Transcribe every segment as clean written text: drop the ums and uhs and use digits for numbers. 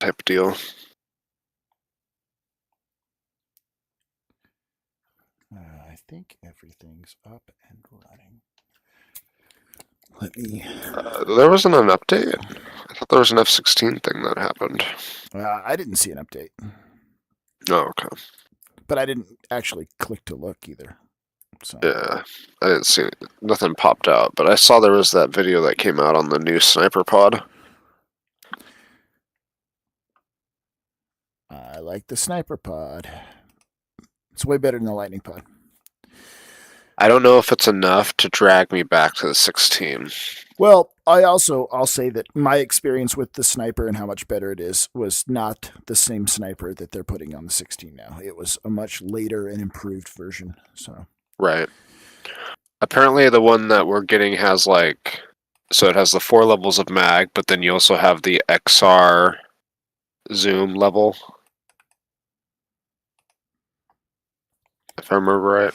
type deal. I think everything's up and running. Let me. There wasn't an update. I thought there was an F16 thing that happened. I didn't see an update. Oh, okay. But I didn't actually click to look either. So. Yeah, I didn't see it. Nothing popped out, but I saw there was that video that came out on the new sniper pod. I like the sniper pod. It's way better than the lightning pod. I don't know if it's enough to drag me back to the 16. Well, I'll say that my experience with the sniper and how much better it is was not the same sniper that they're putting on the 16 now. It was a much later and improved version. So right. Apparently, the one that we're getting has so it has the 4 levels of mag, but then you also have the XR zoom level. If I remember right.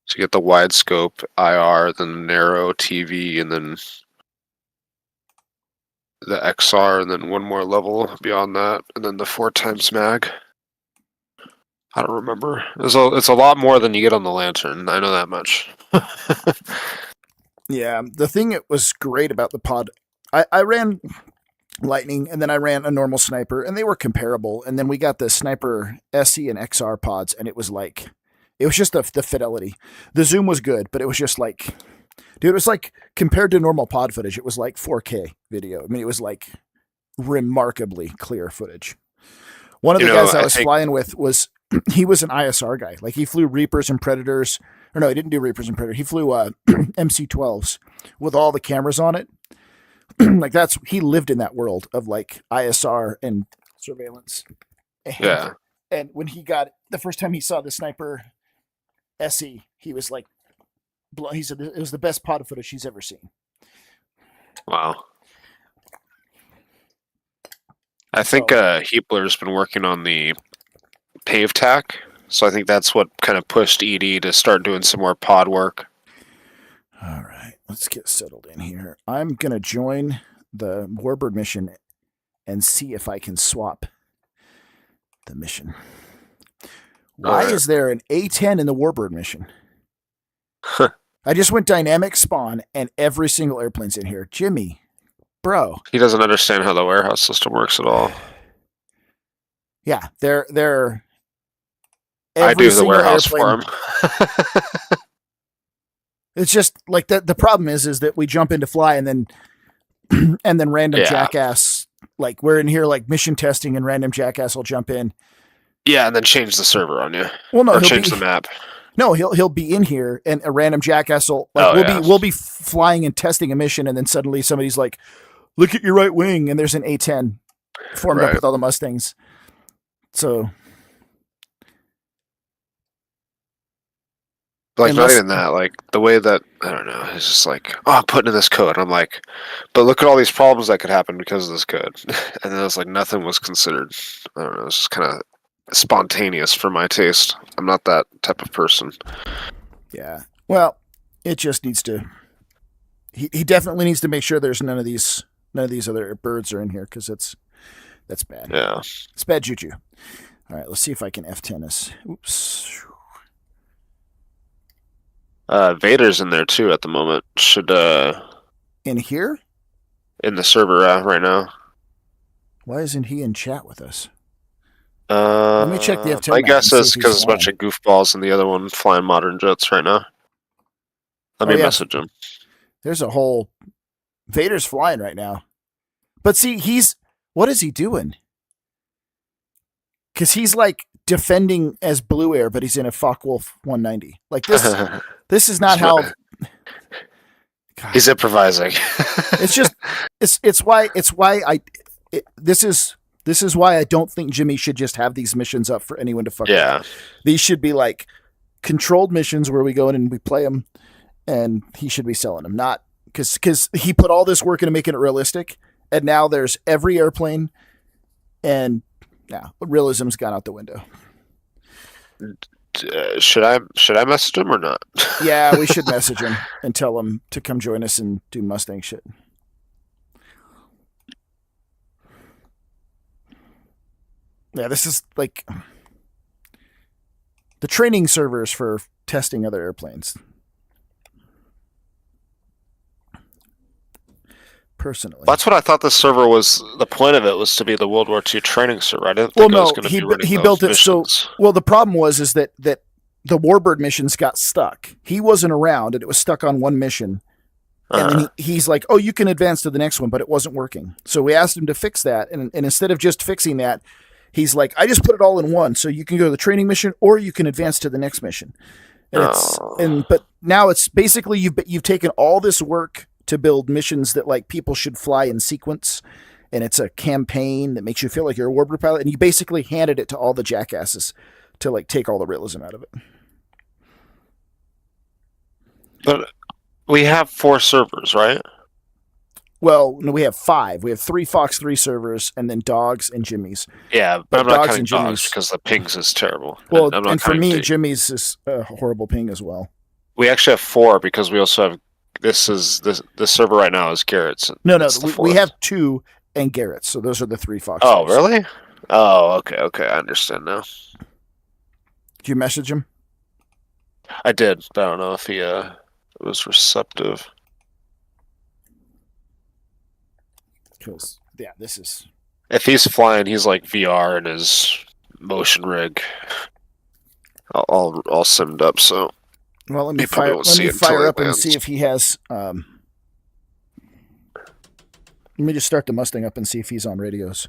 So you get the wide scope IR, then narrow TV, and then the XR, and then one more level beyond that, and then the 4 times mag. I don't remember. It's a lot more than you get on the Lantern. I know that much. Yeah, the thing that was great about the pod, I ran Lightning, and then I ran a normal sniper, and they were comparable. And then we got the sniper SE and XR pods, and it was just the fidelity. The zoom was good, but it was just like, dude, it was like compared to normal pod footage, it was like 4K video. I mean, it was like remarkably clear footage. One of the guys I was flying with he was an ISR guy. Like he flew Reapers and Predators, or no, he didn't do Reapers and Predators. He flew MC-12s with all the cameras on it. Like he lived in that world of like ISR and surveillance. Yeah. And when the first time he saw the sniper SE, he was like, he said it was the best pod footage he's ever seen. Wow. I think Heapler's been working on the Pave Tac, so I think that's what kind of pushed ED to start doing some more pod work. All right, let's get settled in here. I'm going to join the Warbird mission and see if I can swap the mission. Why is there an A10 in the Warbird mission? I just went dynamic spawn and every single airplane's in here. Jimmy, bro. He doesn't understand how the warehouse system works at all. Yeah, they're I do the warehouse for him. It's just like the problem is that we jump into fly and then random jackass, like we're in here like mission testing and random jackass will jump in. Yeah, and then change the server on you. Well, no, or change the map. No, he'll be in here and a random jackass will we'll be flying and testing a mission and then suddenly somebody's like, look at your right wing and there's an A10 formed up with all the Mustangs. So like not even that, like the way that I don't know, it's just like, oh, I'm putting in this code. I'm like, but look at all these problems that could happen because of this code. And then it's like nothing was considered. I don't know, it's just kind of spontaneous for my taste. I'm not that type of person. Yeah. Well, it just needs to he definitely needs to make sure there's none of these other birds are in here because that's bad. Yeah. It's bad juju. All right, let's see if I can F10 this. Oops. Vader's in there too at the moment. Should in here? In the server right now. Why isn't he in chat with us? Let me check the F10. My guess is because there's a bunch of goofballs and the other one flying modern jets right now. Let me message him. There's a whole Vader's flying right now. But see, what is he doing? Because he's like defending as Blue Air, but he's in a Focke-Wulf 190. Like this, this is not how. God. He's improvising. It's just, it's why this is why I don't think Jimmy should just have these missions up for anyone to fuck with. These should be like controlled missions where we go in and we play them, and he should be selling them. Not because he put all this work into making it realistic, and now there's every airplane, and now realism's gone out the window. Should I message him or not? Yeah, we should message him and tell him to come join us and do Mustang shit. Yeah, this is like the training servers for testing other airplanes. Personally, That's what I thought the server was. The point of it was to be the World War II training server. I didn't well, think it was no, going to be running he those built it missions. so. Well, the problem was that the Warbird missions got stuck. He wasn't around, and it was stuck on one mission. And then he's like, "Oh, you can advance to the next one," but it wasn't working. So we asked him to fix that, and instead of just fixing that, he's like, "I just put it all in one, so you can go to the training mission, or you can advance to the next mission." And but now it's basically you've taken all this work to build missions that like people should fly in sequence, and it's a campaign that makes you feel like you're a Warbird pilot, and you basically handed it to all the jackasses to like take all the realism out of it. But we have 4 servers, right? Well, no, we have 5. We have 3 Fox 3 servers, and then Dogs and Jimmy's. Yeah, but I'm not counting Dogs because the pings is terrible. Well, and for me, Jimmy's is a horrible ping as well. We actually have 4 because we also have this server right now is Garrett's. No, we have 2 and Garrett's, so those are the 3 Fox. Oh, really? Oh, okay, I understand now. Did you message him? I did, but I don't know if he was receptive. Because this is. If he's flying, he's like VR in his motion rig, all simmed up. So. Well, let me fire up and see if he has. Let me just start the Mustang up and see if he's on radios.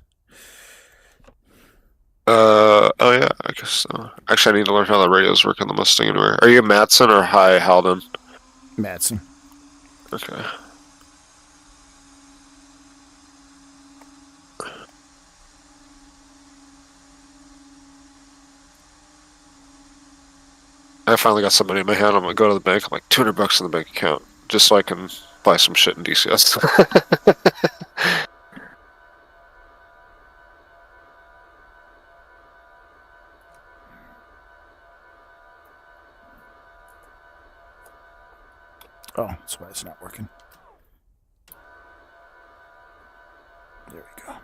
Oh yeah, I guess so. Actually, I need to learn how the radios work on the Mustang anyway. Are you Matson or Hi Halden? Matson. Okay. I finally got some money in my hand. I'm gonna go to the bank. I'm like $200 in the bank account, just so I can buy some shit in DCS. Oh, that's why it's not working. There we go.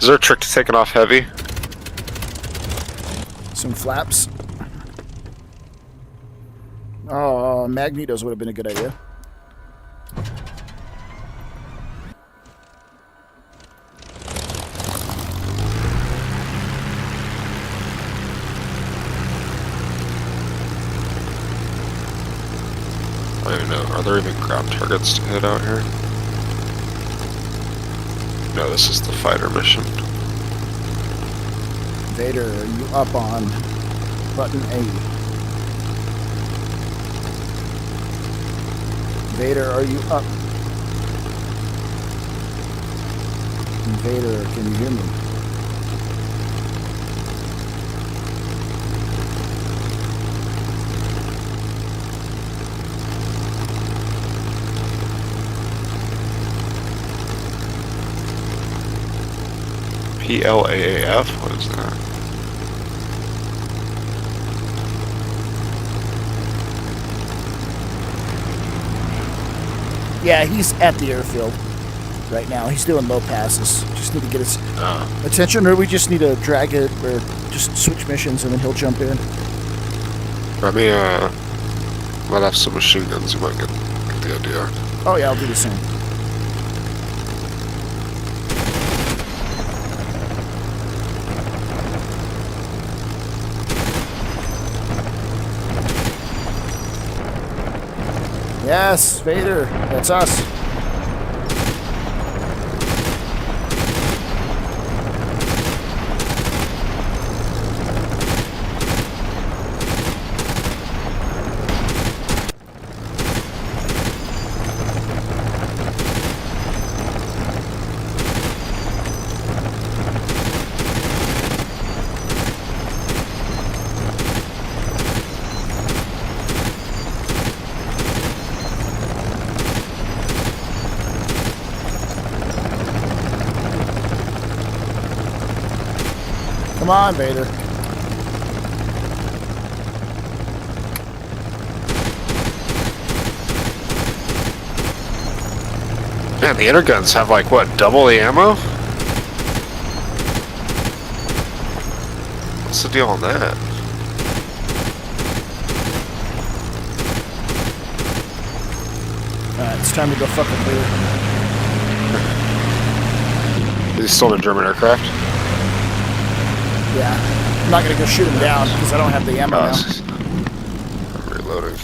Is there a trick to taking off heavy? Some flaps. Oh, magnetos would have been a good idea. I don't even know. Are there even ground targets to hit out here? No, this is the fighter mission. Vader, are you up on button A? Vader, are you up? Vader, can you hear me? PLAAF? What is that? Yeah, he's at the airfield right now. He's doing low passes. Just need to get his attention, or we just need to drag it, or just switch missions, and then he'll jump in. I mean, might have some machine guns. You might get the idea. Oh yeah, I'll do the same. Yes, Vader, that's us. Come on, Vader. Man, the interguns have like what, double the ammo? What's the deal on that? Alright, it's time to go fuck with Vader. Is he still in a German aircraft? Yeah. I'm not gonna go shoot him down because I don't have the ammo now. I'm reloading.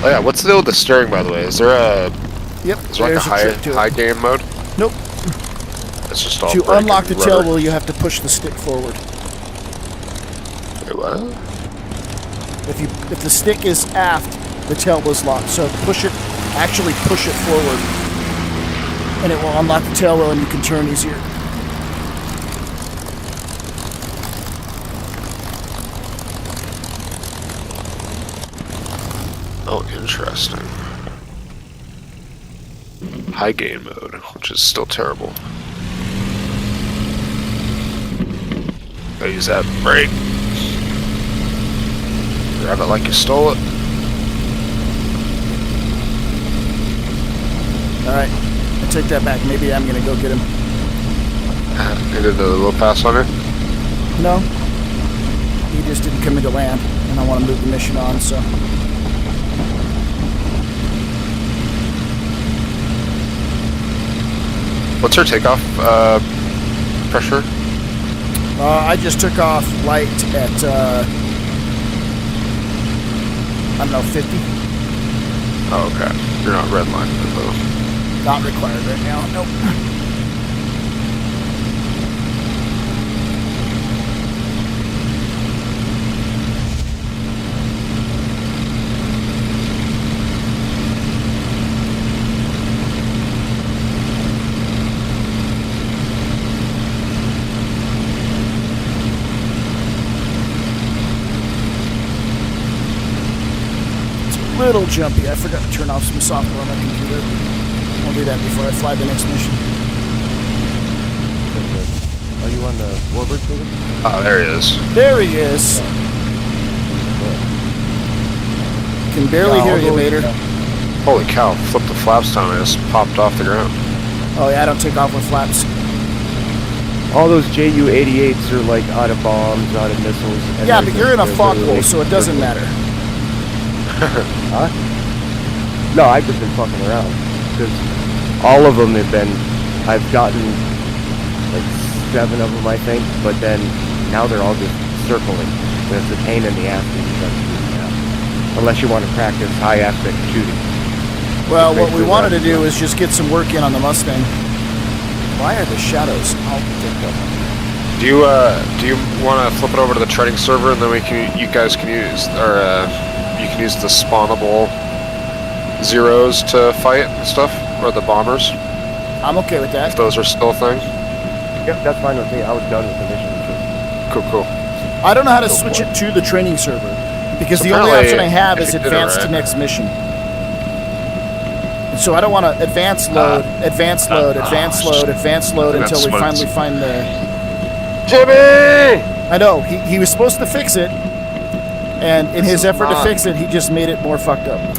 Oh yeah, what's the deal with the steering, by the way? Is there a Yep. is there like a trick to it. high game mode? Nope. It's just all To brake unlock the and tail rudder. wheel, you have to push the stick forward. Wait, what? If the stick is aft, the tail wheel's locked. So actually push it forward, and it will unlock the tail wheel, and you can turn easier. Oh, interesting. High gain mode, which is still terrible. Gotta use that brake. Grab it like you stole it. Alright, I take that back. Maybe I'm gonna go get him. You did the little pass on her? No. He just didn't come into land, and I want to move the mission on, so. What's her takeoff pressure? I just took off light at, I don't know, 50. Oh, okay. You're not redlining it though. Not required right now. Nope. Little jumpy. I forgot to turn off some software on my computer. I'll do that before I fly the next mission. Are you on the Warbirds building? Oh, there he is. There he is. Can barely hear you, Vader. Holy cow, flipped the flaps down and it just popped off the ground. Oh yeah, I don't take off with flaps. All those Ju-88s are like out of bombs, out of missiles. And Yeah, but you're in a they're fog really hole, so it doesn't matter. Huh? No, I've just been fucking around. Because all of them have been, I've gotten like 7 of them, I think, but then now they're all just circling. And it's a pain in the ass to do that. Unless you want to practice high aspect shooting. Well, what we wanted to do is just get some work in on the Mustang. Why are the shadows? I'll take that. Do you want to flip it over to the training server and then you guys can use, or you can use the spawnable zeros to fight and stuff, or the bombers, I'm okay with if that. those are still a thing. Yep, that's fine with me. I was done with the mission. Cool. I don't know how to switch it to the training server because So the only apparently, option I have if is you did it advance to right- next mission. And so I don't want to advance load, advance load, advance load, advance load that's until we what finally it's- find the. Jimmy! I know he was supposed to fix it, and in his effort to fix it, he just made it more fucked up.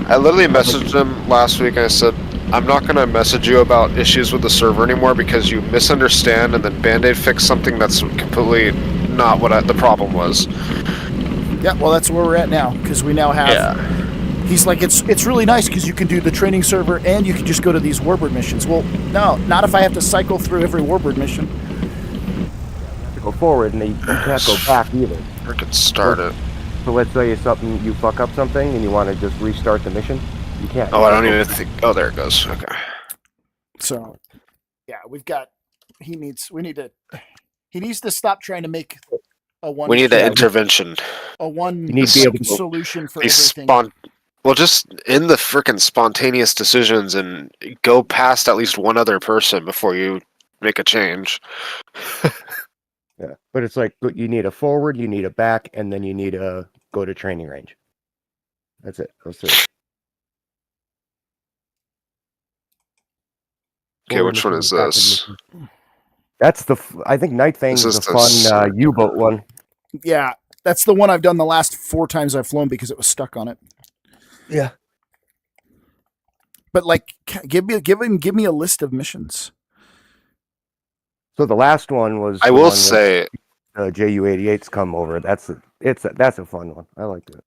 I literally messaged him last week and I said, I'm not going to message you about issues with the server anymore because you misunderstand and then Band-Aid fixed something that's completely not what the problem was. Yeah, well, that's where we're at now because we now have. Yeah. He's like, it's really nice because you can do the training server and you can just go to these Warbird missions. Well, no, not if I have to cycle through every Warbird mission. To go forward, and you can't go back either. Freaking start it. So let's say you fuck up something and you want to just restart the mission. You can't. Oh, I don't even think. Oh, there it goes. Okay. So, yeah, he needs to stop trying to make a one. We need an intervention. A one You need to be able to- solution for These everything. Well, just in the freaking spontaneous decisions and go past at least one other person before you make a change. Yeah, but it's like you need a forward, you need a back, and then you need a go to training range. That's it. Those two. Okay, Forward which one mission, is backward this? mission. That's I think Night Fang This is is the the fun U-boat one. Yeah, that's the one I've done the last 4 times I've flown because it was stuck on it. Yeah. But like, give me a list of missions. So the last one was. I the will one say, where Ju-88s come over. That's a fun one. I like it.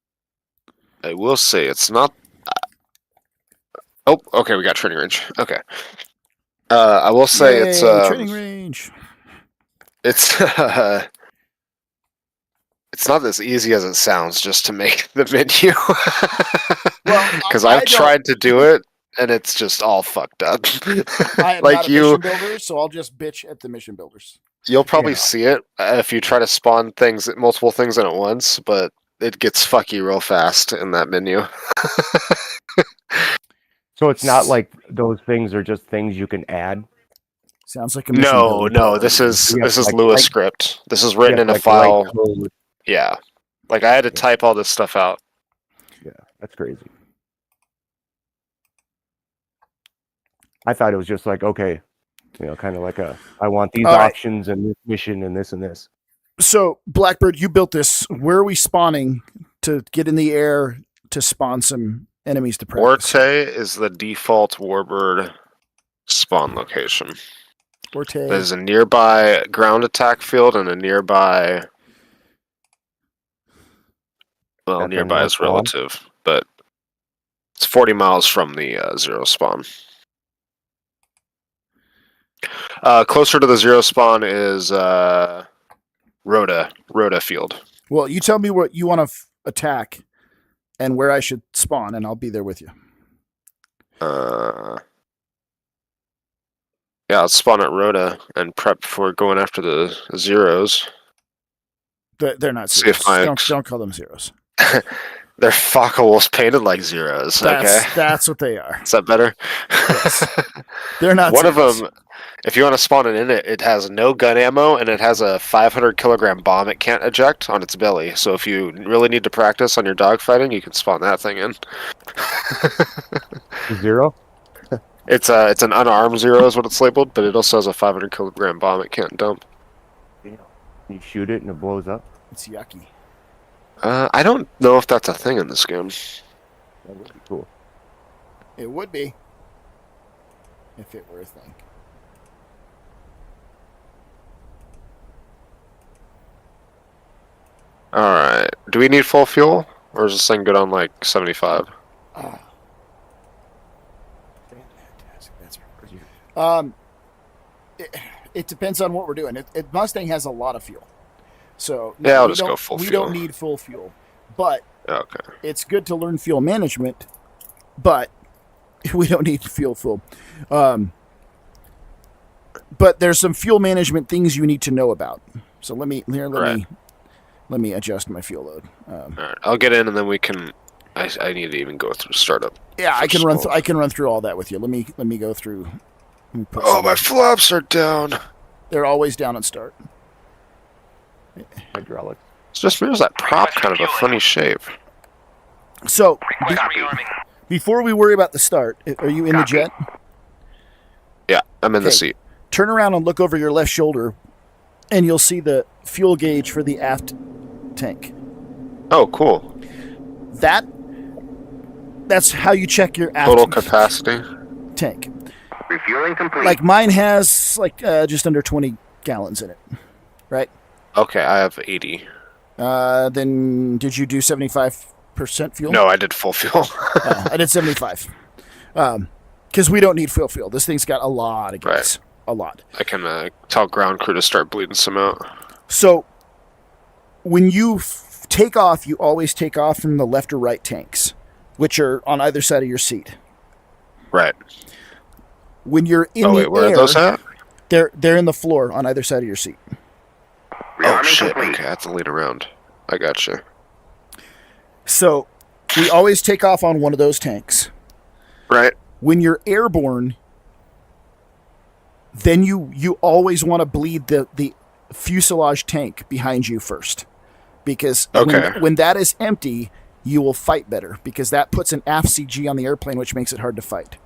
it's not. Oh, okay, we got training range. Okay. I will say Yay, training range. it's it's not as easy as it sounds just to make the menu. Well, Because I I've tried to do it and it's just all fucked up. I am Like not a mission builder, so I'll just bitch at the mission builders. you'll probably Yeah. see it if you try to spawn multiple things in at once, but it gets fucky real fast in that menu. So it's not like those things are just things you can add. Sounds like a mission No, building no, problem. this is You have to, like, Lewis write- script. This is written You in have a to, like, file. write code. Yeah. Like I had to type all this stuff out. Yeah, that's crazy. I thought it was just like, okay, kind of like I want these All right. options and this mission and this and this. So, Blackbird, you built this. Where are we spawning to get in the air to spawn some enemies to practice? Orte is the default Warbird spawn location. Orte. There's a nearby ground attack field and a nearby. Well, That's nearby in is North Lawn? relative, but it's 40 miles from the zero spawn. Closer to the zero spawn is Rhoda field. Well, you tell me what you want to attack and where I should spawn, and I'll be there with you. Yeah, let's spawn at Rhoda and prep for going after the zeros. They're not See if zeros. my- Don't call them zeros. They're Focke-Wulfs painted like zeros. Okay, That's what they are. is that better? They're not One of zeros. them, if you want to spawn it in it has no gun ammo and it has a 500 kilogram bomb it can't eject on its belly. So if you really need to practice on your dogfighting, you can spawn that thing in. Zero? It's an unarmed zero is what it's labeled, but it also has a 500 kilogram bomb it can't dump. You shoot it and it blows up. It's yucky. I don't know if that's a thing in this game. That would be cool. It would be if it were a thing. Alright. Do we need full fuel? Or is this thing good on like 75? Ah. Fantastic. That's it depends on what we're doing. Mustang has a lot of fuel, so Yeah, I'll we just go don't- full we fuel. don't need full fuel, but Okay. it's good to learn fuel management. But we don't need fuel. But there's some fuel management things you need to know about. So let me adjust my fuel load. Alright. I'll get in and then we can. I need to even go through startup. Yeah, I can First of all. I can run through all that with you. Let me go through. Let me put Oh, some- my flaps are down. They're always down at start. Hydraulic. It's just there's that prop kind of a funny shape. So Copy. before we worry about the start, are you in the jet? Yeah, I'm in the Okay. seat. Turn around and look over your left shoulder, and you'll see the fuel gauge for the aft tank. Oh, cool. That's how you check your aft Total capacity. tank. Refueling complete. Like mine has just under 20 gallons in it, right? Okay, I have 80. Then did you do 75% fuel? No, I did full fuel. I did 75. Because we don't need fuel. This thing's got a lot of gas. A lot. I can tell ground crew to start bleeding some out. So when you take off, you always take off from the left or right tanks, which are on either side of your seat. Right. When you're in Oh the wait, where air, are those at? they're in the floor on either side of your seat. Oh Rearming shit. complete. Okay, I have to lean around. I got you. So we always take off on one of those tanks. Right. When you're airborne, then you always want to bleed the fuselage tank behind you first, because Okay. when that is empty, you will fight better because that puts an aft CG on the airplane, which makes it hard to fight.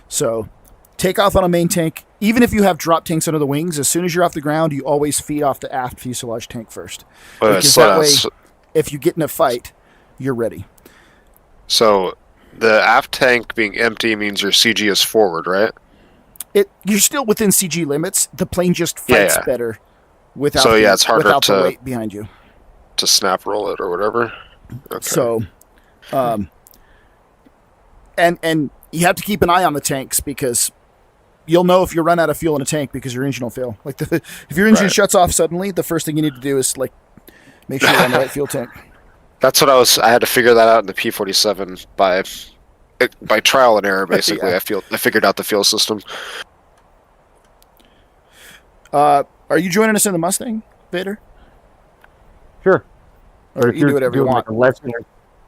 So take off on a main tank. Even if you have drop tanks under the wings, as soon as you're off the ground, you always feed off the aft fuselage tank first. Because that way, if you get in a fight, you're ready. So the aft tank being empty means your CG is forward, right? You're still within CG limits. The plane just fights better without it's harder without to, the weight behind you. To snap roll it or whatever. Okay. So, and you have to keep an eye on the tanks because you'll know if you run out of fuel in a tank because your engine will fail. Like if your engine shuts off suddenly, the first thing you need to do is like make sure you're on the right fuel tank. That's what I had to figure that out in the P-47 by trial and error, basically. I figured out the fuel system. Are you joining us in the Mustang, Vader? Sure. Or you do whatever you want. Like a lesson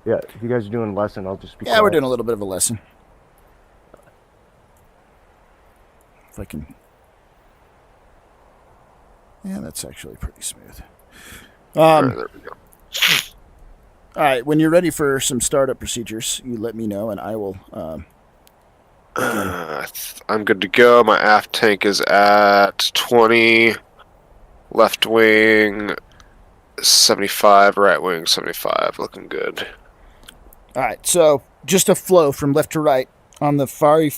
if you guys are doing a lesson, I'll just be quiet. We're doing a little bit of a lesson. If I can... Yeah, that's actually pretty smooth. There we go. All right, when you're ready for some startup procedures, you let me know, and I will... I'm good to go. My aft tank is at 20, left wing 75, right wing 75. Looking good. All right, so just a flow from left to right. On the very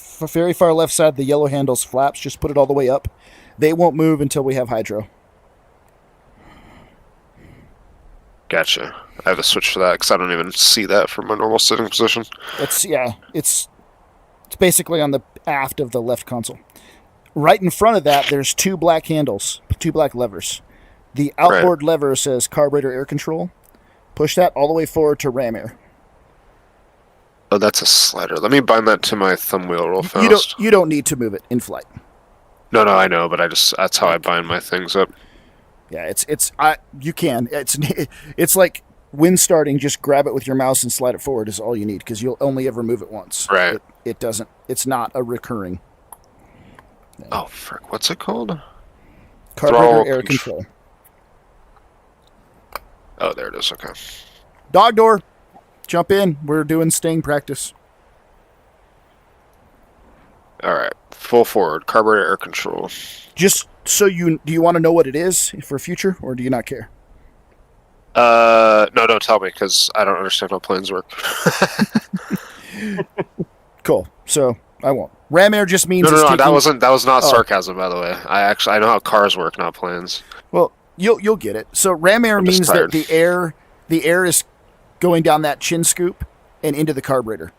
far left side, the yellow handles flaps. Just put it all the way up. They won't move until we have hydro. Gotcha. I have a switch for that because I don't even see that from my normal sitting position. It's basically on the aft of the left console. Right in front of that, there's two black handles, two black levers. The outboard lever says carburetor air control. Push that all the way forward to ram air. Oh, that's a slider. Let me bind that to my thumb wheel real fast. You don't need to move it in flight. No, I know, but that's how I bind my things up. Yeah, you can. It's like when starting, just grab it with your mouse and slide it forward is all you need because you'll only ever move it once. Right. It's not a recurring. Oh, frick. What's it called? Carburetor air control. Oh, there it is. Okay. Dog door. Jump in. We're doing sting practice. All right. Full forward. Carburetor air control. Just so do you want to know what it is for future, or do you not care? No, don't tell me because I don't understand how planes work. Cool. So I won't. Ram air just means no. That was not sarcasm, by the way. I know how cars work, not planes. Well, you'll get it. So ram air means that the air is going down that chin scoop and into the carburetor.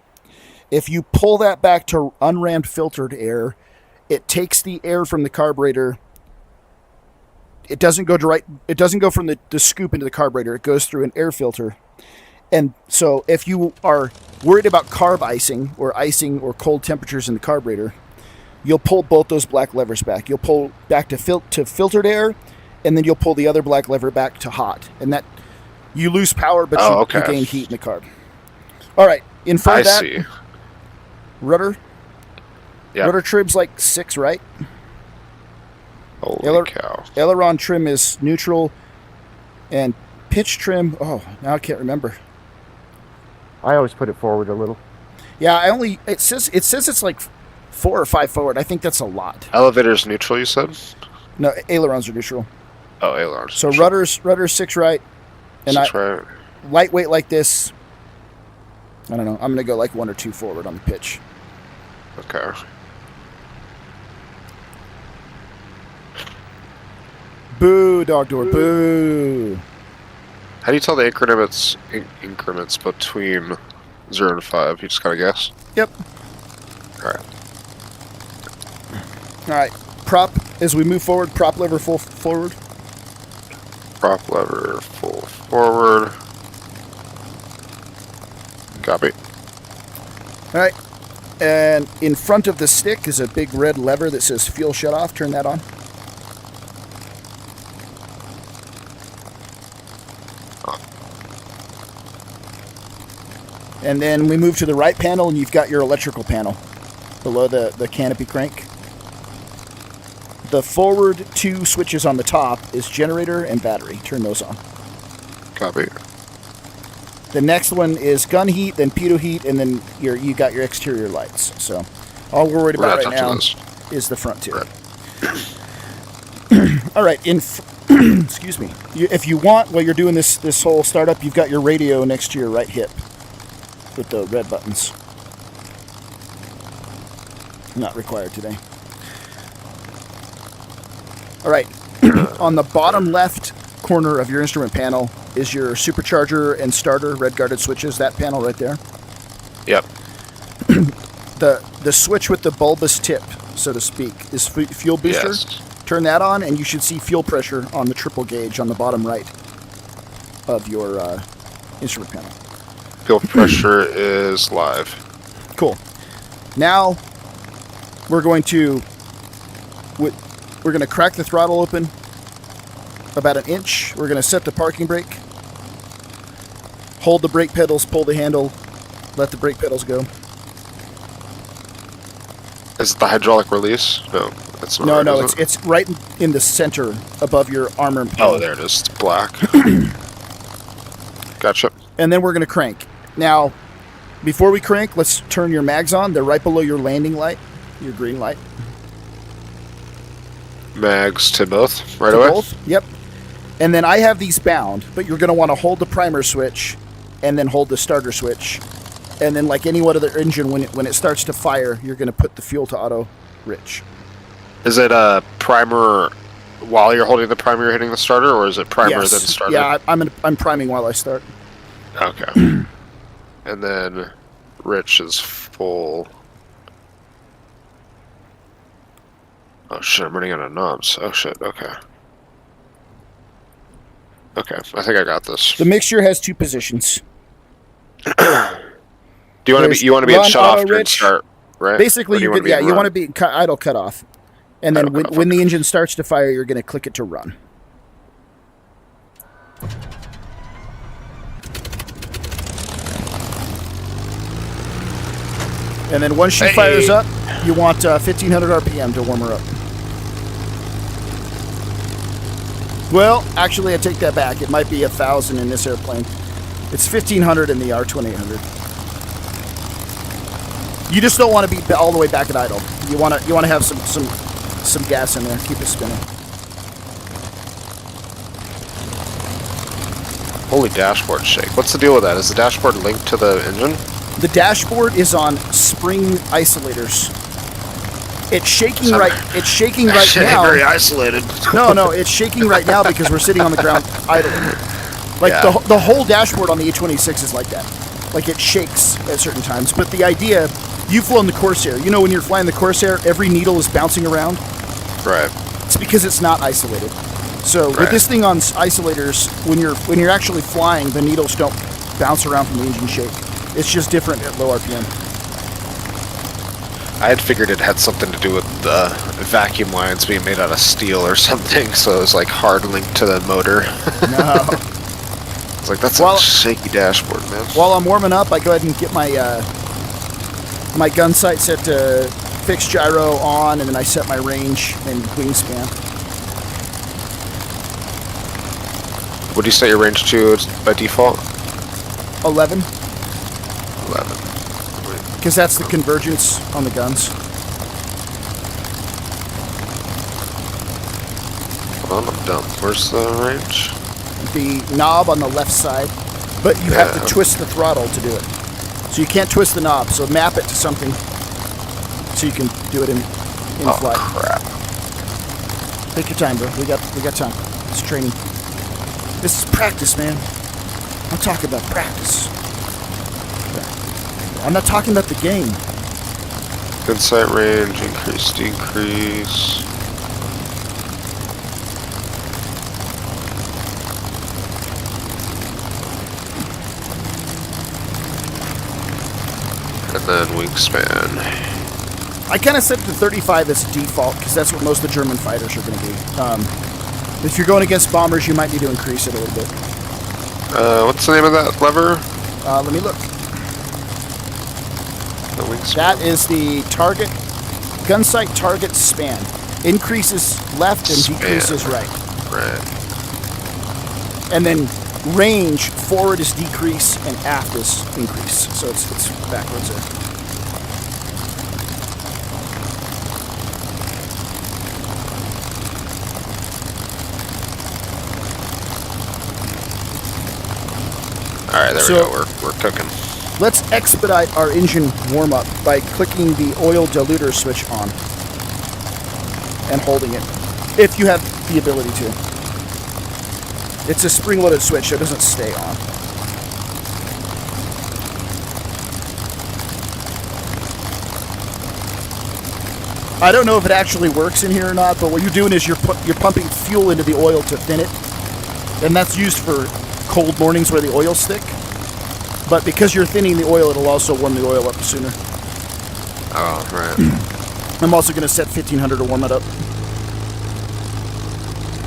If you pull that back to unrammed filtered air, it takes the air from the carburetor. It doesn't go from the scoop into the carburetor. It goes through an air filter. And so if you are worried about carb icing or cold temperatures in the carburetor, you'll pull both those black levers back. You'll pull back to filtered air, and then you'll pull the other black lever back to hot. And that you lose power, but you gain heat in the carb. All right, in front of that, see. Rudder. Yeah. Rudder trim's like 6, right? Holy cow. Aileron trim is neutral, and pitch trim. Oh, now I can't remember. I always put it forward a little. Yeah, it says it's like 4 or 5 forward. I think that's a lot. Elevator's neutral, you said? No, ailerons are neutral. Oh, ailerons. So rudder's 6 right, and 6 right. Lightweight like this. I don't know. I'm gonna go like 1 or 2 forward on the pitch. Okay. Boo, dog door, boo. How do you tell the increments between 0 and 5? You just gotta guess? Yep. Alright. Alright. Prop, as we move forward, prop lever full forward. Prop lever full forward. Copy. Alright. And in front of the stick is a big red lever that says fuel shut off. Turn that on. And then we move to the right panel, and you've got your electrical panel below the canopy crank. The forward 2 switches on the top is generator and battery. Turn those on. Copy. The next one is gun heat, then pitot heat, and then you got your exterior lights. So all we're worried about right now is the front two. Right. All right. Excuse me. If you want, while you're doing this whole startup, you've got your radio next to your right hip with the red buttons. Not required today. All right. On the bottom left corner of your instrument panel is your supercharger and starter red guarded switches. That panel right there. Yep. The switch with the bulbous tip, so to speak, is fuel booster. Yes. Turn that on, and you should see fuel pressure on the triple gauge on the bottom right of your instrument panel. Fuel pressure is live. Cool. Now we're going to crack the throttle open about an inch. We're going to set the parking brake. Hold the brake pedals, pull the handle, let the brake pedals go. Is it the hydraulic release? No, that's not. No, it's right in the center above your armor panel. Oh, there it is. It's black. Gotcha. And then we're going to crank. Now, before we crank, let's turn your mags on. They're right below your landing light, your green light. Mags to both, right to away? Both, yep. And then I have these bound, but you're going to want to hold the primer switch and then hold the starter switch. And then like any other engine, when it starts to fire, you're going to put the fuel to auto rich. Is it a primer while you're holding the primer, you're hitting the starter, or is it primer then starter? Yeah, I'm priming while I start. Okay. And then rich is full. Oh shit, I'm running out of knobs. Oh shit, okay. Okay, I think I got this. The mixture has two positions. Do you want to be at shut off during start, right? Basically, you want to be idle cut off. And then when the engine starts to fire, you're going to click it to run. And then once she fires up, you want 1,500 RPM to warm her up. Well, actually, I take that back. It might be 1,000 in this airplane. It's 1,500 in the R2800. You just don't want to be all the way back at idle. You want to have some gas in there. Keep it spinning. Holy dashboard shake. What's the deal with that? Is the dashboard linked to the engine? The dashboard is on spring isolators. It's shaking right. It's shaking right now. Very isolated. No, it's shaking right now because we're sitting on the ground idling. Like the whole dashboard on the A26 is like that. Like it shakes at certain times. But the idea, you've flown the Corsair. You know when you're flying the Corsair, every needle is bouncing around. Right. It's because it's not isolated. So with this thing on isolators, when you're actually flying, the needles don't bounce around from the engine shake. It's just different at low RPM. I had figured it had something to do with the vacuum lines being made out of steel or something, so it was like hard linked to the motor. No. It's like, that's a shaky dashboard, man. While I'm warming up, I go ahead and get my my gun sight set to fixed gyro on, and then I set my range and wingspan. What do you set your range to by default? 11. 11. Because that's the convergence on the guns. Hold on, I'm dumb. Where's the range? The knob on the left side, but you have to twist the throttle to do it. So you can't twist the knob, so map it to something so you can do it in flight. Oh, crap. Take your time, bro. We got time. It's training. This is practice, man. I'm talking about practice. I'm not talking about the game. Gun sight range, increase, decrease. And then wingspan. I kind of set it to 35 as default because that's what most of the German fighters are going to be. If you're going against bombers, you might need to increase it a little bit. What's the name of that lever? Let me look. The wingspan. That is the target, gun sight target span. Increases left and decreases right. Right. And then range, forward is decrease and aft is increase. So it's backwards there. All right, there So- we go. We're cooking. Let's expedite our engine warm-up by clicking the oil diluter switch on and holding it, if you have the ability to. It's a spring-loaded switch, so it doesn't stay on. I don't know if it actually works in here or not, but what you're doing is you're pumping fuel into the oil to thin it, and that's used for cold mornings where the oil's thick. But because you're thinning the oil, it'll also warm the oil up sooner. Oh, right. I'm also going to set 1500 to warm it up.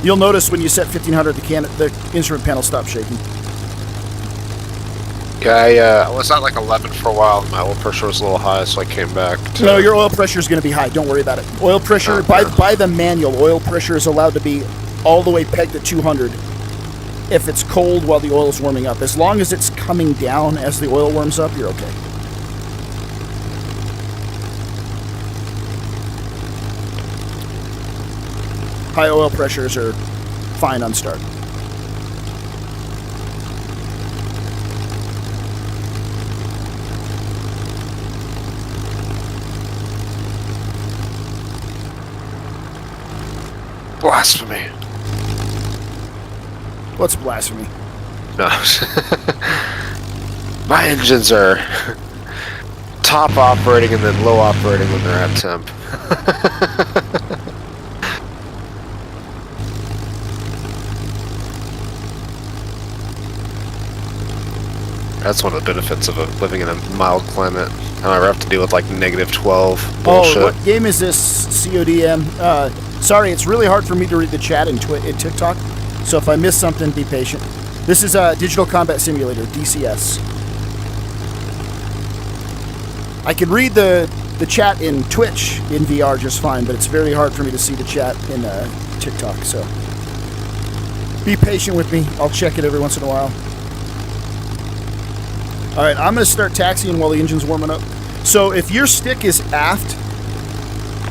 You'll notice when you set 1500, the instrument panel stops shaking. Yeah, I was at like 11 for a while, and my oil pressure was a little high, so I came back to... No, your oil pressure is going to be high. Don't worry about it. Oil pressure, Okay. by the manual, oil pressure is allowed to be all the way pegged to 200 if it's cold while the oil is warming up. As long as it's coming down as the oil warms up, you're okay. High oil pressures are fine on start. Blasphemy. What's blasphemy? No. My engines are top operating and then low operating when they're at temp. That's one of the benefits of living in a mild climate. I don't ever have to deal with like negative 12 bullshit. Oh, what game is this, CODM? Sorry, it's really hard for me to read the chat in TikTok, so if I miss something, be patient. This is Digital Combat Simulator, DCS. I can read the chat in Twitch in VR just fine, but it's very hard for me to see the chat in TikTok, so be patient with me. I'll check it every once in a while. Alright, I'm going to start taxiing while the engine's warming up. So if your stick is aft,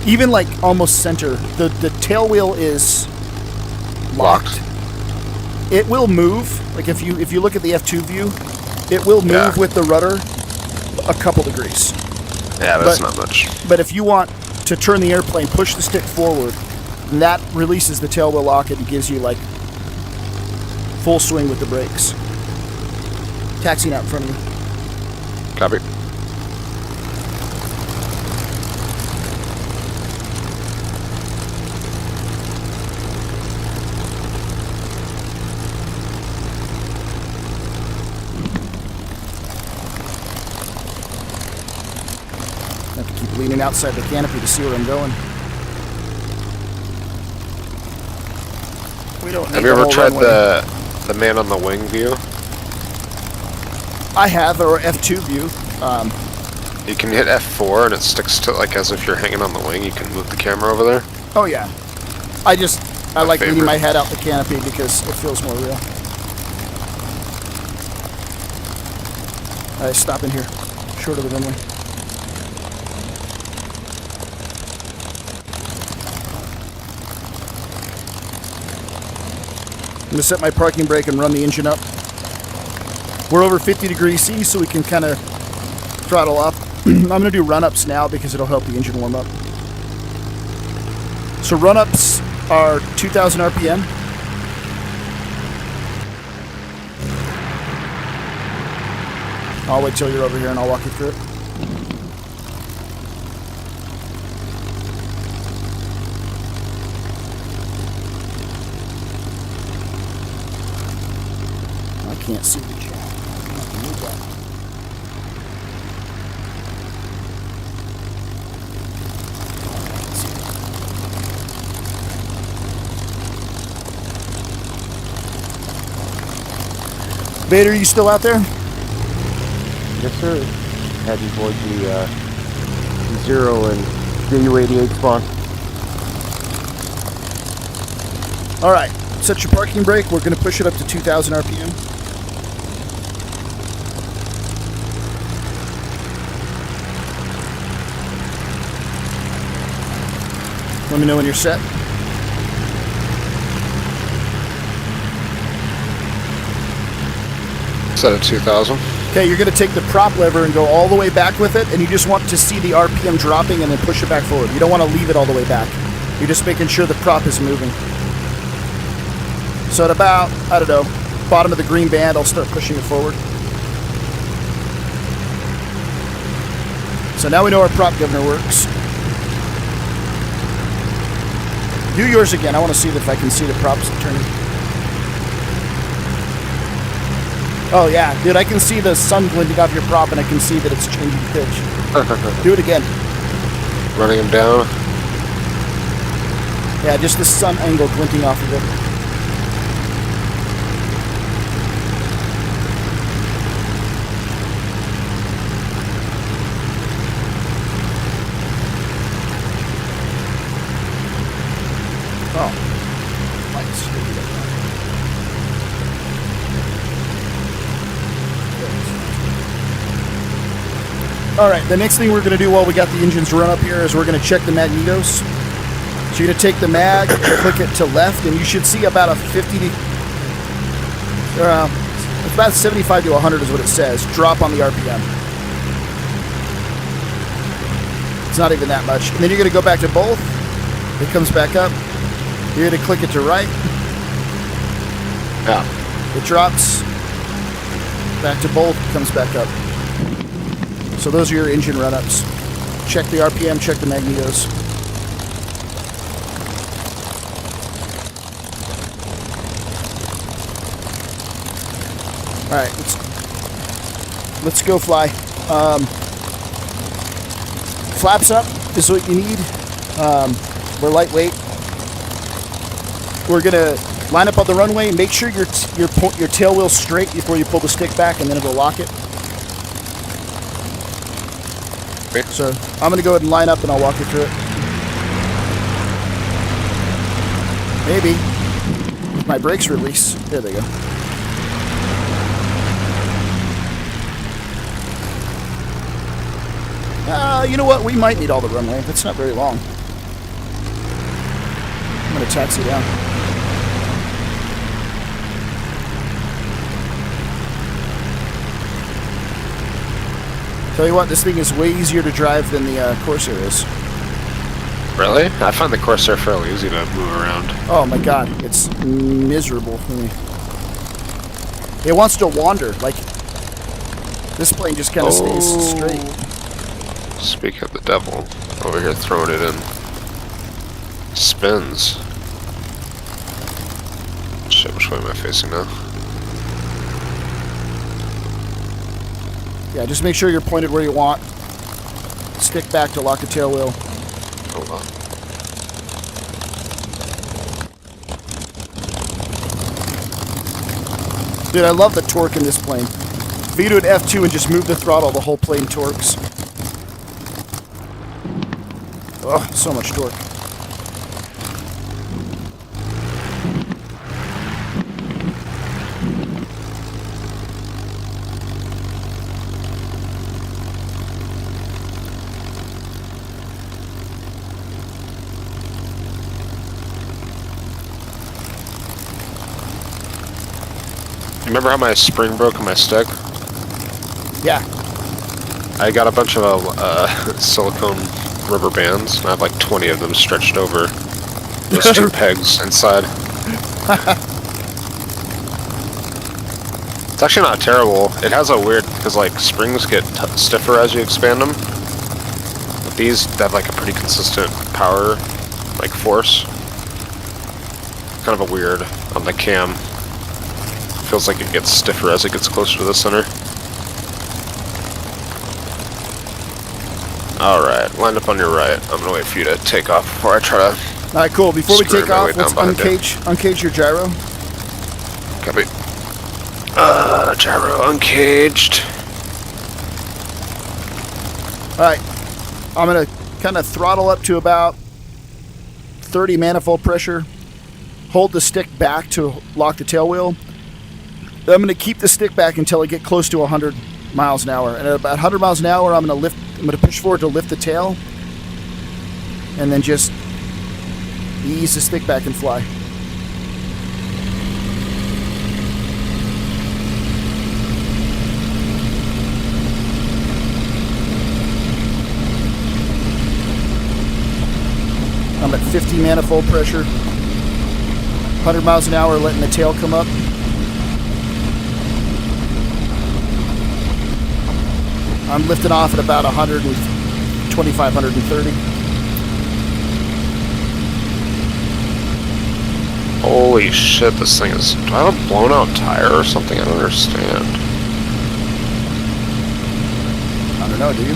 even like almost center, the tail wheel is locked. It will move. Like if you look at the F2 view, it will move with the rudder a couple degrees. Yeah, that's not much. But if you want to turn the airplane, push the stick forward, and that releases the tail wheel lock and gives you like full swing with the brakes. Taxiing out in front of you. Copy. I have to keep leaning outside the canopy to see where I'm going. We don't need Have you the ever whole tried runway. the man on the wing view? I have, or F2 view. You can hit F4 and it sticks to like as if you're hanging on the wing. You can move the camera over there. Oh yeah. I like leaning favorite. my head out the canopy because it feels more real. Alright, stop in here. Short of the runway. I'm going to set my parking brake and run the engine up. We're over 50 degrees C, so we can kind of throttle up. I'm going to do run-ups now because it'll help the engine warm up. So run-ups are 2,000 RPM. I'll wait till you're over here and I'll walk you through it. I can't see the chat. I have to move that. Vader, you still out there? Yes, sir. Heading towards the Zero and JU-88 spawn. All right, set your parking brake. We're going to push it up to 2,000 RPM. Let me know when you're set. Set at 2,000. Okay, you're going to take the prop lever and go all the way back with it, and you just want to see the RPM dropping and then push it back forward. You don't want to leave it all the way back. You're just making sure the prop is moving. So at about, I don't know, bottom of the green band, I'll start pushing it forward. So now we know our prop governor works. Do yours again. I want to see if I can see the props turning. Oh yeah, dude, I can see the sun glinting off your prop and I can see that it's changing pitch. Do it again. Running him down. Yeah, just the sun angle glinting off of it. Oh. Lights. All right, the next thing we're going to do while we got the engines run up here is we're going to check the magnetos. So you're going to take the mag, click it to left, and you should see about a 50 to, it's about 75 to 100 is what it says, drop on the RPM. It's not even that much. And then you're going to go back to both. It comes back up. You're going to click it to right. Yeah. It drops. Back to both, comes back up. So those are your engine run-ups. Check the RPM, check the magnetos. All right, let's go fly. Flaps up is what you need. We're lightweight. We're gonna line up on the runway. Make sure your tail wheel's straight before you pull the stick back, and then it'll lock it. Okay. So I'm gonna go ahead and line up, and I'll walk you through it. Maybe if my brakes release. There they go. You know what? We might need all the runway. That's not very long. I'm going to taxi down. Tell you what, this thing is way easier to drive than the Corsair is. Really? I find the Corsair fairly easy to move around. Oh my god, it's miserable for me. It wants to wander. Like, this plane just kind of stays straight. Speak of the devil, over here throwing it in. Spins. Shit, which way am I facing now? Yeah, just make sure you're pointed where you want. Stick back to lock the tail wheel. Hold on. Dude, I love the torque in this plane. If you do an F2 and just move the throttle, the whole plane torques. Oh, so much torque. Remember how my spring broke on my stick? Yeah. I got a bunch of silicone rubber bands, and I have like 20 of them stretched over those two pegs inside. It's actually not terrible. It has a weird, because like springs get stiffer as you expand them. But these have like a pretty consistent power, like force. Kind of a weird on the cam. Feels like it gets stiffer as it gets closer to the center. Alright, line up on your right. I'm gonna wait for you to take off before I try to... Alright, cool. Before we take off, let's uncage your gyro. Copy. Gyro uncaged. Alright, I'm gonna kind of throttle up to about 30 manifold pressure. Hold the stick back to lock the tail wheel. I'm gonna keep the stick back until I get close to 100 miles an hour. And at about 100 miles an hour, I'm gonna push forward to lift the tail, and then just Ease the stick back and fly. I'm at 50 manifold pressure. 100 miles an hour, letting the tail come up. I'm lifting off at about 125, 130. Holy shit, this thing is... Do I have a blown out tire or something? I don't understand. I don't know, do you?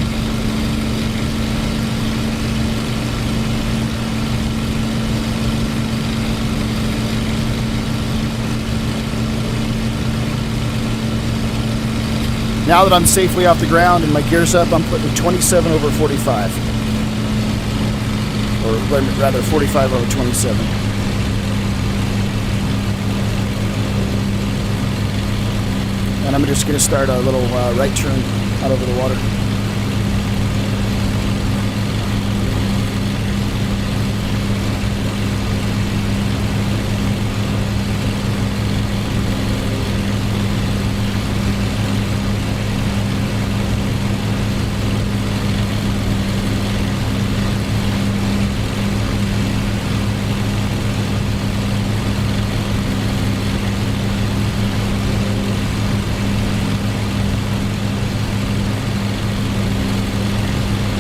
Now that I'm safely off the ground and my gear's up, I'm putting 27 over 45. Or rather, 45 over 27. And I'm just going to start a little right turn out over the water.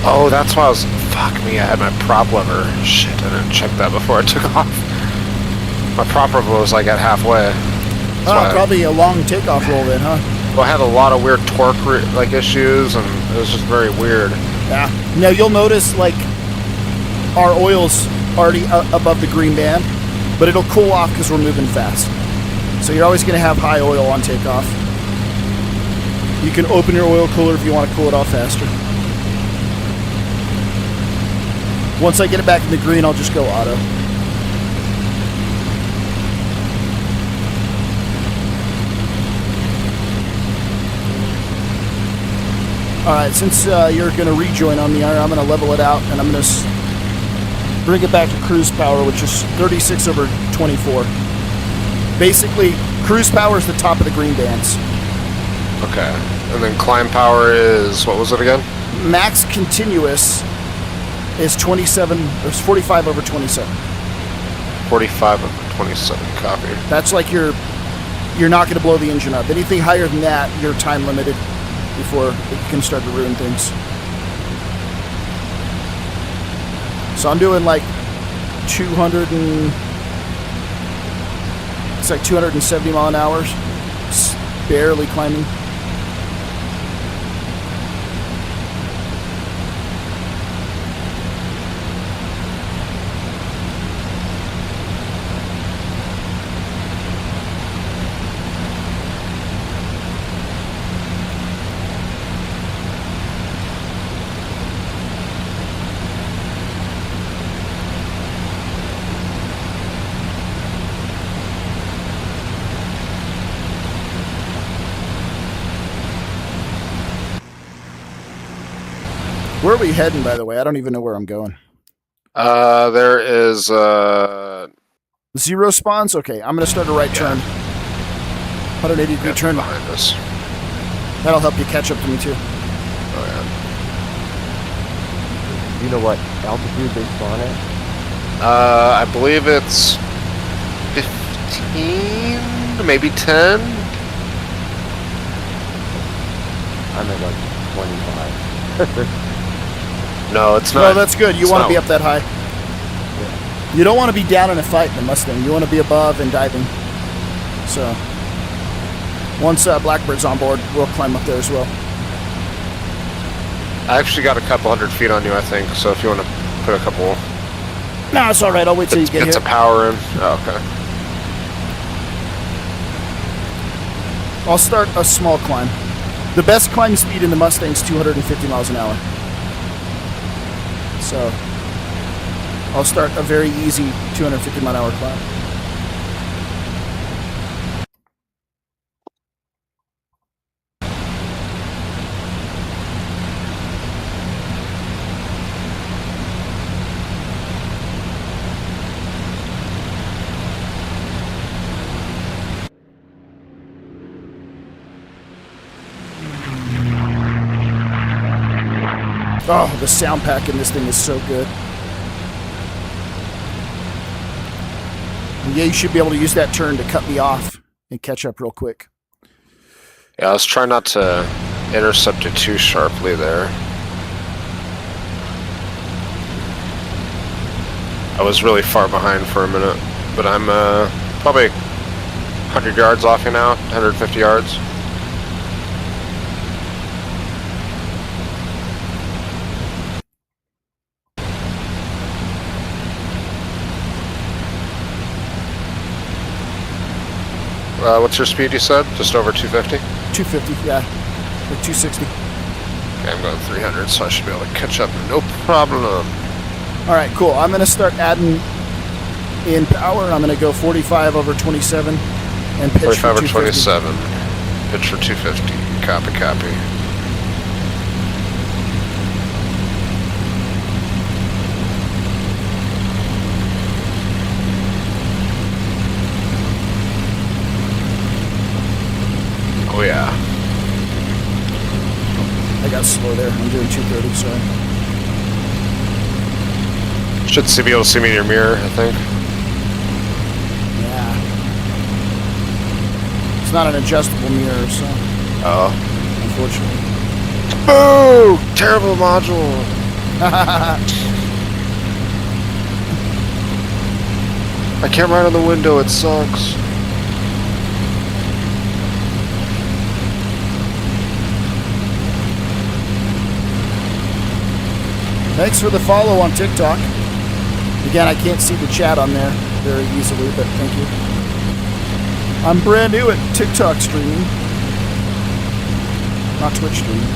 Oh, that's why I was... Fuck me, I had my prop lever. Shit, I didn't check that before I took off. My prop lever was like at halfway. Probably a long takeoff roll then, huh? Well, I had a lot of weird torque like issues, and it was just very weird. Yeah. Now you'll notice like our oil's already above the green band, but it'll cool off because we're moving fast. So you're always going to have high oil on takeoff. You can open your oil cooler if you want to cool it off faster. Once I get it back in the green, I'll just go auto. Alright, since you're going to rejoin on me, I'm going to level it out, and I'm going to bring it back to cruise power, which is 36 over 24. Basically, cruise power is the top of the green bands. Okay. And then climb power is... What was it again? Max continuous is 27, or 45 over 27. 45 over 27, copy. That's like you're not going to blow the engine up. Anything higher than that, you're time limited before it can start to ruin things. So I'm doing like 200 and... It's like 270 mile an hour. Just barely climbing. Where are we heading, by the way? I don't even know where I'm going. There is, Zero spawns? Okay, I'm going to start a right turn. 180 degree turn. behind us. That'll help you catch up to me, too. Oh, Do you know what altitude they spawn at? yeah. I believe it's 15, maybe 10. I'm at like 25. No, it's not. No, that's good. You it's want to not- be up that high. You don't want to be down in a fight in a Mustang. You want to be above and diving. So, once Blackbird's on board, we'll climb up there as well. I actually got a couple 100 feet on you, I think. So if you want to put a couple, No, it's all right. I'll wait till you get get here. some power in. Oh, okay. I'll start a small climb. The best climb speed in the Mustang's 250 miles an hour. So, I'll start a very easy 250 mile an hour climb. Oh, the sound pack in this thing is so good. And yeah, you should be able to use that turn to cut me off and catch up real quick. Yeah, I was trying not to intercept it too sharply there. I was really far behind for a minute, but I'm probably 100 yards off you now, 150 yards. What's your speed, you said? Just over 250? 250, yeah. Or 260. Okay, I'm going 300, so I should be able to catch up. No problem. All right, cool. I'm going to start adding in power. I'm going to go 45 over 27 and pitch 45 for or 250. 27. Pitch for 250. Copy, copy. Oh yeah. I got slow there. I'm doing 230, sorry. Should be able to see me in your mirror, I think. Yeah. It's not an adjustable mirror, so Oh. unfortunately. Boo! Terrible module. I can't ride on the window, it sucks. Thanks for the follow on TikTok. Again, I can't see the chat on there very easily, but thank you. I'm brand new at TikTok streaming. Not Twitch streaming.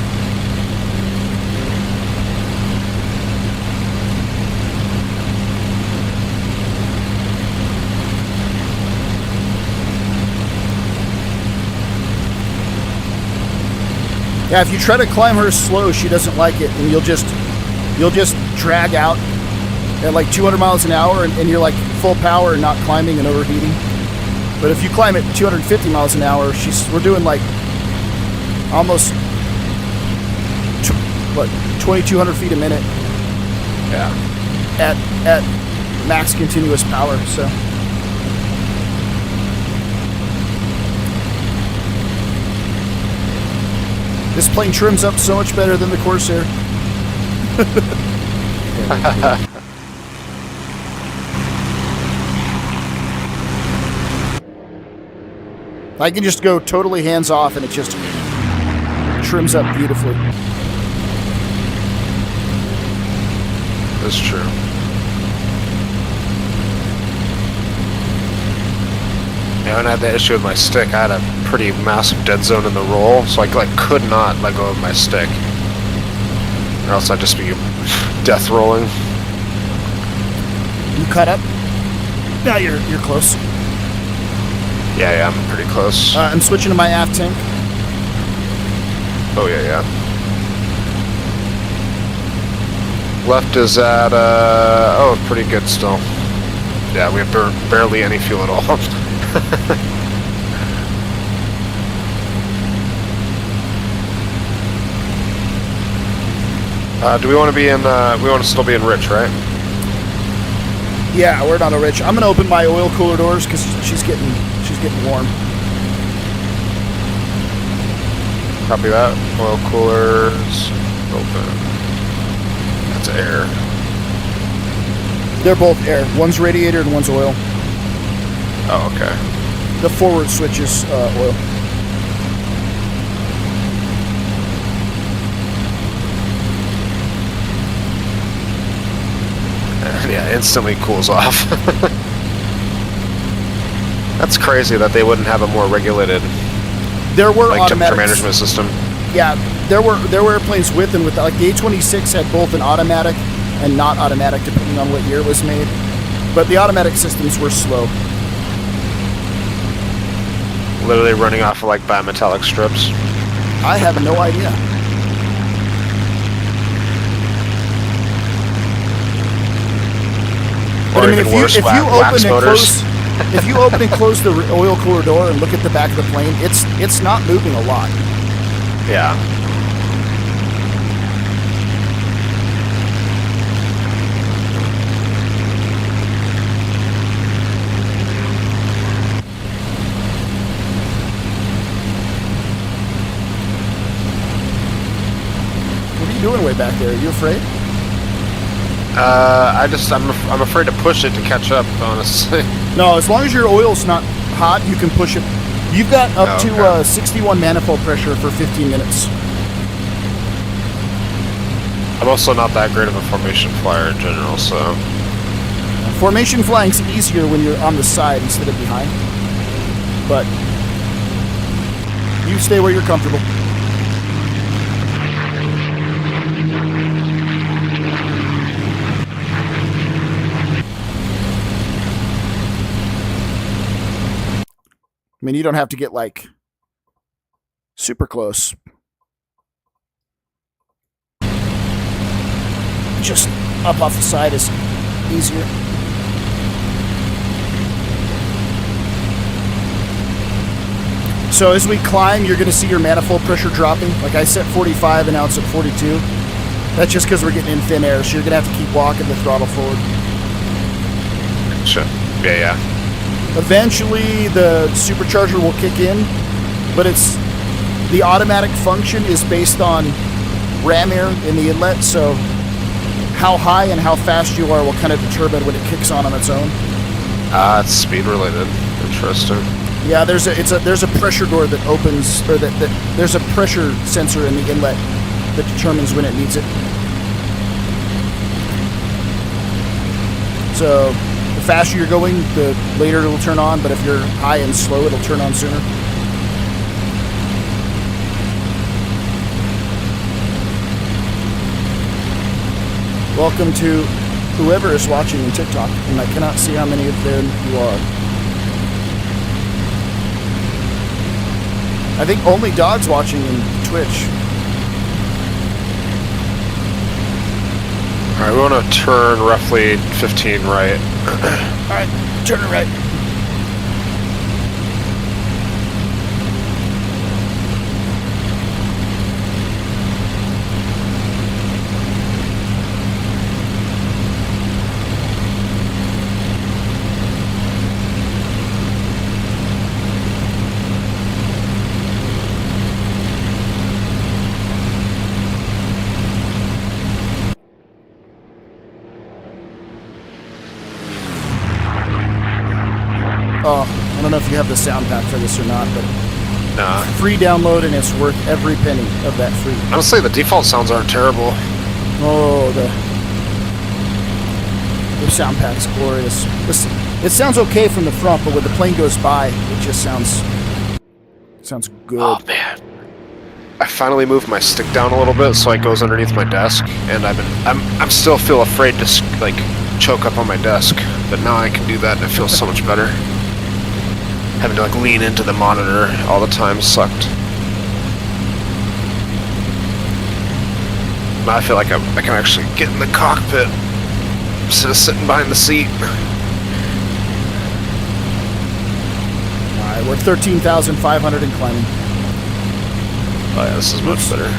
Yeah, if you try to climb her slow, she doesn't like it, and you'll just drag out at like 200 miles an hour, and you're like full power and not climbing and overheating. But if you climb at 250 miles an hour, we're doing like almost 2,200 feet a minute. Yeah. At max continuous power. So. This plane trims up so much better than the Corsair. I can just go totally hands off and it just trims up beautifully. That's true. Yeah, when I had that issue with my stick, I had a pretty massive dead zone in the roll, so I could not let go of my stick. Or else I'd just be death rolling. You cut up? Yeah, you're close. Yeah, I'm pretty close. I'm switching to my aft tank. Oh, yeah. Left is at, pretty good still. Yeah, we have barely any fuel at all. Do we want to be in, we want to still be in Rich, right? Yeah, we're not a Rich. I'm going to open my oil cooler doors because she's getting warm. Copy that. Oil coolers open. That's air. They're both air. One's radiator and one's oil. Oh, okay. The forward switch is oil. Yeah, instantly cools off. That's crazy that they wouldn't have a more regulated There were temperature automatic management system. Yeah, there were airplanes with and without. Like the A-26 had both an automatic and not automatic, depending on what year it was made. But the automatic systems were slow. Literally running off of like bimetallic strips. I have no idea. But I mean, if you open and close the oil cooler door and look at the back of the plane, it's not moving a lot. Yeah. doing way back there? Are you afraid? I'm afraid to push it to catch up, honestly. No, as long as your oil's not hot, you can push it. You've got up to 61 manifold pressure for 15 minutes. I'm also not that great of a formation flyer in general, so... Formation flying's easier when you're on the side instead of behind. But you stay where you're comfortable. I mean, you don't have to get, like, super close. Just up off the side is easier. So as we climb, you're going to see your manifold pressure dropping. Like I set 45 and now it's at 42. That's just because we're getting in thin air, so you're going to have to keep walking the throttle forward. Sure. Yeah. Eventually, the supercharger will kick in, but the automatic function is based on ram air in the inlet, so how high and how fast you are will kind of determine when it kicks on its own. It's speed related. Interesting. Yeah, there's a pressure door that opens, or that there's a pressure sensor in the inlet that determines when it needs it. So the faster you're going, the later it'll turn on, but if you're high and slow, it'll turn on sooner. Welcome to whoever is watching in TikTok, and I cannot see how many of them you are. I think only Dog's watching in Twitch. Alright, we want to turn roughly 15 right. Alright, turn it right. I don't know if you have the sound pack for this or not, but Nah. free download and it's worth every penny of that free. Honestly, the default sounds aren't terrible. Oh, the sound pack's glorious. Listen, it sounds okay from the front, but when the plane goes by, it just sounds good. Oh man. I finally moved my stick down a little bit so it goes underneath my desk, and I'm still feel afraid to like choke up on my desk, but now I can do that and it feels so much better. Having to like lean into the monitor all the time sucked. Now I feel like I can actually get in the cockpit instead of sitting behind the seat. Alright, we're 13,500 and climbing. Oh yeah, this is much better.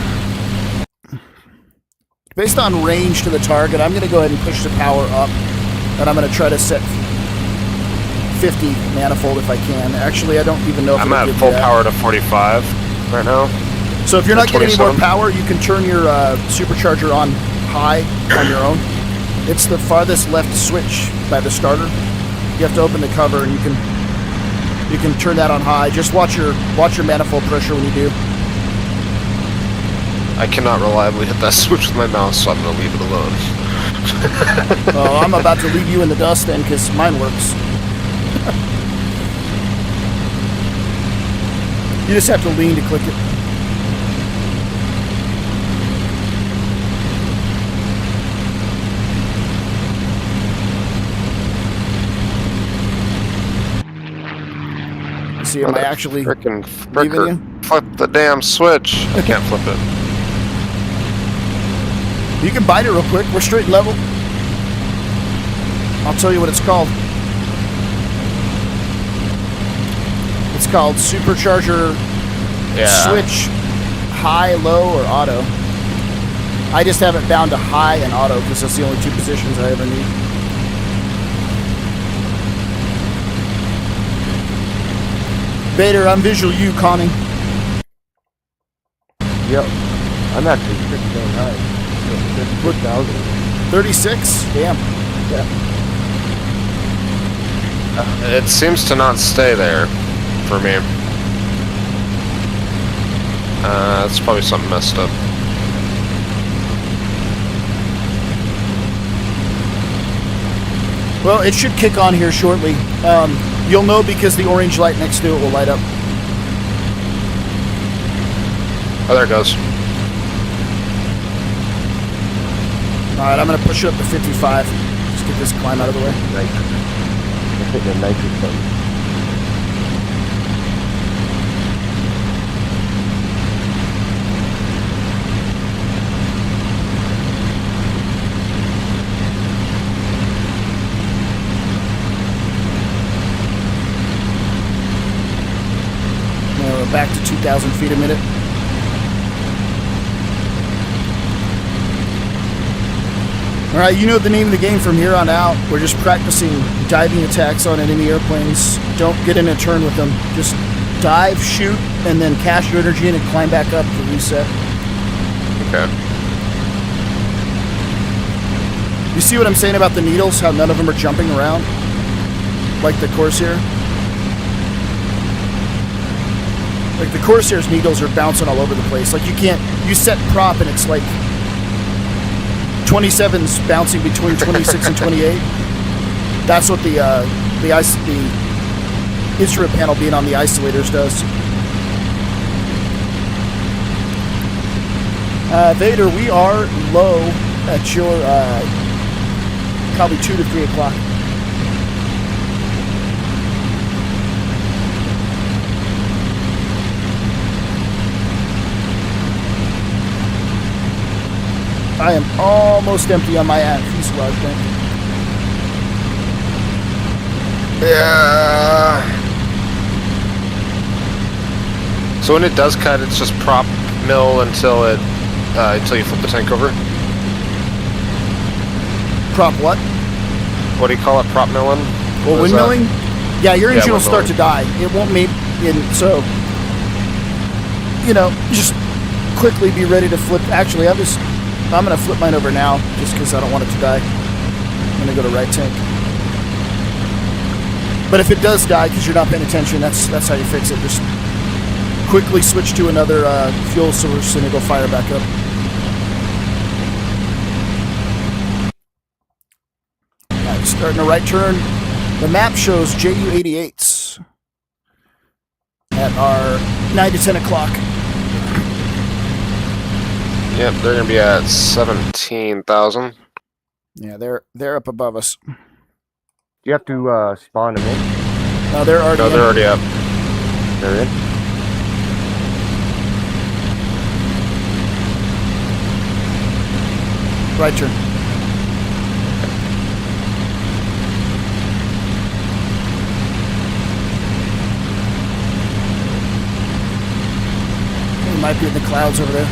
Based on range to the target, I'm going to go ahead and push the power up, and I'm going to try to set 50 manifold if I can. Actually, I don't even know if I'm at full power to 45 right now. So if you're not getting any more 27. power, you can turn your supercharger on high on your own. It's the farthest left switch by the starter. You have to open the cover, and you can turn that on high. Just watch your manifold pressure when you do. I cannot reliably hit that switch with my mouse, so I'm going to leave it alone. Oh, I'm about to leave you in the dust then, because mine works. You just have to lean to click it. See, am I actually frickin' leaving you? Flip the damn switch. I can't flip it. You can bite it real quick. We're straight and level. I'll tell you what it's called. It's called supercharger switch high, low, or auto. I just have it bound to high and auto because that's the only two positions I ever need. Vader, I'm visual you, Conning. Yep. I'm actually pretty damn high. 56,000. 36? Damn. It seems to not stay there for me. It's probably something messed up. Well, it should kick on here shortly. You'll know because the orange light next to it will light up. Oh, there it goes. Alright, I'm going to push it up to 55. Just get this climb out of the way. I'm hitting a nitrous button. Now we're back to 2,000 feet a minute. Alright, you know the name of the game from here on out. We're just practicing diving attacks on enemy airplanes. Don't get in a turn with them. Just dive, shoot, and then cash your energy in and climb back up to reset. Okay. You see what I'm saying about the needles? How none of them are jumping around? Like the Corsair? Like the Corsair's needles are bouncing all over the place. Like you set prop and it's like 27's bouncing between 26 and 28. That's what the instrument panel being on the isolators does. Vader, we are low at your probably 2 to 3 o'clock. I am almost empty on my fuselage tank. Yeah. So when it does cut, it's just prop mill until you flip the tank over. Prop what? What do you call it? Prop milling? Well, What is that? windmilling? Yeah, your engine will start windmilling. to die. It won't make in so. Just quickly be ready to flip. Actually, I'm gonna flip mine over now, just because I don't want it to die. I'm gonna go to right tank. But if it does die because you're not paying attention, that's how you fix it. Just quickly switch to another fuel source and it'll fire back up. Alright, starting a right turn. The map shows JU-88s at our 9 to 10 o'clock. Yep, they're gonna be at 17,000. Yeah, they're up above us. You have to spawn them in. No, they're already No, in. they're already up. They're in. Right turn. They might be in the clouds over there.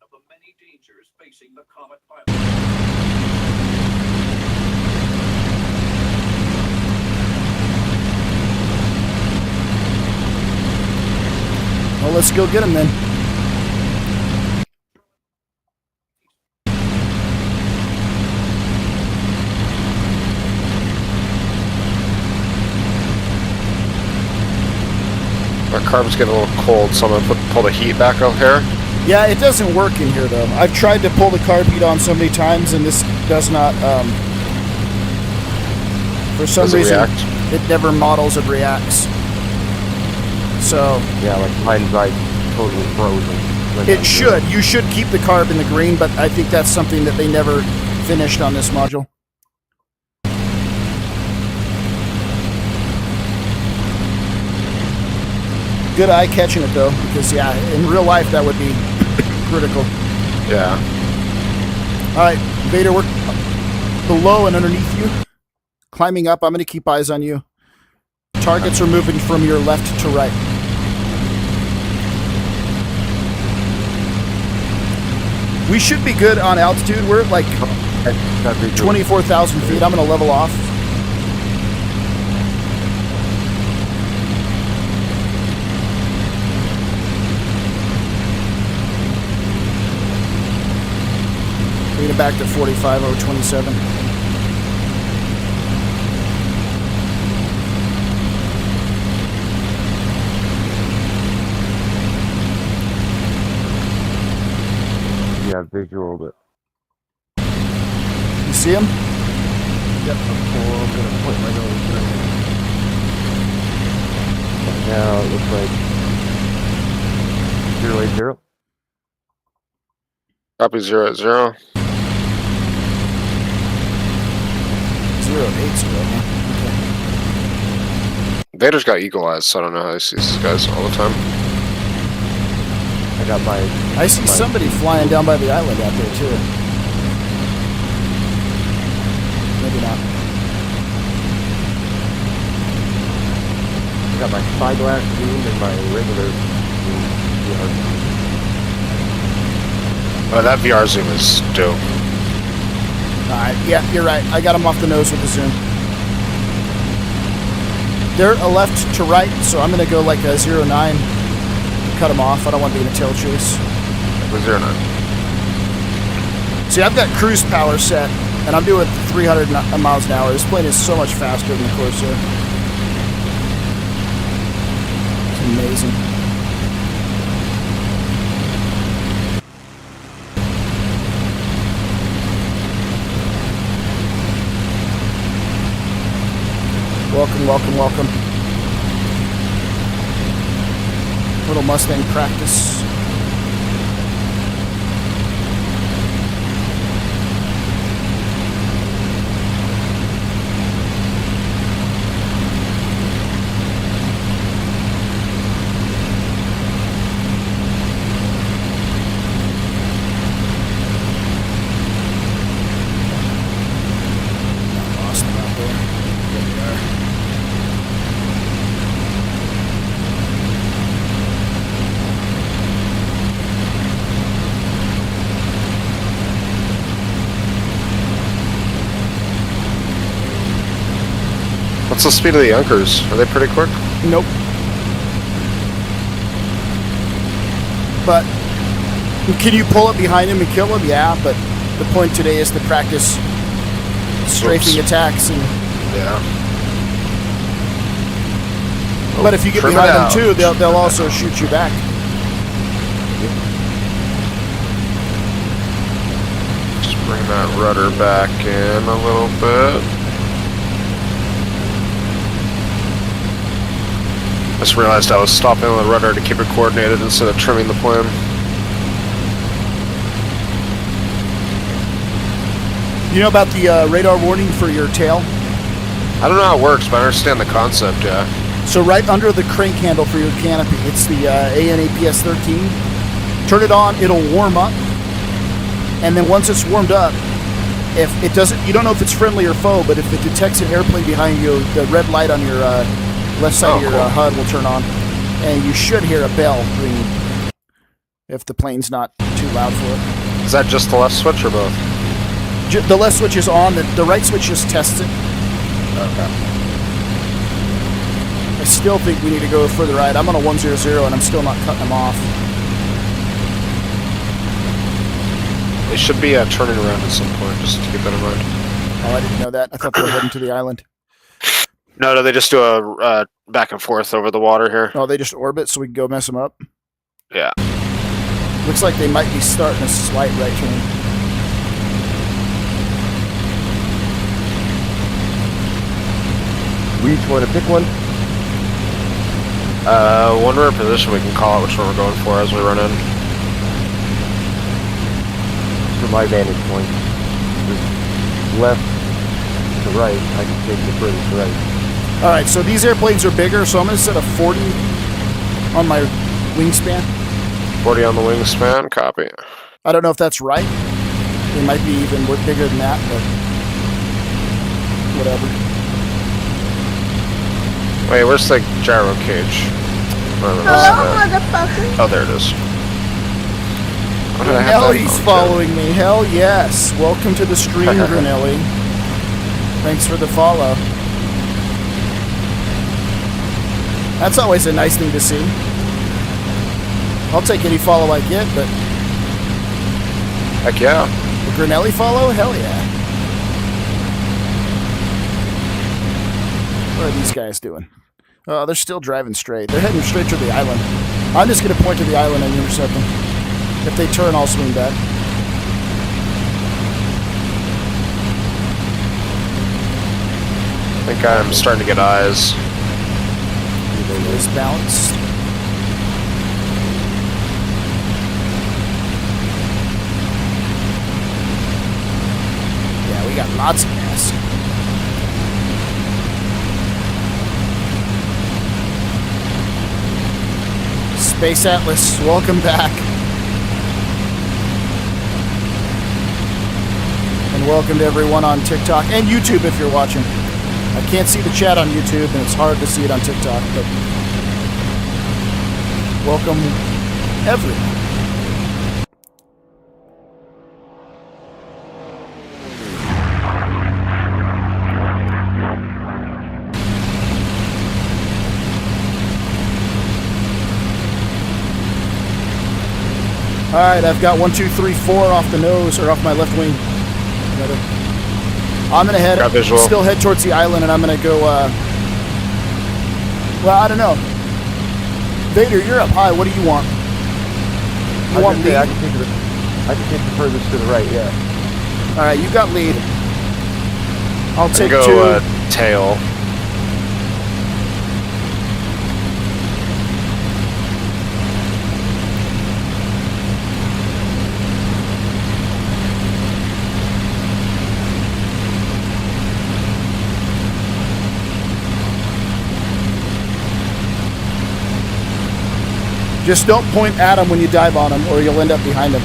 Of the many dangers facing the comet pilot. Well, let's go get them then. My carb's getting a little cold, so I'm gonna pull the heat back out here. Yeah, it doesn't work in here though. I've tried to pull the carb heat on so many times, and this does not. For some Does it reason, react? it never models and reacts. So Yeah, like mine's like totally frozen. when it I'm should. doing You should keep the carb in the green, but I think that's something that they never finished on this module. Good eye catching it though, because yeah, in real life that would be critical. Yeah. All right, Vader, we're below and underneath you. Climbing up, I'm going to keep eyes on you. Targets are moving from your left to right. We should be good on altitude. We're at like Got visual. 24,000 feet. I'm going to level off. Bring it back to 45 over 27. Yeah, visual, but You see him? yep. I'm gonna point my nose right now. It looks like 080. Copy 0 at 0. 080. Vader's got eagle eyes, so I don't know how he sees these guys all the time. I got my. I see somebody flying down by the island out there too. Maybe not. I got my spyglass zoom and my regular zoom. Oh, that VR zoom is dope. Alright, yeah, you're right. I got him off the nose with the zoom. They're a left to right, so I'm going to go like a 09. Cut him off. I don't want to be in a tail chase. With 0 9. See, I've got cruise power set, and I'm doing 300 miles an hour. This plane is so much faster than the Corsair. It's amazing. Welcome, welcome, welcome. Little Mustang practice. Lost them out there. There they are. What's the speed of the Junkers? Are they pretty quick? Nope. But can you pull up behind him and kill him? Yeah, but the point today is to practice strafing Oops. attacks. And Yeah. but if you get Trim it behind them out. too, they'll also shoot you back. Just bring that rudder back in a little bit. I just realized I was stopping on the rudder to keep it coordinated instead of trimming the plane. You know about the radar warning for your tail? I don't know how it works, but I understand the concept, yeah. So right under the crank handle for your canopy, it's the ANAPS 13. Turn it on, it'll warm up, and then once it's warmed up, if it doesn't, you don't know if it's friendly or foe, but if it detects an airplane behind you, the red light on your left side of your cool. HUD will turn on, and you should hear a bell ring if the plane's not too loud for it. Is that just the left switch or both? The left switch is on, the right switch just tests it. Okay. I still think we need to go further right. I'm on a 100 and I'm still not cutting them off. They should be turning around at some point, just to keep that in mind. Oh, I didn't know that. I thought they were heading to the island. No, they just do a back and forth over the water here. Oh, they just orbit so we can go mess them up? Yeah. Looks like they might be starting a slight right turn. We each want to pick one. When we're in position, we can call out which one we're going for as we run in. From my vantage point, just left to right. I can take the furthest right. All right, so these airplanes are bigger, so I'm going to set a 40 on my wingspan. 40 on the wingspan, copy. I don't know if that's right. They might be even bigger than that, but whatever. Wait, where's the gyro cage? Hello, motherfucker. Oh, there it is. What did I have that Grinelli's phone, following me. Hell yes. Welcome to the stream, Grinelli. Thanks for the follow. That's always a nice thing to see. I'll take any follow I get, but Heck yeah. the Grinelli follow? Hell yeah. What are these guys doing? Oh, they're still driving straight. They're heading straight to the island. I'm just going to point to the island and intercept them. If they turn, I'll swing back. I think I'm starting to get eyes. There's balance. Yeah, we got lots of gas. Space Atlas, welcome back. And welcome to everyone on TikTok and YouTube if you're watching. I can't see the chat on YouTube and it's hard to see it on TikTok, but welcome everyone. Alright, I've got 1, 2, 3, 4 off the nose, or off my left wing. I'm gonna head, Got visual. still head towards the island, and I'm gonna go, well, I don't know. Vader, you're up high, what do you want? You want lead? I can take the furthest to the right, yeah. Alright, you got lead. I'll I take go two. tail. Just don't point at him when you dive on him, or you'll end up behind him.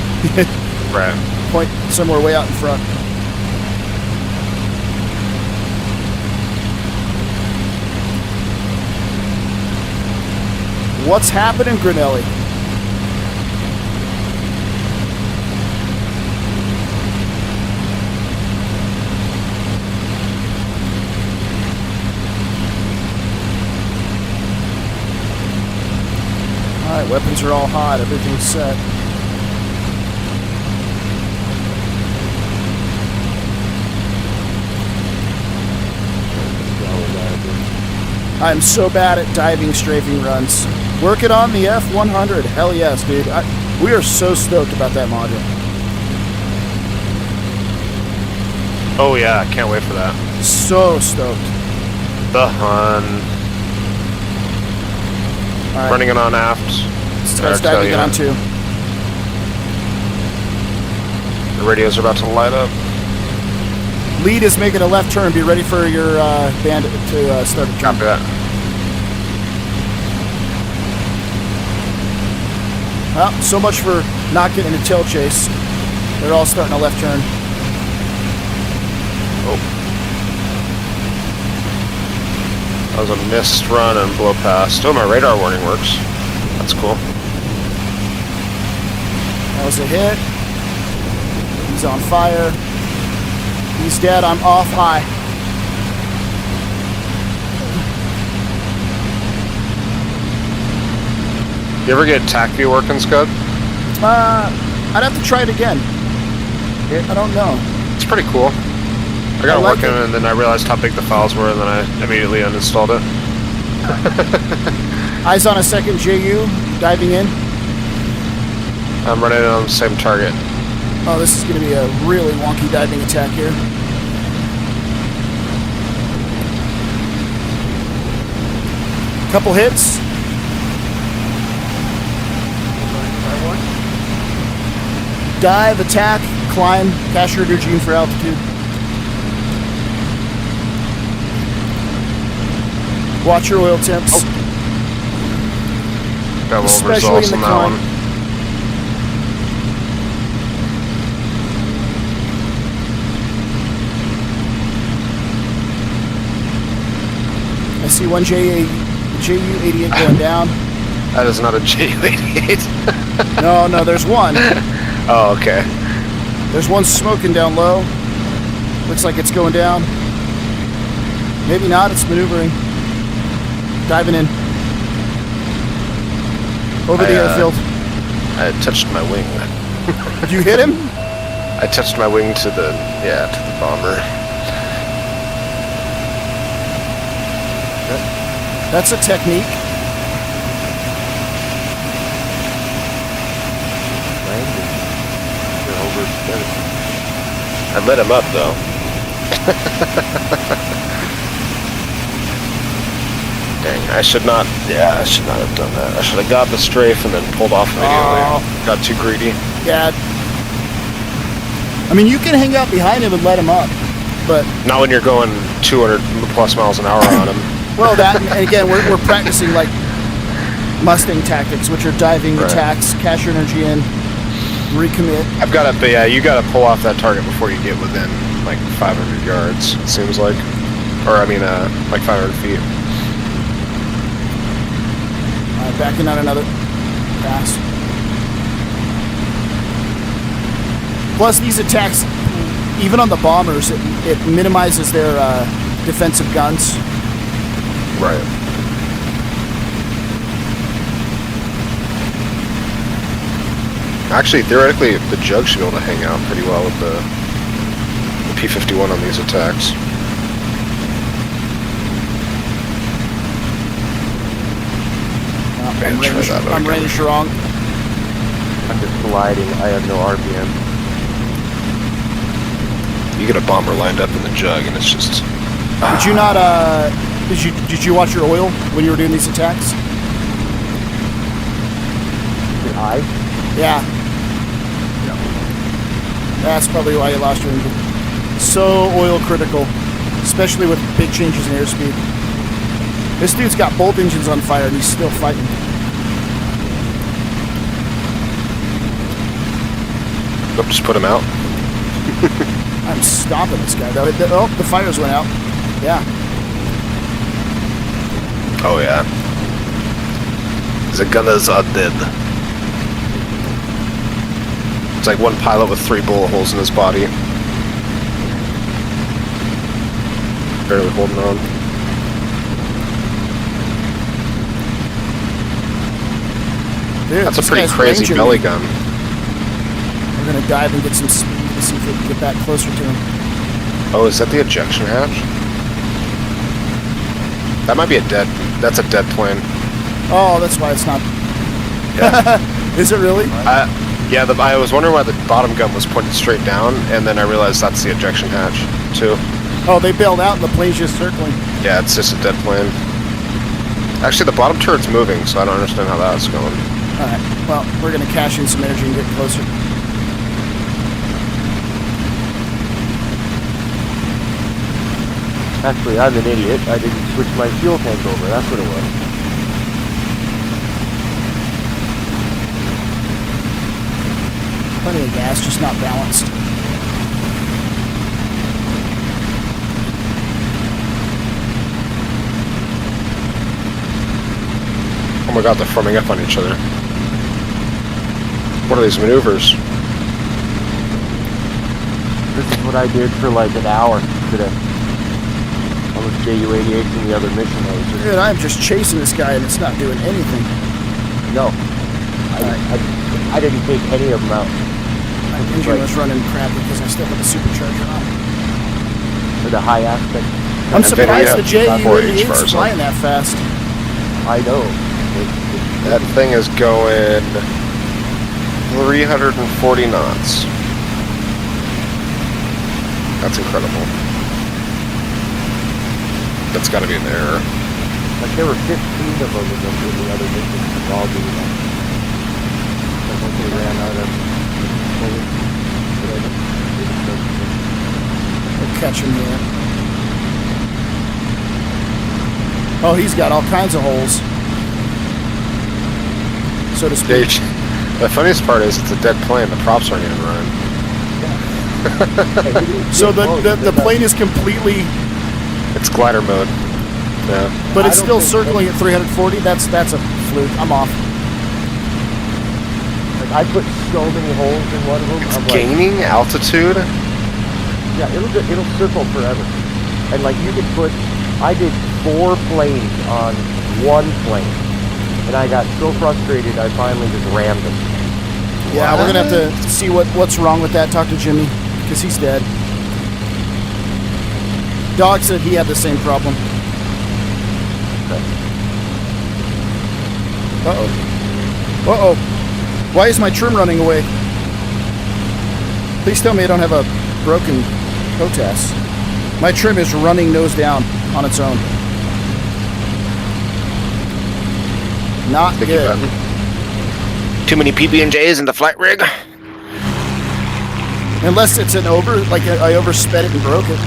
Right. Point somewhere way out in front. What's happening, Grinelli? Alright, weapons are all hot, everything's set. I'm so bad at diving strafing runs. Working on the F100. Hell yes, dude. We are so stoked about that module. Oh yeah, can't wait for that. So stoked. The Hun. All right, Running it on aft. let's dive again on 2. The radios are about to light up. Lead is making a left turn. Be ready for your bandit to start a jump. Copy that. Well, so much for not getting a tail chase. They're all starting a left turn. Oh. That was a missed run and blow past. Oh, my radar warning works. That's cool. That was a hit. He's on fire. He's dead. I'm off high. You ever get TAC view working, Scud? I'd have to try it again. I don't know. It's pretty cool. I got I it like working it. and then I realized how big the files were and then I immediately uninstalled it. Eyes on a second JU. Diving in. I'm running it on the same target. Oh, this is going to be a really wonky diving attack here. Couple hits. Dive, attack, climb, cash your gene for altitude. Watch your oil temps. Got little Especially results in on the that climb. one. I see one JU-88 going down. That is not a JU-88. No, there's one. Oh, okay. There's one smoking down low. Looks like it's going down. Maybe not, it's maneuvering. Diving in. Over the airfield. I touched my wing. You hit him? I touched my wing to the bomber. That's a technique. I lit him up though. Dang, I should not have done that. I should have got the strafe and then pulled off immediately. Got too greedy. Yeah. I mean, you can hang out behind him and let him up, but... Not when you're going 200 plus miles an hour on him. Well, that, and again, we're practicing like Mustang tactics, which are diving, Right. attacks, cash your energy in, recommit. I've got to, but yeah, you got to pull off that target before you get within like 500 yards, it seems like. Or, I mean, like 500 feet. Backing on another pass. Plus, these attacks, even on the bombers, it minimizes their defensive guns. Right. Actually, theoretically, the Jug should be able to hang out pretty well with the P-51 on these attacks. I'm range wrong. I'm just gliding. I have no RPM. You get a bomber lined up in the Jug, and it's just... Did you not, did you watch your oil when you were doing these attacks? Did I? Yeah. That's probably why you lost your engine. So oil critical, especially with big changes in airspeed. This dude's got both engines on fire and he's still fighting. Nope, just put him out. I'm stopping this guy though. Oh, the fires went out. Yeah. Oh, yeah. The gunners are dead. It's like one pilot with 3 bullet holes in his body. Barely holding on. Dude, That's a this pretty guy's crazy ranging belly me. gun. We're gonna dive and get some speed to see if we can get back closer to him. Oh, is that the ejection hatch? That might be a dead... That's a dead plane. Oh, that's why it's not. Yeah. Is it really? Yeah, I was wondering why the bottom gun was pointed straight down, and then I realized that's the ejection hatch, too. Oh, they bailed out and the plane's just circling. Yeah, it's just a dead plane. Actually, the bottom turret's moving, so I don't understand how that's going. Alright, well, we're gonna cash in some energy and get closer. Actually, I'm an idiot. I didn't switch my fuel tank over. That's what it was. Plenty of gas, just not balanced. Oh my god, they're forming up on each other. What are these maneuvers? This is what I did for like an hour today. I was JU-88 in the other mission. I was just... Dude, I'm just chasing this guy and it's not doing anything. No. I didn't take any of them out. My engine was running crap because I still have the supercharger on. For the high aspect. I'm And surprised the then we have 4H JU-88's bars on. flying that fast. I know. That thing is going 340 knots. That's incredible. That's gotta be an error. Like there were 15 of them in the other missions. They're all doing that. Like once they ran out of We'll catch him here. Oh, he's got all kinds of holes. So to speak. The funniest part is it's a dead plane. The props aren't even running. So the plane is completely, It's glider mode. Yeah. but it's I still don't think circling at 340. That's a fluke. I'm off. Like I put so many holes in one of them. I'm like, Gaining altitude? yeah, it'll circle forever. And like you could put, I did 4 planes on one plane, and I got so frustrated I finally just rammed them. Yeah, we're gonna have to see what's wrong with that. Talk to Jimmy, because he's dead. Dog said he had the same problem. Uh-oh. Uh-oh. Why is my trim running away? Please tell me I don't have a broken HOTAS. My trim is running nose down on its own. Not Sticky good. button. Too many PB&Js in the flight rig? Unless it's an like I oversped it and broke it.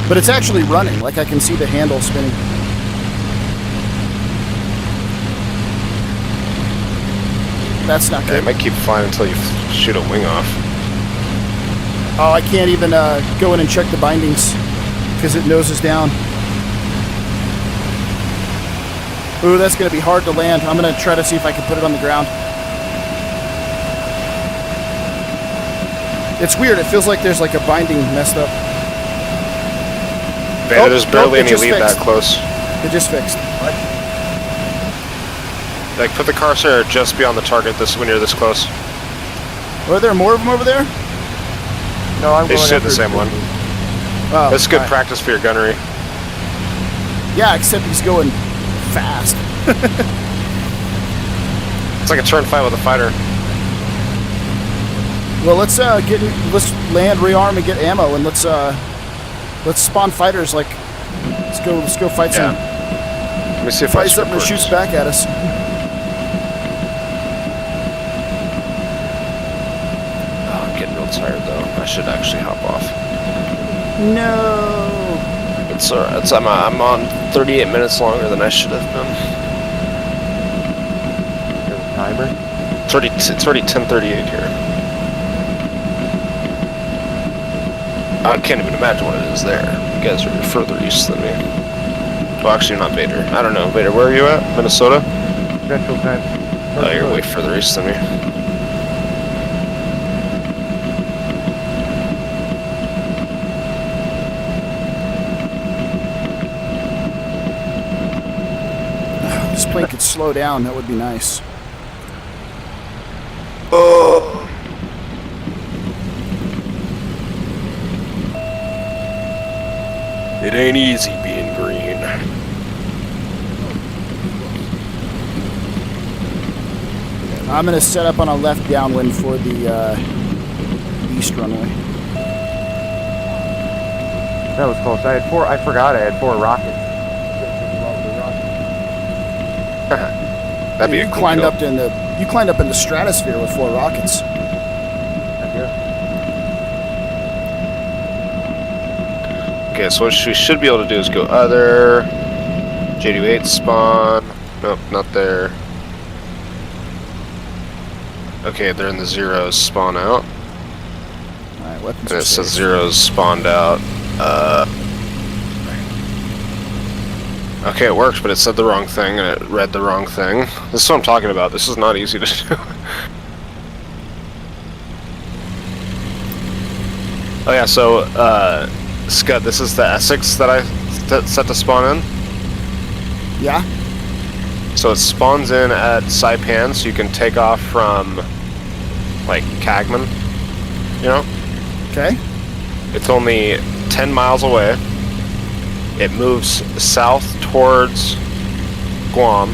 But it's actually running, like I can see the handle spinning. That's not Yeah, good. it might keep flying until you shoot a wing off. Oh, I can't even go in and check the bindings because it noses down. Ooh, that's going to be hard to land. I'm going to try to see if I can put it on the ground. It's weird. It feels like there's like a binding messed up. Beta, there's barely it any just lead fixed. that close. It just fixed. Like, put the cursor just beyond the target when you're this close. Are there more of them over there? No, I'm They going shoot after the same one. Oh, That's good alright. practice for your gunnery. Yeah, except he's going fast. It's like a turn fight with a fighter. Well, let's land, rearm, and get ammo, and let's spawn fighters. Like, let's go fight some. Let me see if I Fight something that shoots back at us. Oh, I'm getting real tired though. I should actually hop off. No. It's alright. I'm on 38 minutes longer than I should have been. There's a timer. It's already 10:38 here. I can't even imagine what it is there. You guys are further east than me. Well, actually, you're not Vader. I don't know. Vader, where are you at? Minnesota? Central time. Oh, you're way further east than me. This plane could slow down. That would be nice. Oh. It ain't easy being green. I'm gonna set up on a left downwind for the east runway. That was close. I had 4. I forgot I had 4 rockets. That'd be you a cool climbed kill. up in the stratosphere with 4 rockets. Okay, so what we should be able to do is go other, JD8 spawn, nope, not there. Okay, they're in the zeros, spawn out. Alright, weapons And are it says safe. zeros spawned out. Okay, it worked, but it said the wrong thing and it read the wrong thing. This is what I'm talking about. This is not easy to do. Oh yeah, so Scud, this is the Essex that I set to spawn in. Yeah? So it spawns in at Saipan, so you can take off from, like, Kagman, you know? Okay. It's only 10 miles away. It moves south towards Guam,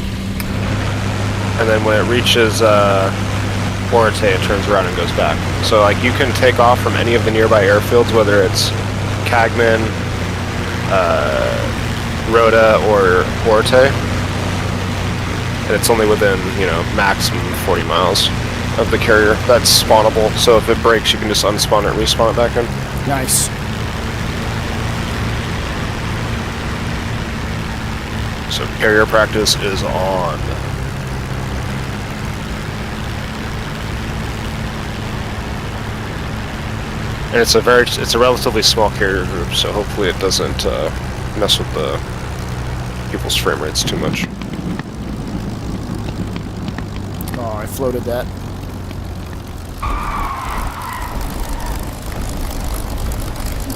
and then when it reaches Orte, it turns around and goes back. So, like, you can take off from any of the nearby airfields, whether it's Kagman, Rhoda, or Orte. And it's only within, you know, maximum 40 miles of the carrier. That's spawnable, so if it breaks, you can just unspawn it and respawn it back in. Nice. So carrier practice is on. And it's a relatively small carrier group, so hopefully it doesn't mess with the people's frame rates too much. Oh, I floated that.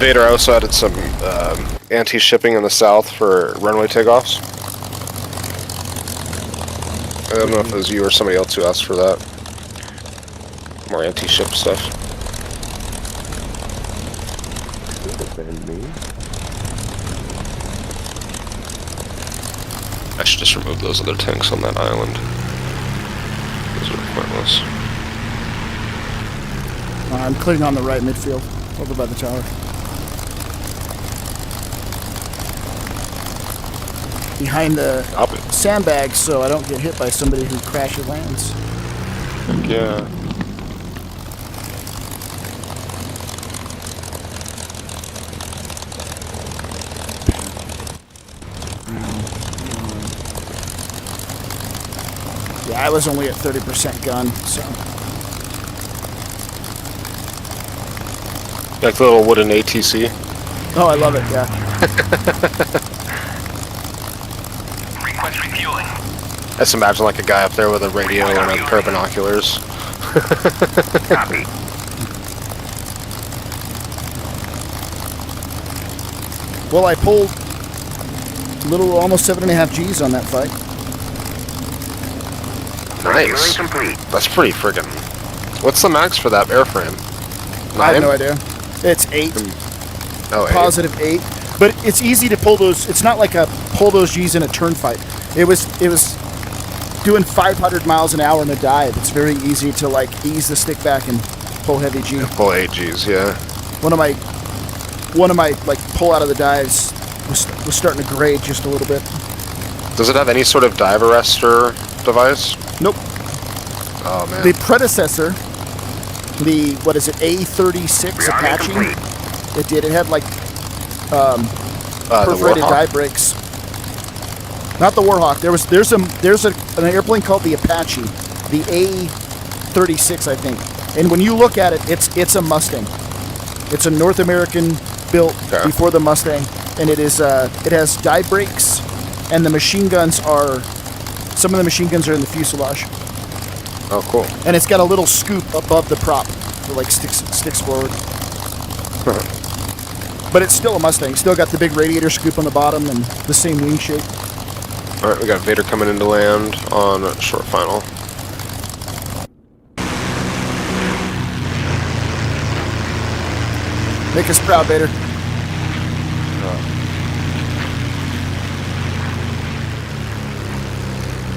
Vader, I also added some anti-shipping in the south for runway takeoffs. I don't know if it was you or somebody else who asked for that. More anti-ship stuff. Could have been me. I should just remove those other tanks on that island. Those are pointless. I'm clicking on the right midfield, over by the tower. Behind the Copy. sandbags, so I don't get hit by somebody who crashes lands. Heck yeah. Yeah, I was only at 30% gun, so. Like the little wooden ATC. Oh, I love it, yeah. Request refueling. I just imagine like a guy up there with a radio and a pair of binoculars. Copy. Well, I pulled almost 7.5 Gs on that fight. Nice. Complete. That's pretty friggin'. What's the max for that airframe? I have 9? no idea. It's 8. Oh, 8. Positive 8. But it's easy to pull those. It's not like a pull those Gs in a turn fight. It was doing 500 miles an hour in a dive. It's very easy to like ease the stick back and pull heavy G. Pull 8 Gs, yeah. One of my like pull out of the dives was starting to grade just a little bit. Does it have any sort of dive arrestor device? Nope. Oh man. The predecessor, the what is it, A36 Apache? It did. It had like The perforated Warhawk? dive brakes. Not the Warhawk. There's an airplane called the Apache, the A36, I think. And when you look at it, it's a Mustang. It's a North American built before the Mustang, and it has dive brakes, and the machine guns are some of the machine guns are in the fuselage. Oh, cool. And it's got a little scoop above the prop that like sticks forward. But it's still a Mustang. Still got the big radiator scoop on the bottom and the same wing shape. Alright, we got Vader coming into land on short final. Make us proud, Vader.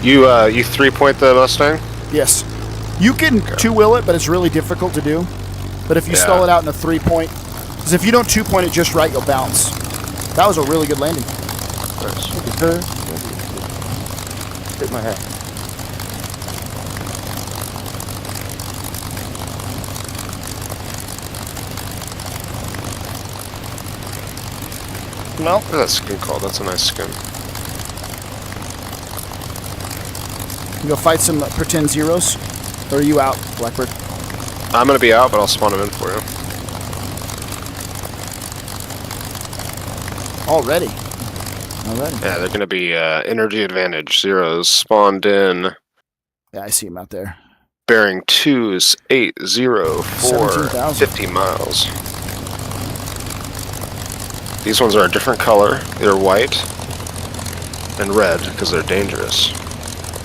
You 3-point the Mustang? Yes. You can two-wheel it, but it's really difficult to do. But if you stall it out in a 3-point, because if you don't 2-point it just right, you'll bounce. That was a really good landing. Nice. Hit my head. Well, What's that skin called? That's a nice skin. you go fight some pretend zeros. Or are you out, Blackbird? I'm gonna be out, but I'll spawn them in for you. Already. Yeah, they're gonna be energy advantage zeros spawned in. Yeah, I see him out there. Bearing 2s 804 17,000. 50 miles. These ones are a different color. They're white and red because they're dangerous.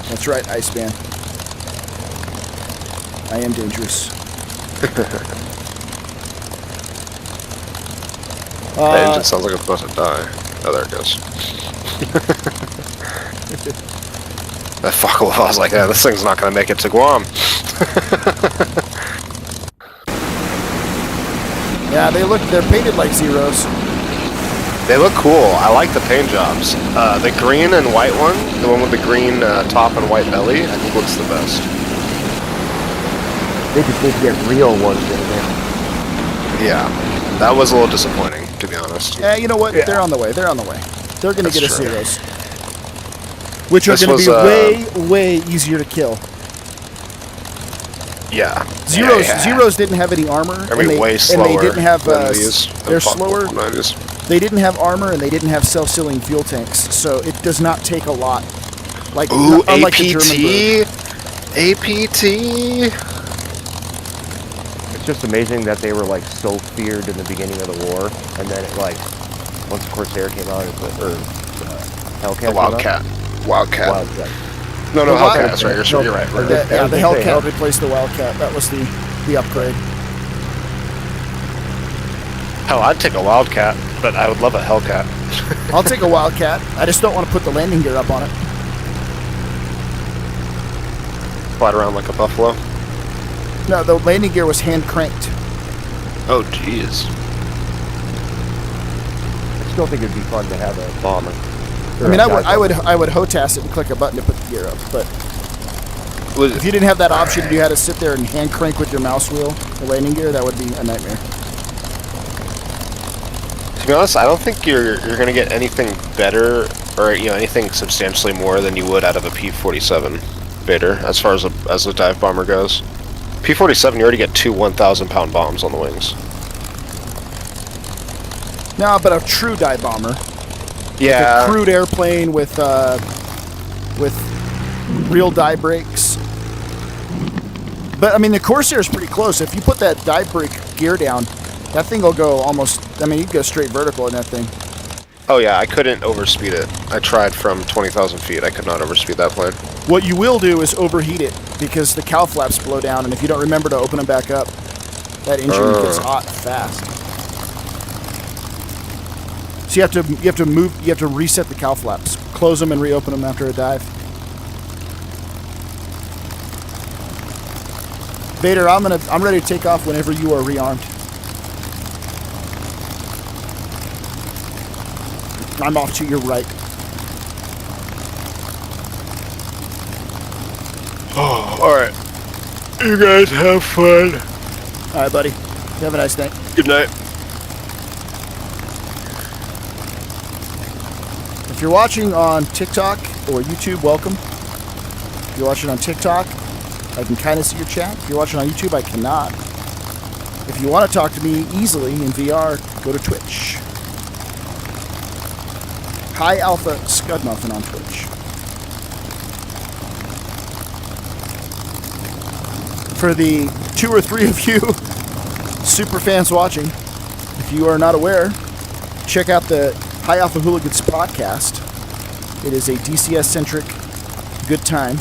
That's right, Iceman. I am dangerous. That engine sounds like it's about to die. Oh, there it goes. That fuck, I was like, yeah, this thing's not gonna make it to Guam. Yeah, they're painted like zeros. They look cool. I like the paint jobs. The green and white one, the one with the green top and white belly, I think looks the best. They just need to get real ones in there. Yeah, that was a little disappointing, to be honest. Yeah, you know what? Yeah. They're on the way. They're going to That's get us true. zeros. Which This are going to was, be way easier to kill. Yeah. Zeros Yeah. Zeros didn't have any armor. I mean, way slower and they didn't have, than these. they're slower. 90s. They didn't have armor, and they didn't have self-sealing fuel tanks. So it does not take a lot. Like, Ooh, unlike the German bird. APT! just amazing that they were like so feared in the beginning of the war, and then it like once Corsair came out, or Hellcat. The Wildcat. Wildcat. Wildcat. No, The Hellcat. Wild- That's right. You're right. Or The, yeah, the Say, Hellcat replaced the Wildcat. That was the upgrade. Hell, I'd take a Wildcat, but I would love a Hellcat. I'll take a Wildcat. I just don't want to put the landing gear up on it. Fly around like a buffalo. No, the landing gear was hand cranked. Oh, jeez. I still think it'd be fun to have a bomber. I mean, I would HOTAS it and click a button to put the gear up, but Was if you didn't have that option and you had to sit there and hand crank with your mouse wheel the landing gear, that would be a nightmare. To be honest, I don't think you're gonna get anything better or anything substantially more than you would out of a P-47 Vader as far as a dive bomber goes. P-47, you already get two 1,000-pound bombs on the wings. No, but a true dive bomber, Yeah. a crude airplane with real dive brakes. But I mean, the Corsair is pretty close. If you put that dive brake gear down, that thing will go almost. I mean, you'd go straight vertical in that thing. Oh yeah, I couldn't overspeed it. I tried from 20,000 feet. I could not overspeed that plane. What you will do is overheat it because the cow flaps blow down, and if you don't remember to open them back up, that engine gets hot fast. So you have to reset the cow flaps, close them, and reopen them after a dive. Vader, I'm ready to take off whenever you are rearmed. I'm off to your right. Oh, alright. You guys have fun. All right, buddy. You have a nice night. Good night. If you're watching on TikTok or YouTube, welcome. If you're watching on TikTok, I can kind of see your chat. If you're watching on YouTube, I cannot. If you want to talk to me easily in VR, go to Twitch. High Alpha Scudmuffin on Twitch. For the 2 or 3 of you super fans watching, if you are not aware, check out the High Alpha Hooligans podcast. It is a DCS-centric good time.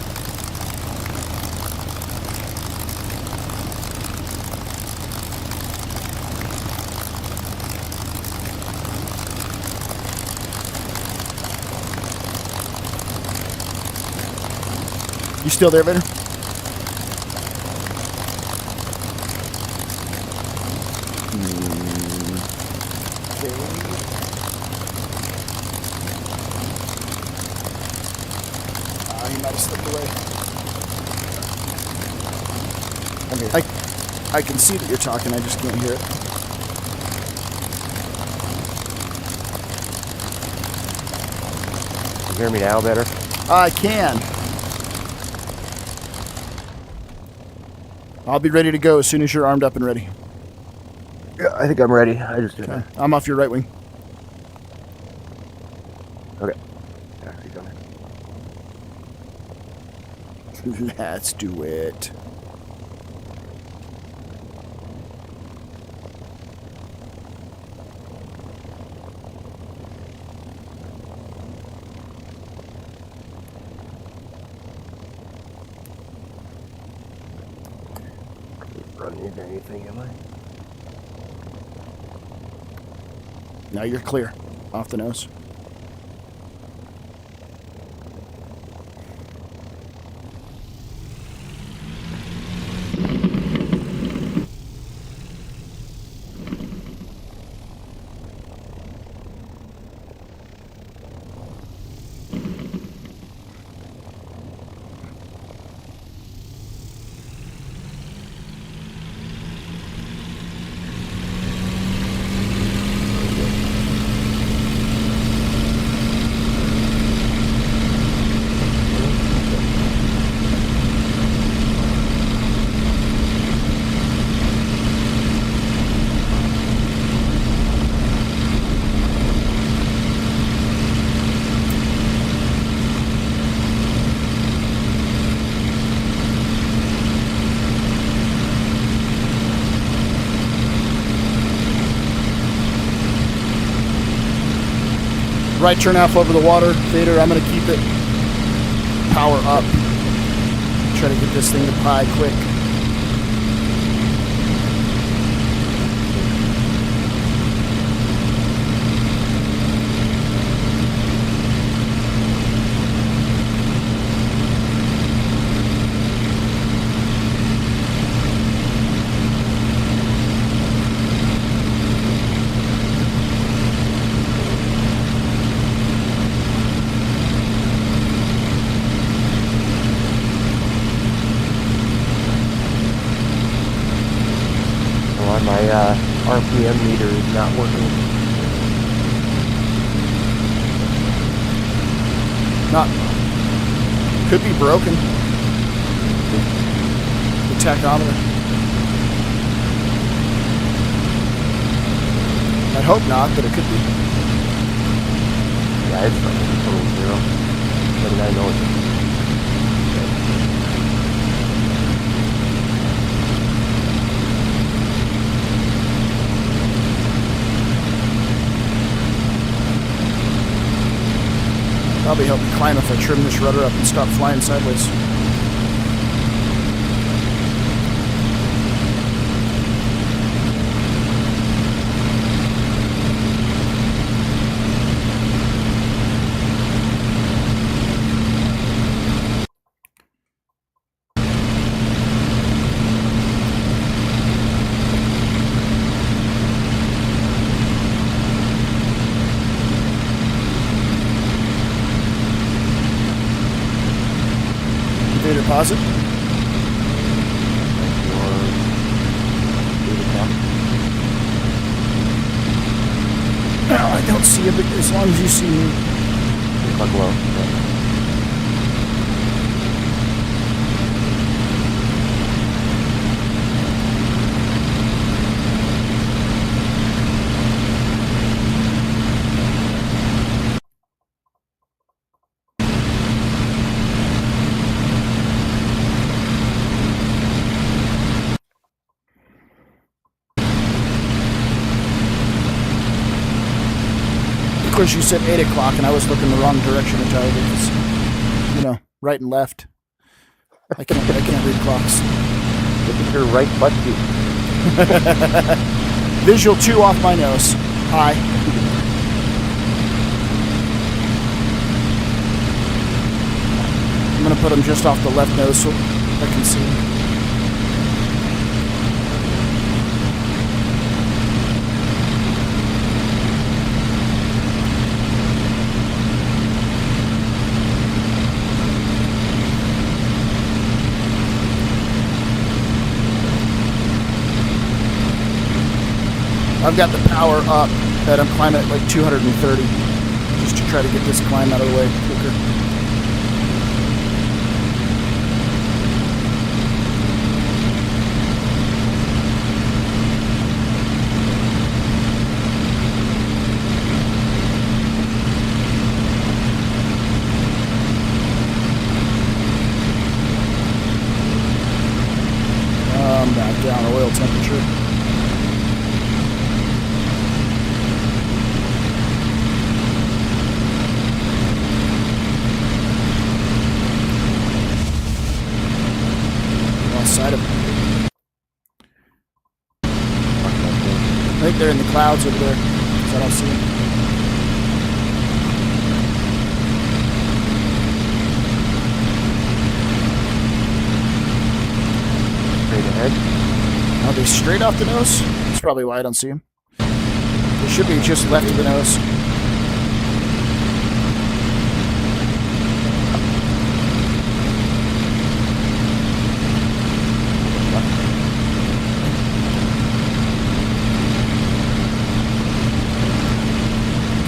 You still there, Vader? He might have slipped away. I'm here. I can see that you're talking, I just can't hear it. You hear me now better? I can. I'll be ready to go as soon as you're armed up and ready. Yeah, I think I'm ready. I just didn't. Okay. I'm off your right wing. Okay. Taxi coming. Let's do it. Running into anything, am I? Now you're clear. Off the nose. Right turn half over the water. Vader, I'm going to keep it power up. Try to get this thing to high quick. My RPM meter is not working. Not. Could be broken. The tachometer. I'd hope not, but it could be. Yeah, it's like total zero. But I know it's Probably help me climb if I trim this rudder up and stop flying sideways. Deposit. No, I don't see it, but as long as you see me. Plug low. Yeah. Of course, you said 8 o'clock, and I was looking the wrong direction entirely. Because, you know, right and left. I can't read clocks. Look at your right butt cheek. Visual 2 off my nose. Hi. I'm going to put them just off the left nose so I can see. I've got the power up that I'm climbing at like 230 just to try to get this climb out of the way quicker. Back down oil temperature. Side of it. I think they're in the clouds over there, because I don't see them. Straight ahead. Are they straight off the nose? That's probably why I don't see them. They should be just left of the nose.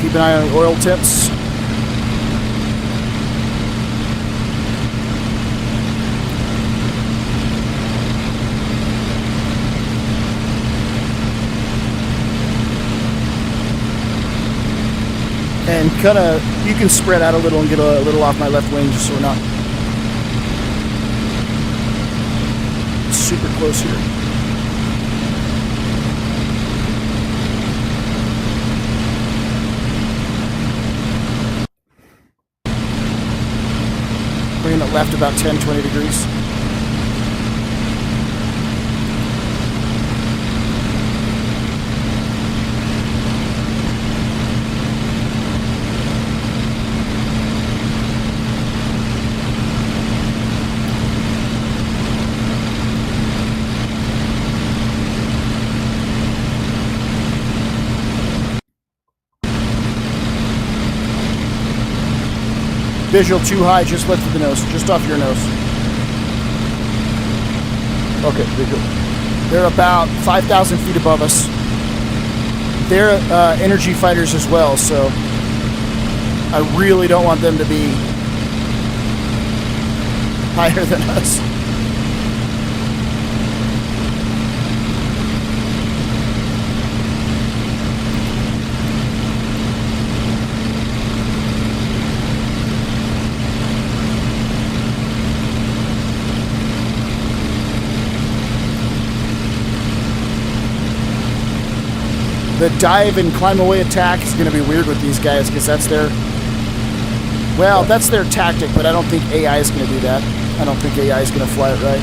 Keep an eye on the oil tips. And kind of, you can spread out a little and get a little off my left wing just so we're not super close here. left about 10, 20 degrees. Visual too high, just left of the nose, just off your nose. Okay, visual. They're about 5,000 feet above us. They're energy fighters as well, so I really don't want them to be higher than us. The dive and climb away attack is going to be weird with these guys because that's their tactic, but I don't think AI is going to do that. I don't think AI is going to fly it right.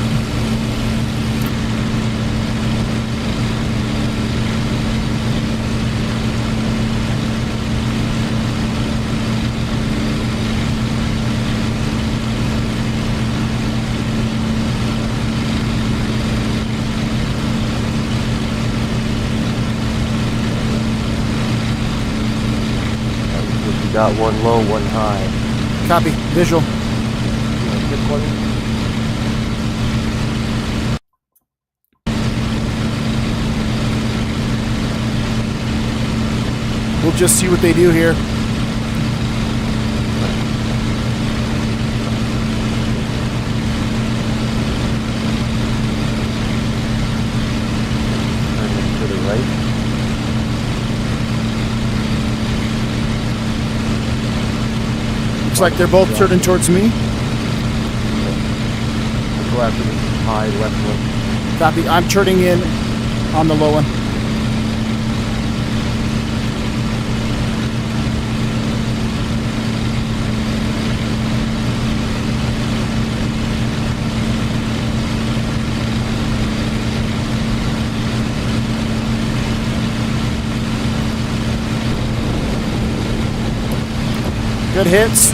Got one low, one high. Copy. Visual. We'll just see what they do here. Turn to the right. Looks like they're both turning towards me. We'll go after the high left one. Copy. I'm turning in on the low one. Good hits.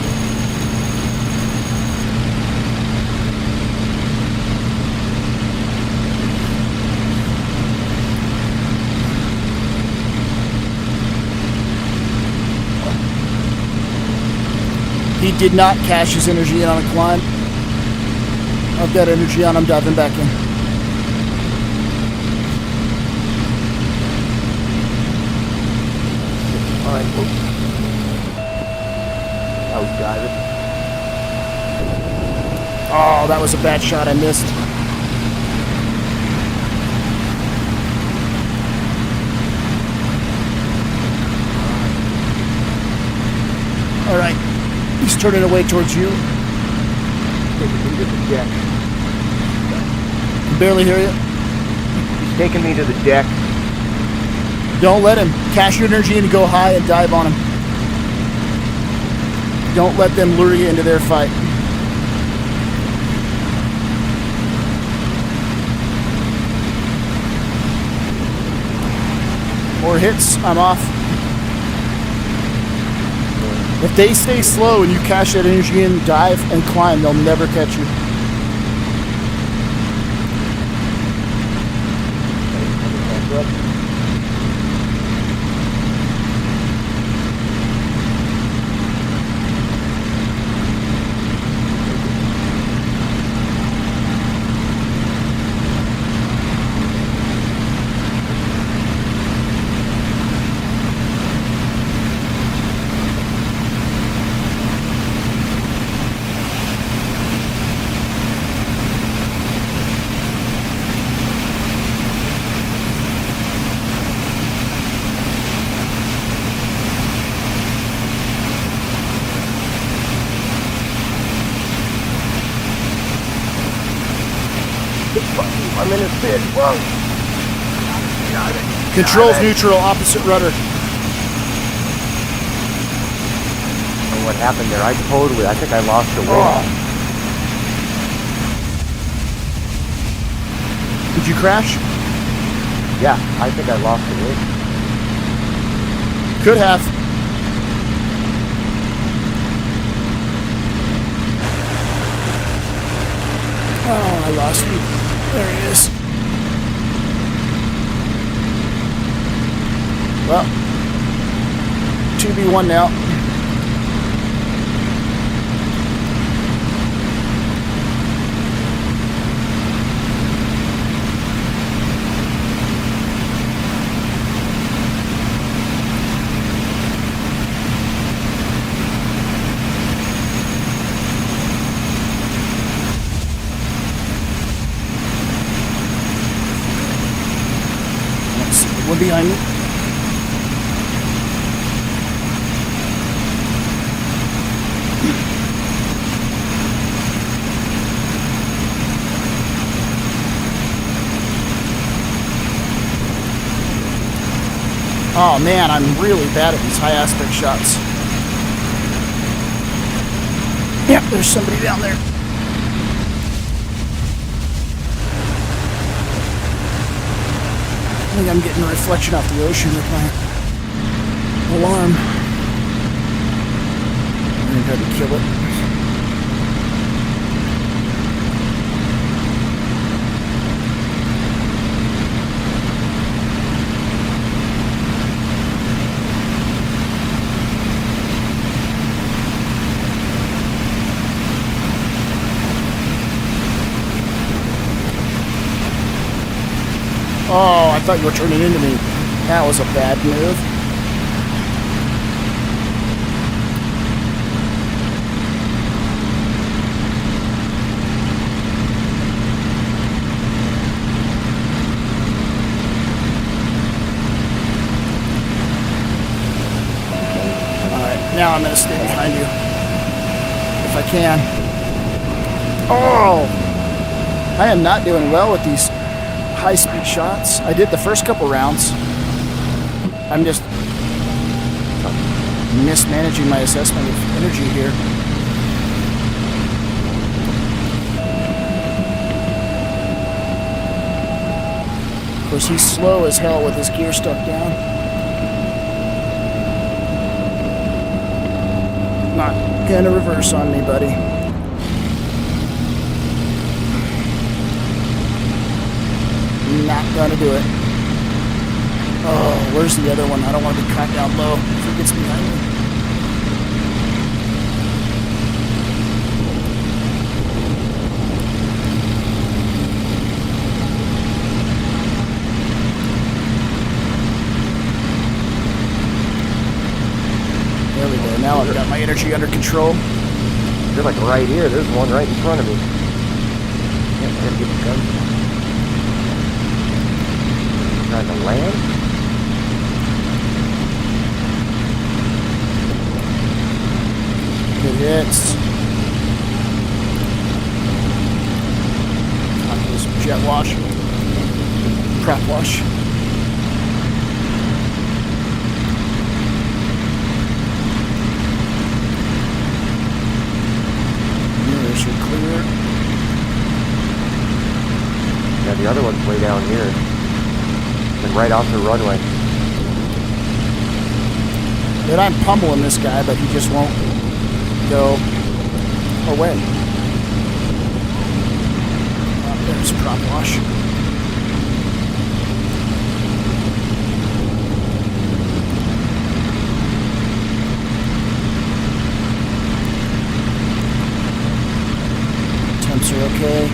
He did not cash his energy in on a climb. I've got energy on, I'm diving back in. Alright, out diving. Oh, that was a bad shot, I missed. All right, he's turning away towards you. Taking me to the deck. Can barely hear you. He's taking me to the deck. Don't let him. Cash your energy and go high and dive on him. Don't let them lure you into their fight. More hits, I'm off. If they stay slow and you cash that energy in, dive and climb, they'll never catch you. I'm in a pit. Whoa! Controls neutral, opposite rudder. What happened there? I think I lost the wing. Did you crash? Yeah, I think I lost the link. Could have. Oh, I lost you. There he is. Well, 2v1 now. One behind me. Oh man, I'm really bad at these high aspect shots. Yep, there's somebody down there. I think I'm getting a reflection off the ocean with my alarm. I'm gonna try to kill it. Oh, I thought you were turning into me. That was a bad move. Alright, now I'm going to stay behind you. If I can. Oh! I am not doing well with these high-speed shots. I did the first couple rounds. I'm just mismanaging my assessment of energy here. Of course, he's slow as hell with his gear stuck down. Not gonna reverse on me, buddy. Not gonna do it. Oh, where's the other one? I don't want to be caught down low if he gets behind me. There we go. Now I've got my energy under control. You're like right here. There's one right in front of me. Yeah, I gotta get the gun. Trying to land? Good hits. On this jet wash. Prep wash. Mirrors are clear. Yeah, the other one's way down here. And right off the runway. But I'm pummeling this guy, but he just won't go away. Oh, there's prop wash. Temps are okay.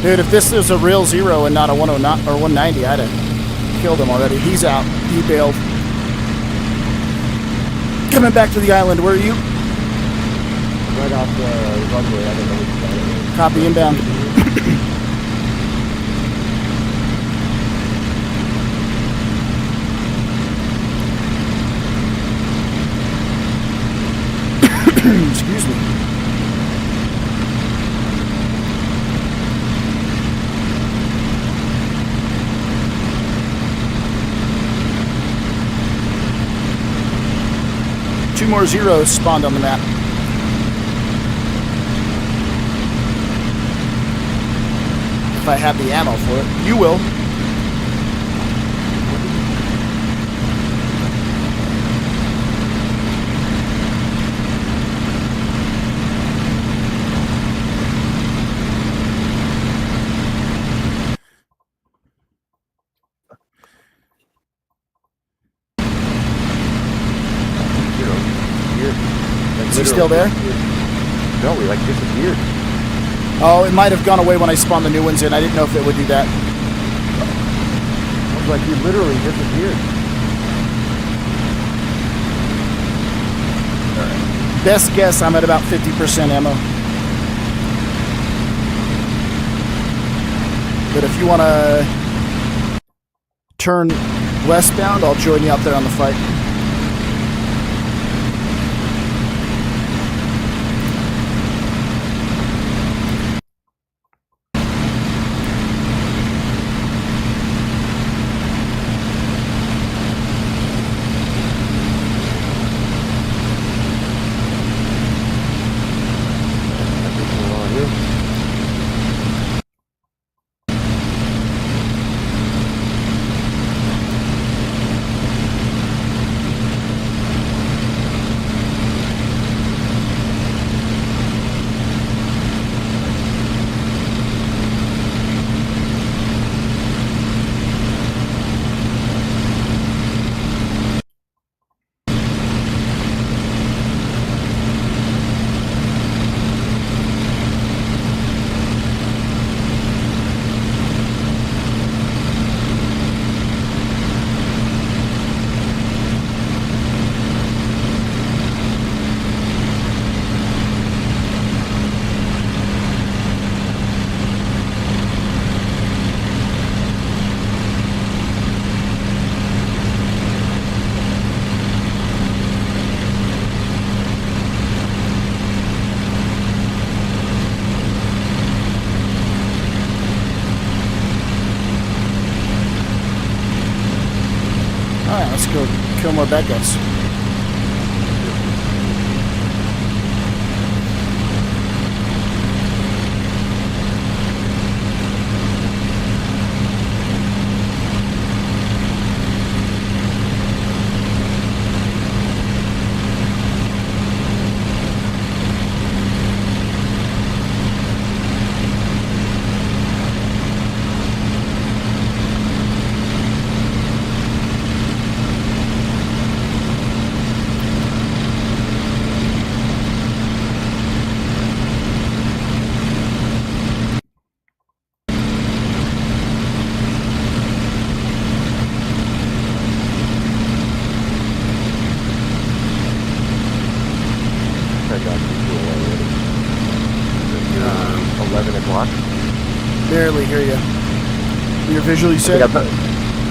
Dude, if this was a real zero and not a 109 or 190, I'd have killed him already. He's out. He bailed. Coming back to the island. Where are you? Right off the runway. I don't know which side. Copy inbound. Excuse me. 2 more zeros spawned on the map. If I have the ammo for it. You will. Is he still there? No, we like disappeared. Oh, it might have gone away when I spawned the new ones in. I didn't know if it would do that. I was like, you literally disappeared. Best guess, I'm at about 50% ammo. But if you want to turn westbound, I'll join you out there on the fight. Alright, let's go kill more bad guys. I got people already. 11 o'clock. Barely hear you. You're visually set?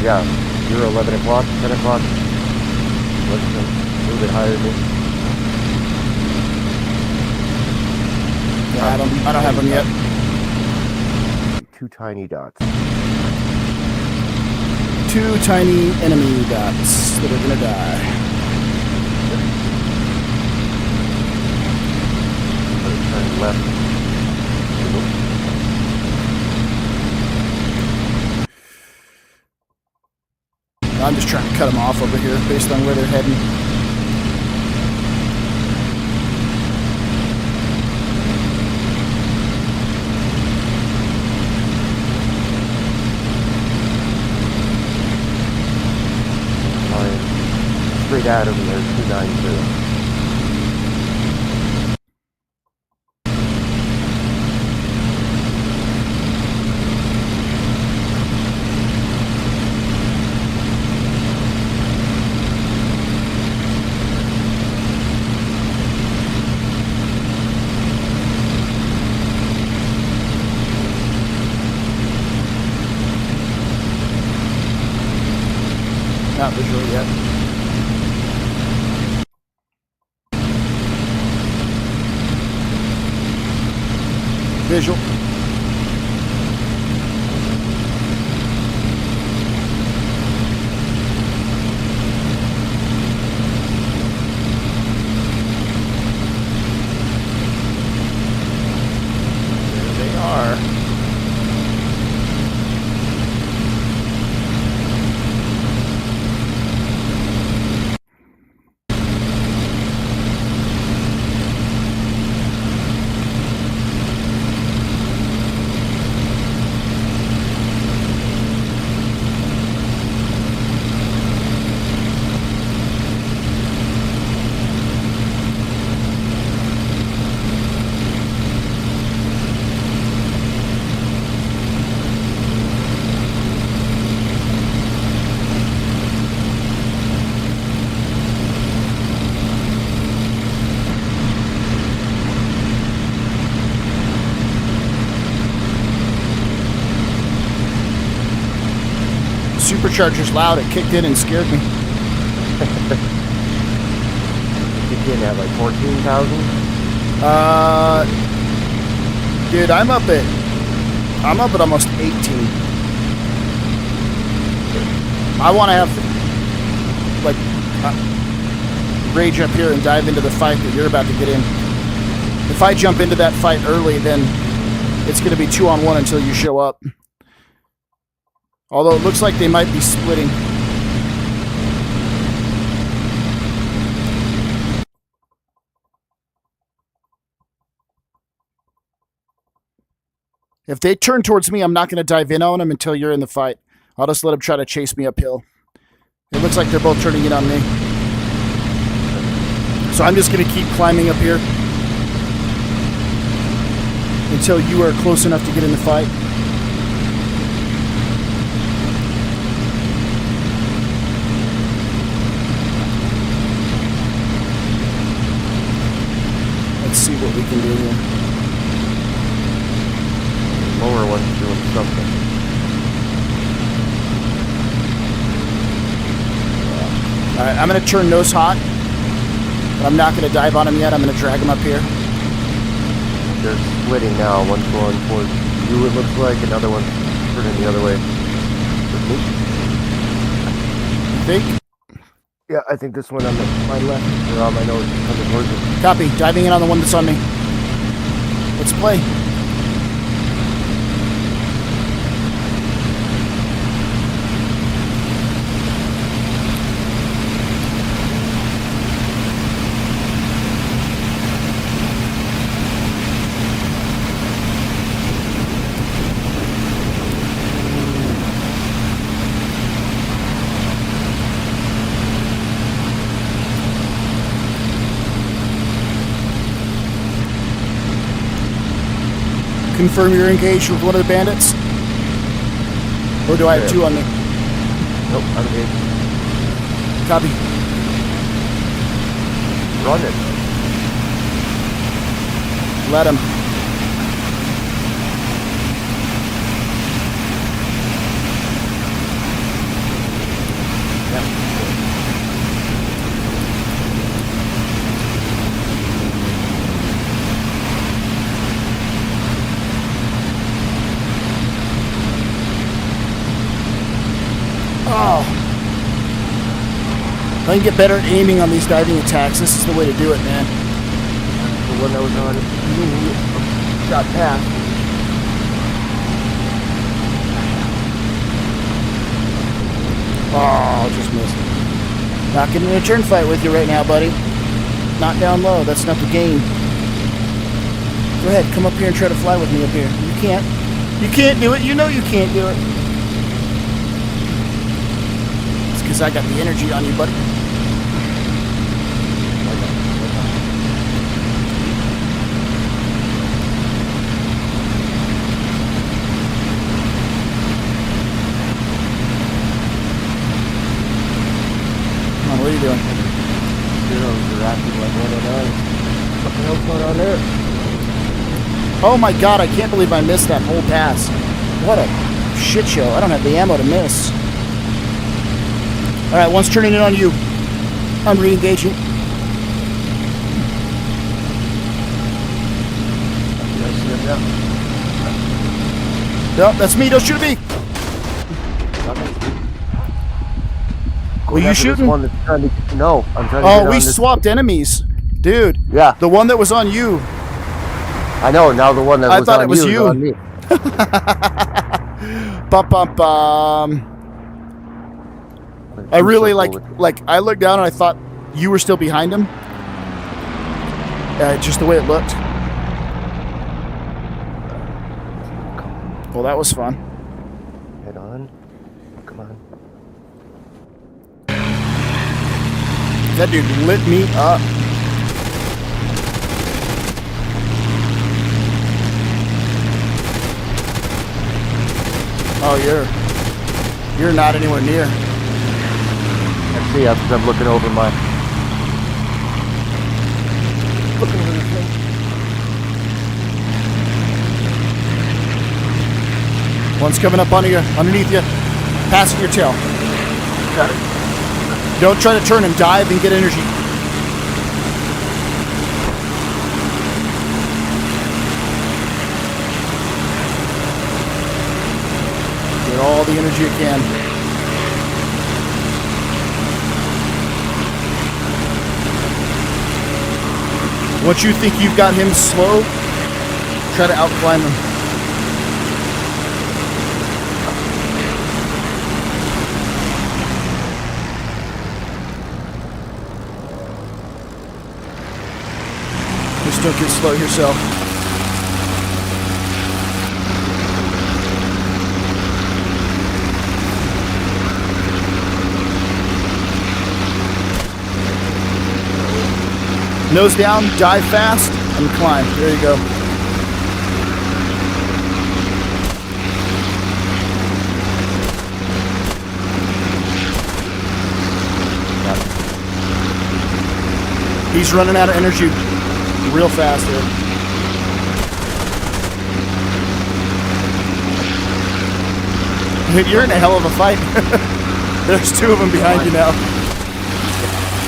Yeah, you're 11 o'clock, 10 o'clock. What's a little bit higher than me? Yeah, I don't have them yet. 2 tiny dots. 2 tiny enemy dots that are gonna die. Turn left. I'm just trying to cut them off over here based on where they're heading. Straight at him, there's 290. Not visual yet. Visual. supercharger's loud. It kicked in and scared me. Kicked in at like 14,000. Dude, I'm up at almost 18. I want to have like rage up here and dive into the fight that you're about to get in. If I jump into that fight early, then it's going to be 2-on-1 until you show up. Although it looks like they might be splitting. If they turn towards me, I'm not going to dive in on them until you're in the fight. I'll just let them try to chase me uphill. It looks like they're both turning in on me. So I'm just going to keep climbing up here until you are close enough to get in the fight. Let's see what we can do here. Lower one's doing something. Alright, I'm going to turn nose hot. But I'm not going to dive on him yet. I'm going to drag him up here. They're splitting now. One's going towards you, it looks like. Another one's turning the other way. You think? Yeah, I think this one on my left, or on my nose, coming towards me. Copy. Diving in on the one that's on me. Let's play. Confirm you're engaged with one of the bandits? Or do I have two on me? Nope, I'm engaged. Copy. Run it. Let him. Oh. If I can get better at aiming on these diving attacks, this is the way to do it, man. The one that was on shot past. Oh, just missed. Not getting in a turn fight with you right now, buddy. Not down low. That's not the game. Go ahead, come up here and try to fly with me up here. You can't. You can't do it. You know you can't do it. It's because I got the energy on you, buddy. Come on, what are you doing? Zeros are acting like 109. What the hell's going on there? Oh my god, I can't believe I missed that whole pass. What a shit show. I don't have the ammo to miss. Alright, one's turning it on you. I'm re-engaging. No, that's me. Don't shoot at me. Were you shooting? One that's trying to, no, I'm trying to Oh, get we on this. swapped enemies. Dude. Yeah, The one that was on you. I know. Now the one that I was thought on it was you you. is on me. Bum, bum, bum. I really like I looked down and I thought you were still behind him. Just the way it looked. Well, that was fun. Head on. Come on. That dude lit me up. Oh, you're not anywhere near. I see, because I'm looking over my. Looking over this thing. One's coming up on you, underneath you, passing your tail. Got it. Don't try to turn and dive and get energy. Get all the energy you can. Once you think you've got him slow, try to outclimb him. Just don't get slow yourself. Nose down, dive fast, and climb. There you go. He's running out of energy real fast here. You're in a hell of a fight. There's two of them behind you now.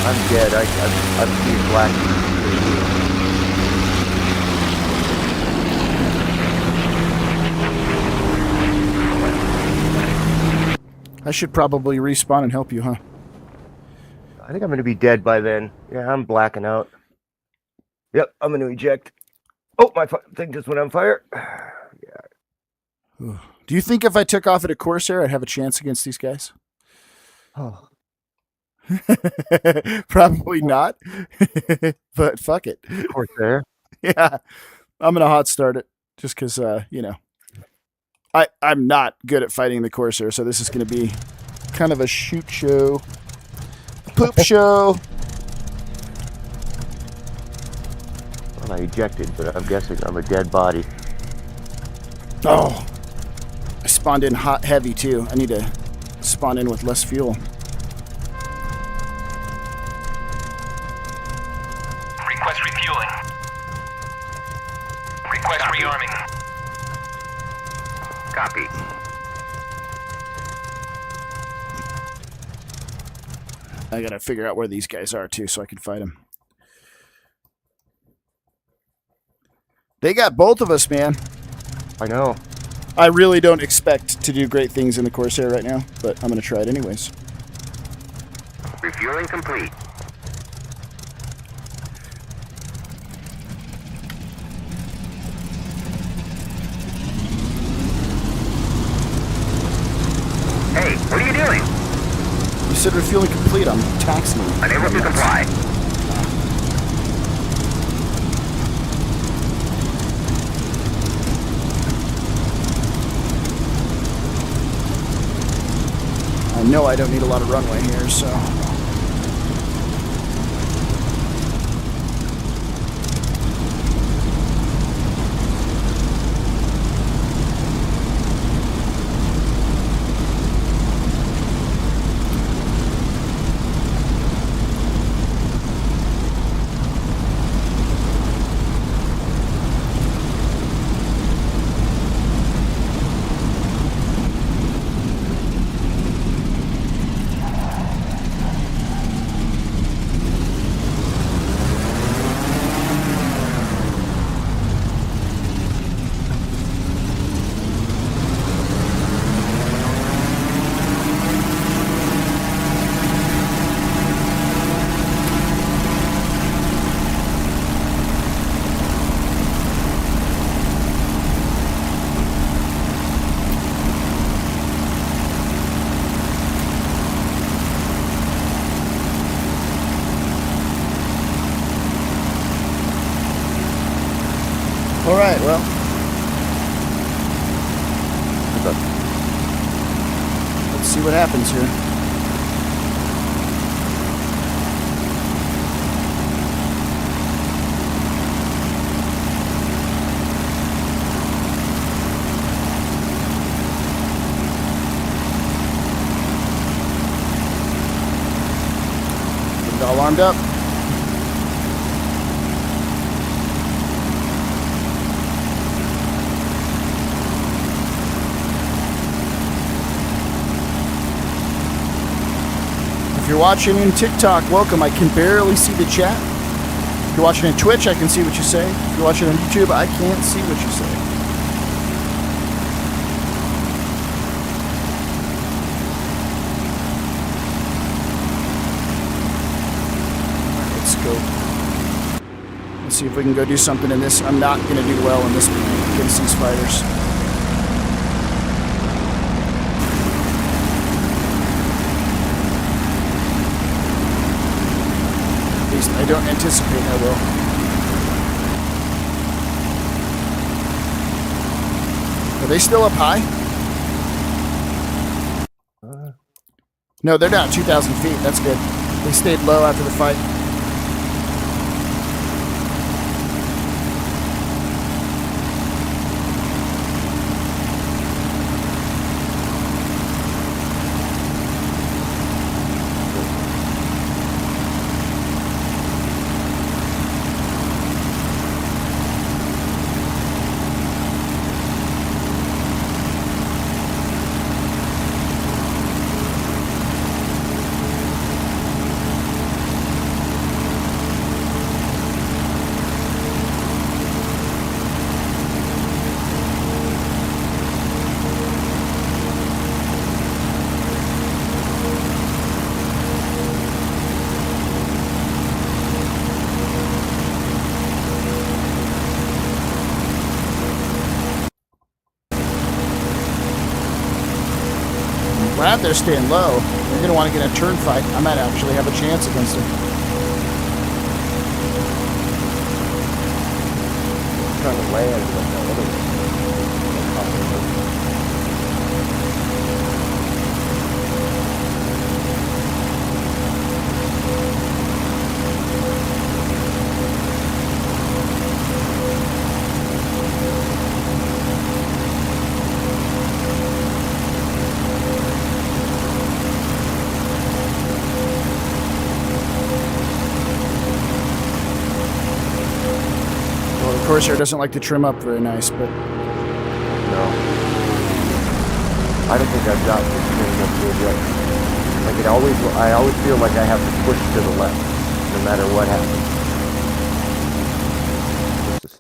I'm dead. I'm seeing black. I should probably respawn and help you, huh? I think I'm going to be dead by then. Yeah, I'm blacking out. Yep, I'm going to eject. Oh, my thing just went on fire. Do you think if I took off at a Corsair, I'd have a chance against these guys? Oh. Probably not. But fuck it. Corsair. Yeah. I'm going to hot start it just because, you know, I'm not good at fighting the Corsair, so this is going to be kind of a shoot show. Poop show. Well, I ejected, but I'm guessing I'm a dead body. Oh. I spawned in hot heavy, too. I need to spawn in with less fuel. Request refueling. Request rearming. Copy. I gotta figure out where these guys are, too, so I can fight them. They got both of us, man. I know. I really don't expect to do great things in the Corsair right now, but I'm gonna try it anyways. Refueling complete. Hey, what are you doing? You said refueling complete. I'm taxing you. Unable to comply. I know I don't need a lot of runway here, so... All right, well. Let's see what happens here. Get it all armed up. you're watching in TikTok, welcome. I can barely see the chat. If you're watching in Twitch, I can see what you say. If you're watching on YouTube, I can't see what you say. Let's go. Let's see if we can go do something in this. I'm not going to do well in this against these fighters. At least I don't anticipate I will. Are they still up high? No, they're down 2,000 feet. That's good. They stayed low after the fight. Glad they're staying low. They're going to want to get a turn fight. I might actually have a chance against them. Trying to land with that other one. Corsair doesn't like to trim up very nice, but No. I don't think I've got this thing up good yet. Like I always feel like I have to push to the left, no matter what happens.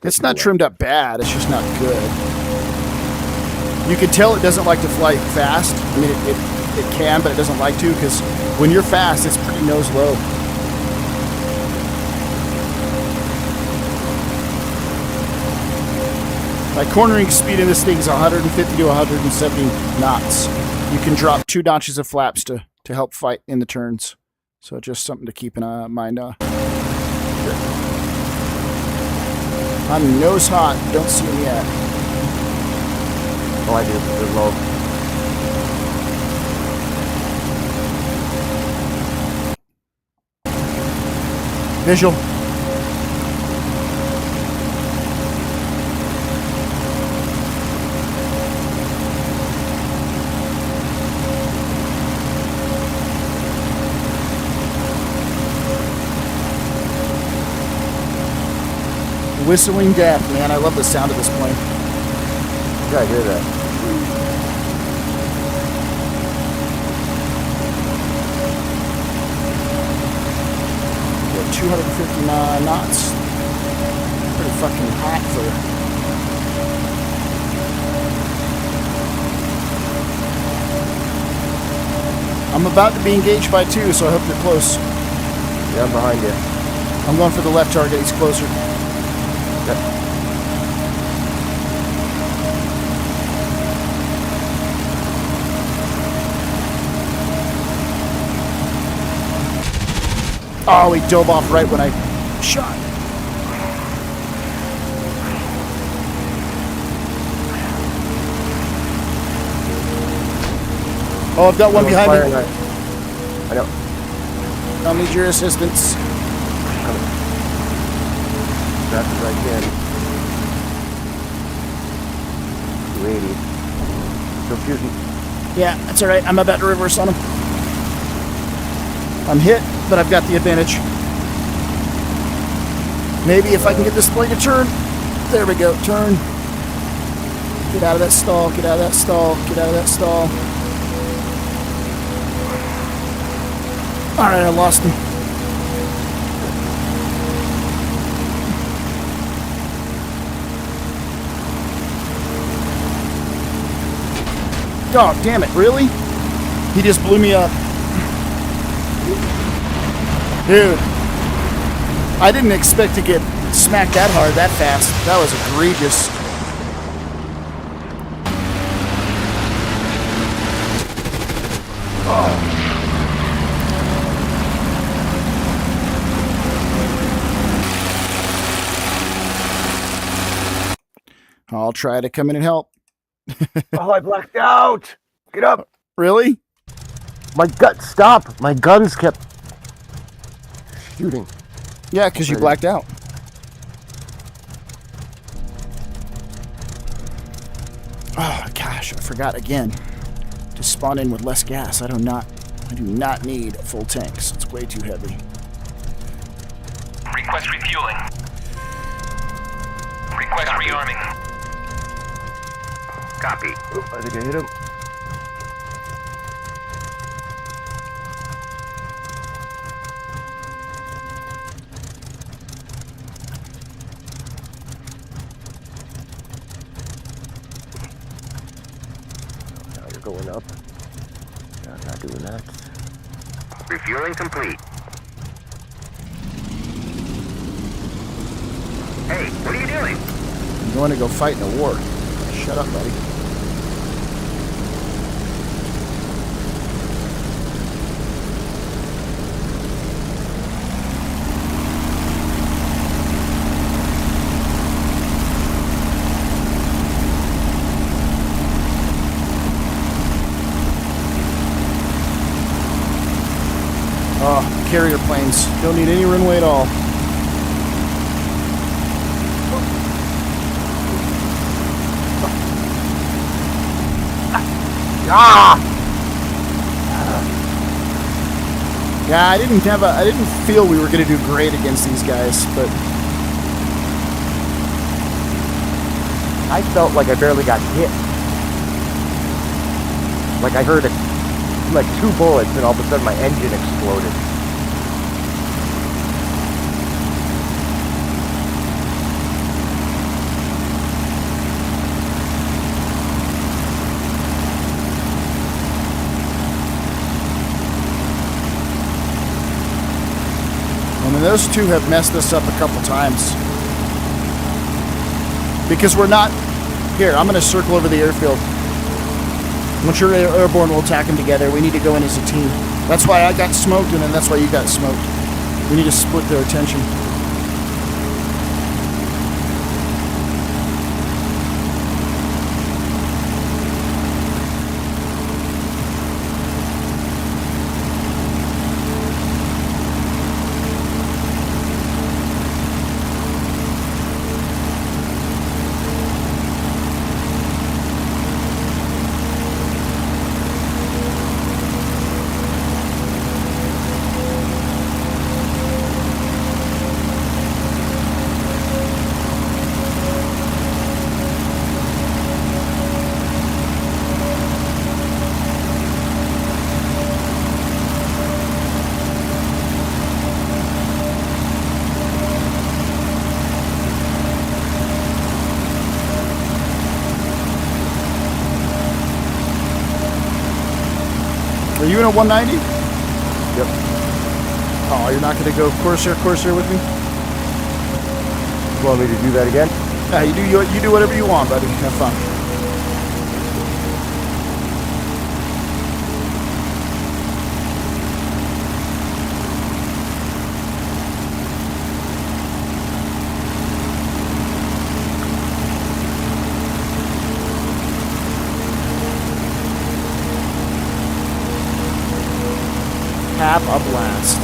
it's not trimmed up bad. It's just not good. You can tell it doesn't like to fly fast. I mean, it can, but it doesn't like to, because when you're fast, it's pretty nose low. My cornering speed in this thing is 150 to 170 knots. You can drop 2 notches of flaps to help fight in the turns. So just something to keep in mind. I'm nose hot. Don't see him yet. Oh, I do. They're low. Visual. Whistling death, man. I love the sound of this plane. Yeah, I hear that. What, 259 knots? Pretty fucking hot for... I'm about to be engaged by 2, so I hope you're close. Yeah, I'm behind you. I'm going for the left target. He's closer. Yep. Oh, he dove off right when I shot. Oh, I've got one behind me. I know. I'll need your assistance. As fast as I can. 280. Still shooting. Yeah, that's all right. I'm about to reverse on him. I'm hit, but I've got the advantage. Maybe if I can get this plane to turn. There we go. Turn. Get out of that stall. Get out of that stall. Get out of that stall. Alright, I lost him. Oh, damn it, really? He just blew me up. Dude. I didn't expect to get smacked that hard that fast. That was egregious. I'll try to come in and help. Oh, I blacked out. Get up. Really? My gut, stop. My guns kept shooting. Yeah, because you blacked out. Oh gosh, I forgot again to spawn in with less gas. I do not need full tanks. It's way too heavy. Request refueling. Request rearming. Copy. Oh, I think I hit him. Now you're going up. No, I'm not doing that. Refueling complete. Hey, what are you doing? I'm going to go fight in a war. Shut up, buddy. Oh, carrier planes. Don't need any runway at all. Yeah, I didn't feel we were gonna do great against these guys, but I felt like I barely got hit. Like I heard like 2 bullets and all of a sudden my engine exploded. I mean, those two have messed us up a couple times. Because we're not... Here, I'm going to circle over the airfield. Once you're airborne, we'll attack them together. We need to go in as a team. That's why I got smoked, and then that's why you got smoked. We need to split their attention. Are you in a 190? Yep. Oh, you're not going to go Corsair with me? You want me to do that again? Yeah, you do whatever you want, buddy. Have fun. Have a blast.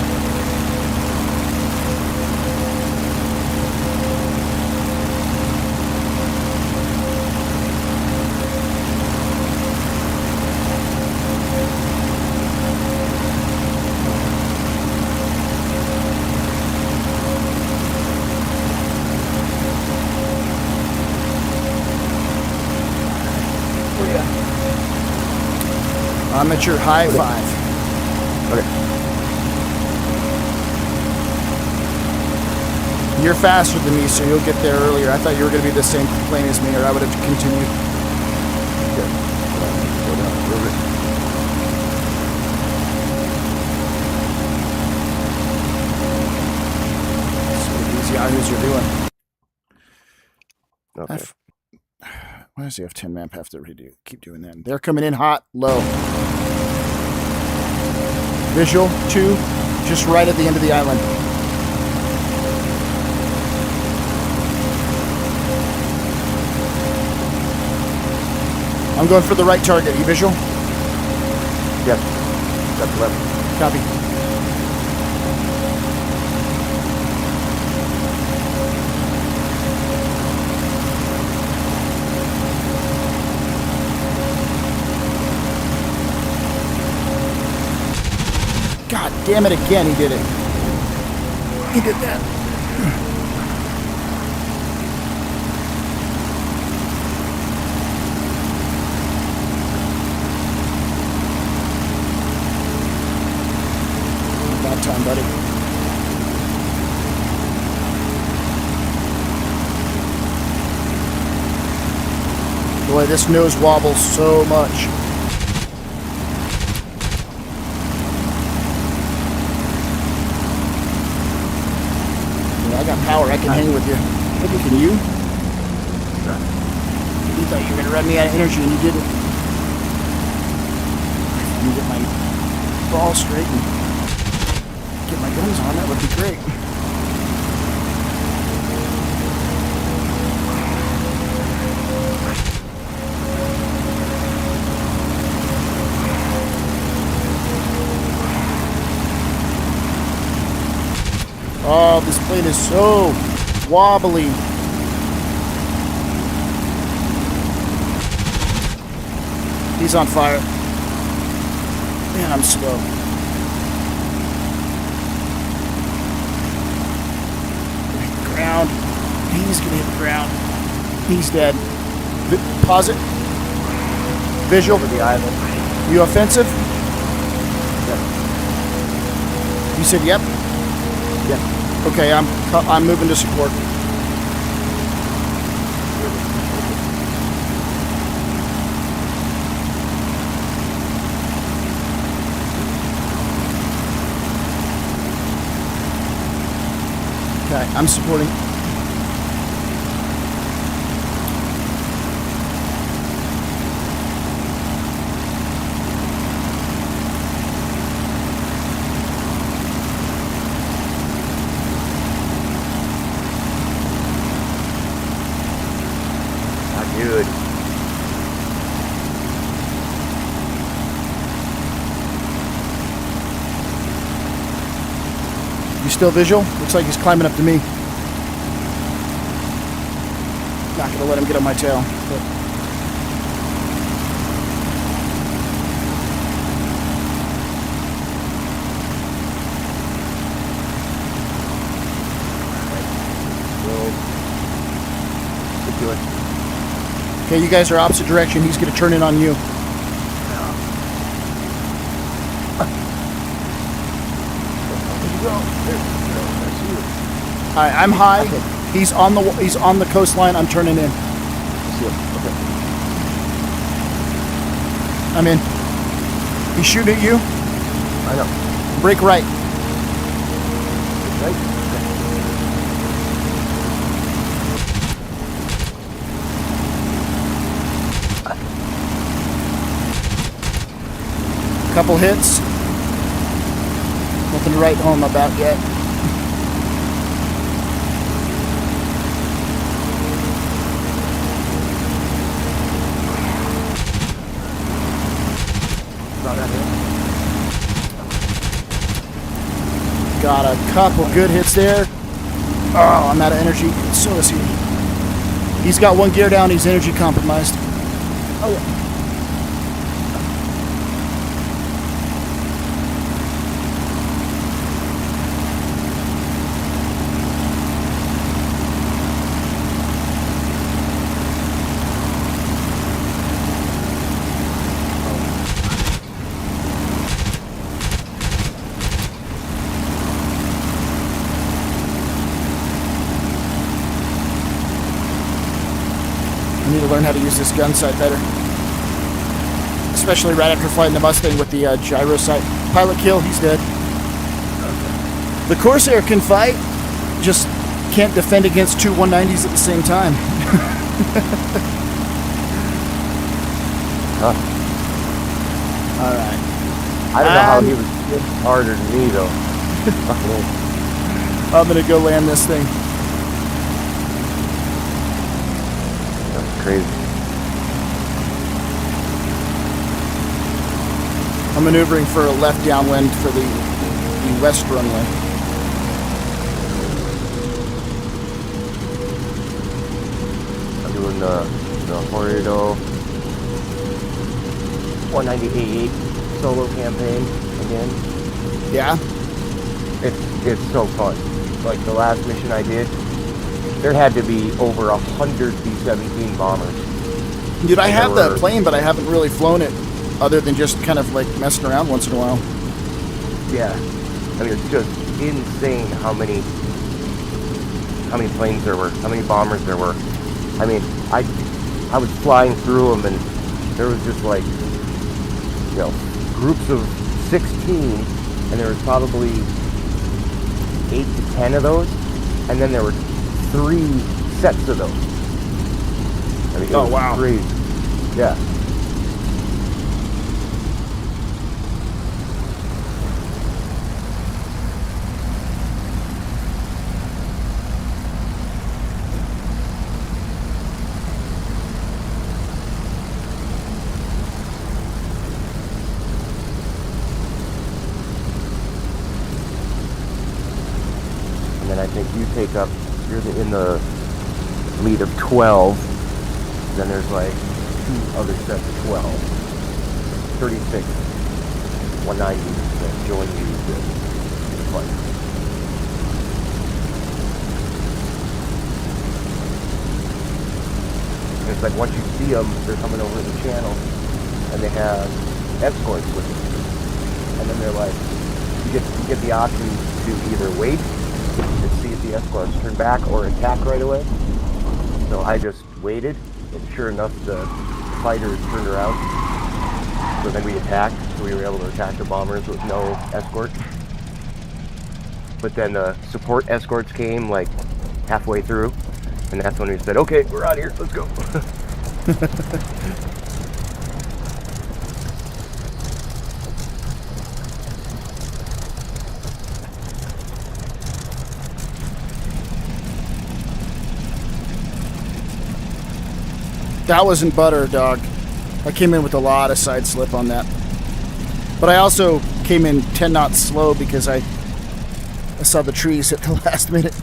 I'm at your high 5. Okay. You're faster than me, so you'll get there earlier. I thought you were going to be the same plane as me, or I would have continued. Good. Go down a little bit. That's what these yahoos are doing. Okay. Why does the F10 map have to redo? Keep doing that. They're coming in hot, low. Visual, 2, just right at the end of the island. I'm going for the right target. You visual? Yes. That's left. Copy. God damn it again, he did it. He did that. About time, buddy. Boy, this nose wobbles so much. I got power. I can hang with you. Maybe can you? You thought you were going to run me out of energy and you didn't. Let me get my ball straight and get my guns on. That would be great. Oh, this plane is so wobbly. He's on fire. Man, I'm slow. Ground. He's gonna hit the ground. He's dead. Pause it. Visual. For the island. You offensive? Yep. You said yep? Yep. Okay, I'm moving to support. Okay, I'm supporting. Good. You still visual? Looks like he's climbing up to me. Not gonna let him get on my tail. But Keep doing. okay, you guys are opposite direction. He's gonna turn in on you. All right, I'm high. He's on the coastline. I'm turning in. Okay. I'm in. He's shooting at you. I know. Brake right. Right? Couple hits. Nothing to write home about yet. Got a couple good hits there. Oh, I'm out of energy. So is he. He's got one gear down. He's energy compromised. Oh, yeah. need to learn how to use this gun sight better. Especially right after fighting the Mustang with the gyro sight. Pilot kill, he's dead. The Corsair can fight, just can't defend against two 190s at the same time. Huh. Alright. I don't know how he was hit harder than me, though. I'm gonna go land this thing. That's crazy. I'm maneuvering for a left downwind for the west runway. I'm doing the Horrido 198 solo campaign again. Yeah? It's so fun. Like the last mission I did, there had to be over 100 B-17 bombers. Dude, I And have there the were- plane, but I haven't really flown it other than just kind of like messing around once in a while. Yeah. I mean, it's just insane how many planes there were, how many bombers there were. I mean, I was flying through them, and there was just like, you know, groups of 16, and there was probably 8 to 10 of those, and then there were 3 sets of those. I mean, it Oh, was wow. crazy. Yeah. And then I think you take up, in the lead of 12, then there's like 2 other sets of 12. 36 190s that join you to fight. And it's like once you see them, they're coming over the channel, and they have escorts with them. And then they're like, you get the option to either wait and see if the escorts turn back or attack right away. So I just waited, and sure enough, the fighters turned around. So then we attacked, so we were able to attack the bombers with no escort. But then the support escorts came like halfway through, and that's when we said, okay, we're out of here, let's go. That wasn't butter, dog. I came in with a lot of side slip on that. But I also came in 10 knots slow because I saw the trees at the last minute.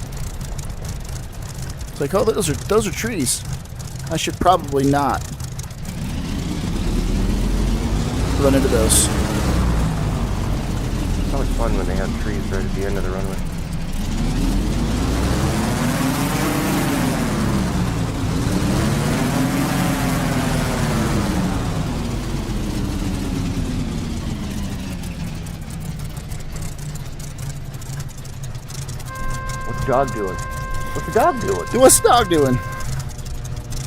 It's like, oh, those are trees. I should probably not run into those. It's always fun when they have trees right at the end of the runway. What's the dog doing? What's the dog doing? What's the dog doing?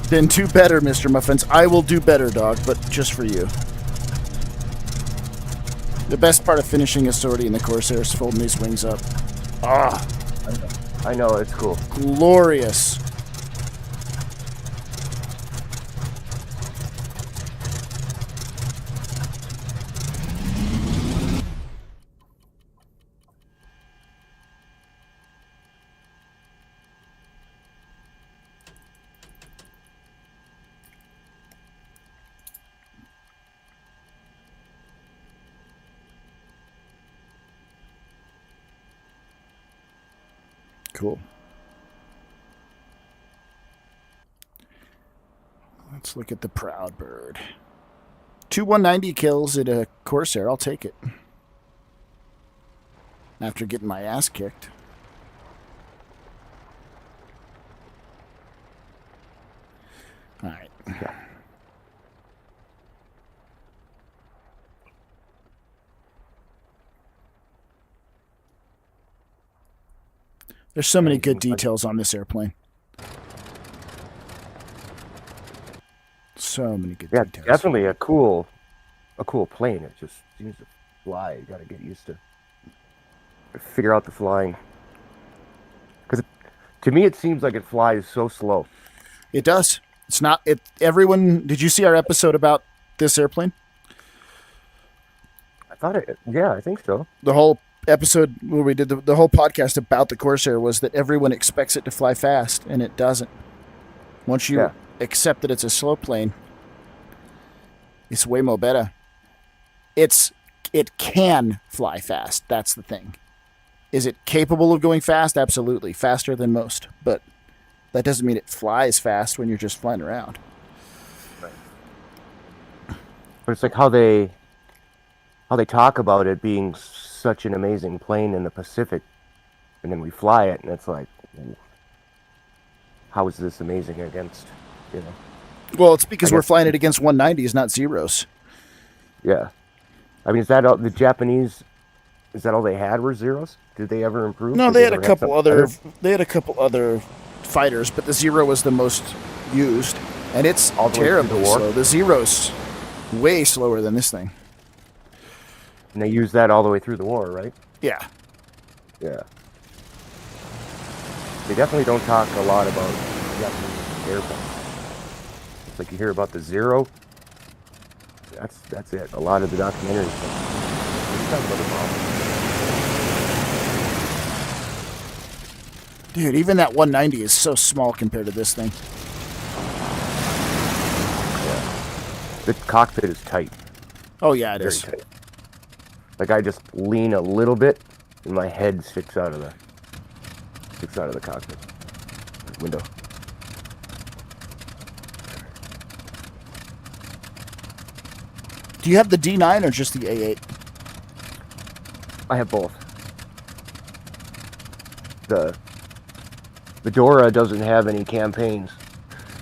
Then do better, Mr. Muffins. I will do better, dog, but just for you. The best part of finishing a sortie in the Corsair is folding these wings up. Ah, I know, it's cool. glorious. Cool. Let's look at the Proud Bird. 2 190 kills at a Corsair. I'll take it. After getting my ass kicked. All right. There's so many good details on this airplane. So many good Yeah, details. definitely a cool plane. It just seems to fly. You gotta get used to figure out the flying. Because to me, it seems like it flies so slow. It does. It's not. It. Everyone. Did you see our episode about this airplane? I thought it. Yeah, I think so. The whole episode where we did the whole podcast about the Corsair was that everyone expects it to fly fast, and it doesn't. Once you accept that it's a slow plane, it's way more better. It can fly fast. That's the thing. Is it capable of going fast? Absolutely, faster than most. But that doesn't mean it flies fast when you're just flying around. But it's like how they talk about it being such an amazing plane in the Pacific, and then we fly it, and it's like, how is this amazing against, you know? Well, it's because we're flying it against 190s, not zeros. Yeah. I mean, is that all the Japanese? Is that all they had were zeros? Did they ever improve? No, Did they had a ever have couple something other. better? They had a couple other fighters, but the zero was the most used, and it's All the way through terribly the war? slow. The zero's way slower than this thing. And they used that all the way through the war, right? Yeah. Yeah. They definitely don't talk a lot about Japanese airplanes. It's like you hear about the Zero. That's it. A lot of the documentaries. They talk about the bomb. Dude, even that 190 is so small compared to this thing. The cockpit is tight. Oh yeah, it Very is. tight. Like I just lean a little bit, and my head sticks out of the cockpit window. Do you have the D9 or just the A8? I have both. The Dora doesn't have any campaigns,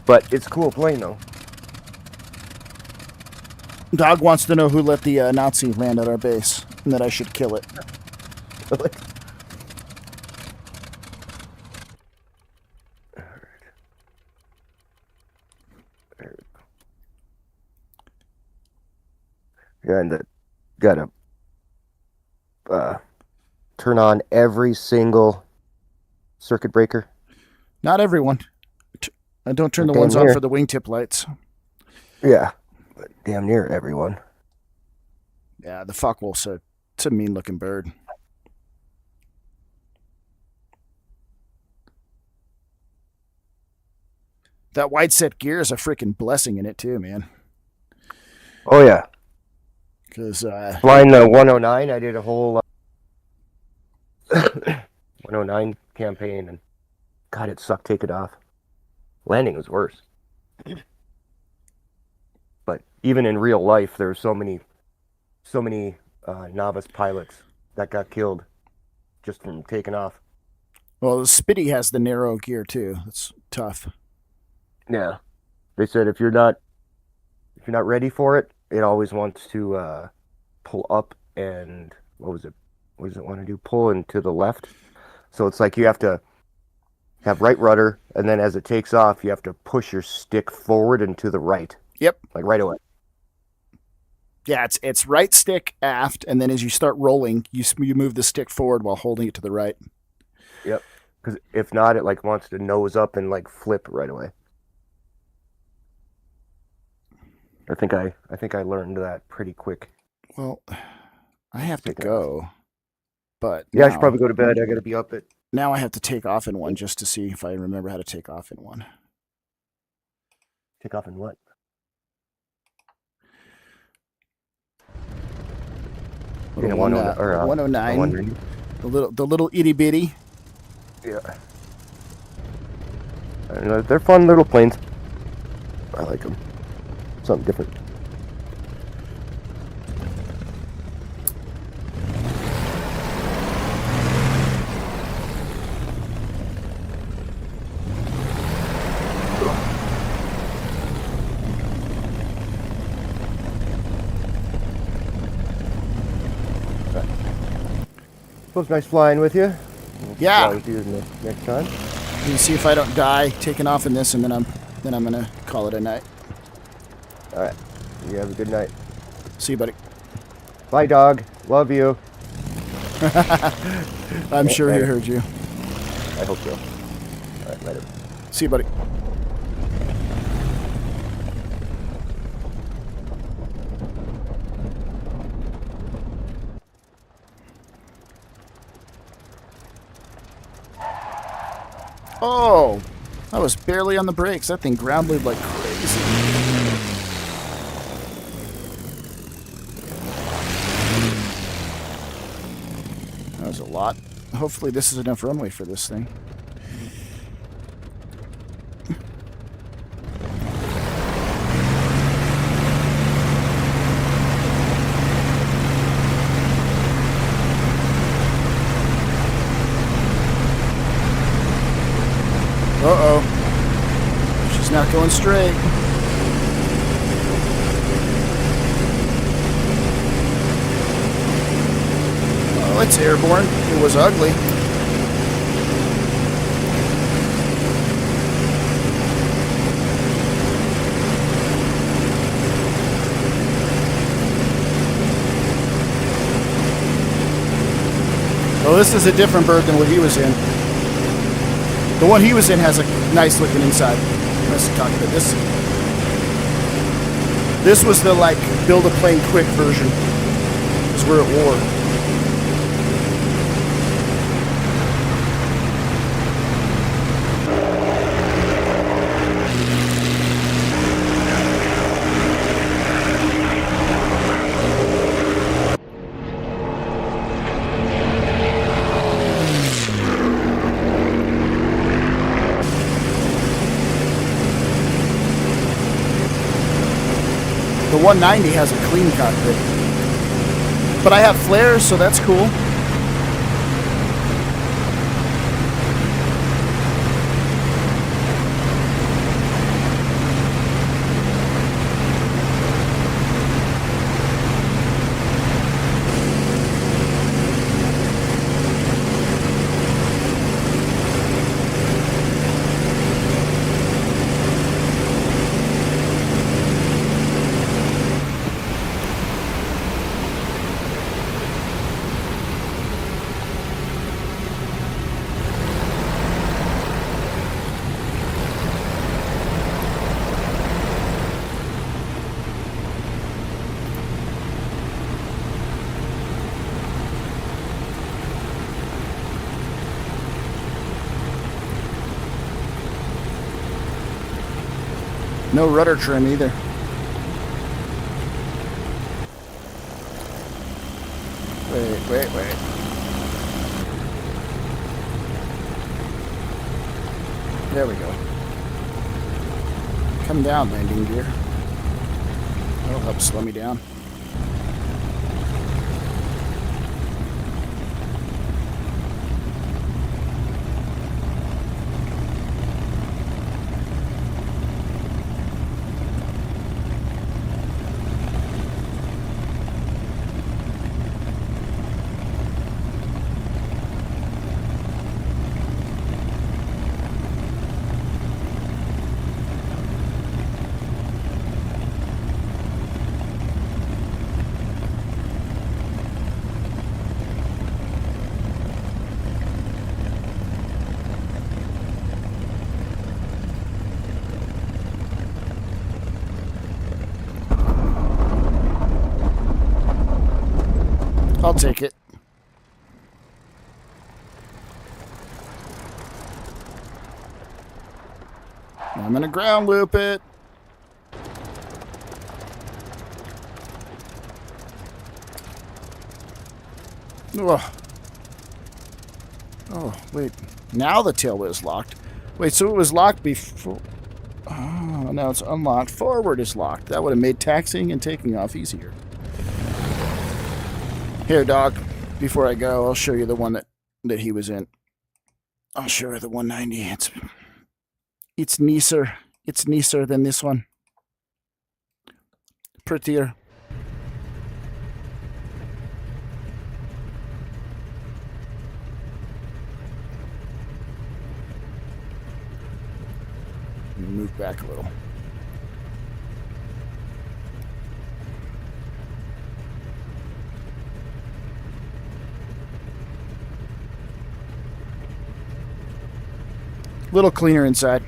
but it's a cool plane though. Dog wants to know who let the Nazi land at our base and that I should kill it. Yeah, and gotta turn on every single circuit breaker. Not everyone. I don't turn the Damn ones on near. for the wingtip lights. Yeah, but damn near everyone. Yeah, the Focke-Wulf's it's a mean-looking bird. That wide set gear is a freaking blessing in it too, man. Oh yeah, Because flying the 109, I did a whole 109 campaign, and God, it sucked. Take it off. Landing was worse. But even in real life, there were so many novice pilots that got killed just from taking off. well, the Spitty has the narrow gear too. It's tough. Yeah, they said if you're not ready for it, it always wants to pull up and what does it want to do? Pull into the left. So it's like you have to have right rudder, and then as it takes off, you have to push your stick forward and to the right. Yep. Like right away. Yeah, it's right stick aft, and then as you start rolling, you move the stick forward while holding it to the right. Yep. Because if not, it like wants to nose up and like flip right away. I think I learned that pretty quick. Well, I have to Take it go, but Yeah, I now, should probably go to bed. I gotta be up at. now I have to take off in one just to see if I remember how to take off in one. Take off in what? Little In a one, 109 or, 109, 190. the little itty bitty. Yeah. I don't know, they're fun little planes. I like them. Something different. It was nice flying with you. Yeah. Fly with you next time. You see if I don't die taking off in this, and then I'm gonna call it a night. All right. You have a good night. See you, buddy. Bye, dog. Love you. I'm sure he Later. heard you. I hope so. All right, later. See you, buddy. Oh, I was barely on the brakes. That thing ground bleed like crazy. That was a lot. Hopefully this is enough runway for this thing. Uh-oh. She's not going straight. Oh, it's airborne. It was ugly. Well, this is a different bird than what he was in. The one he was in has a nice looking inside. Let's talk about this. This was the like build a plane quick version. Because we're at war. The 190 has a clean cockpit. But I have flares, so that's cool. No rudder trim either. Wait. There we go. Come down, landing gear. That'll help slow me down. I'll take it. I'm gonna ground loop it. Ugh. Oh, wait. Now the tail is locked. Wait, so it was locked before... Oh, now it's unlocked. Forward is locked. That would have made taxiing and taking off easier. Here, dog. Before I go, I'll show you the one that he was in. I'll show you the 190. It's nicer. It's nicer than this one. Prettier. Move back a little. Little cleaner inside.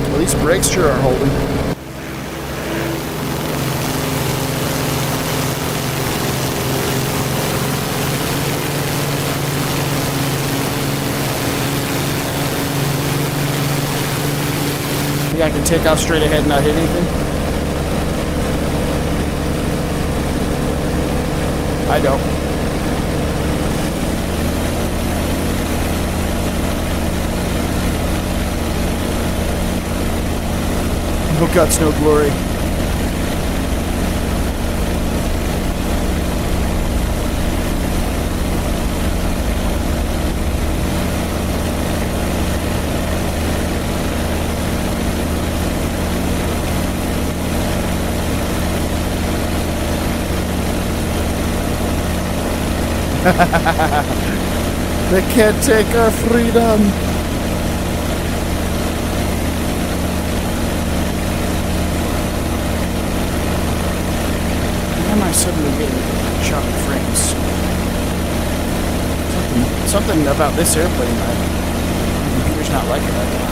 Well, these brakes sure are holding. Think I can take off straight ahead and not hit anything? I don't. No guts, no glory. They can't take our freedom. Why am I suddenly getting choppy frames? Something about this airplane, my computer's not liking right now.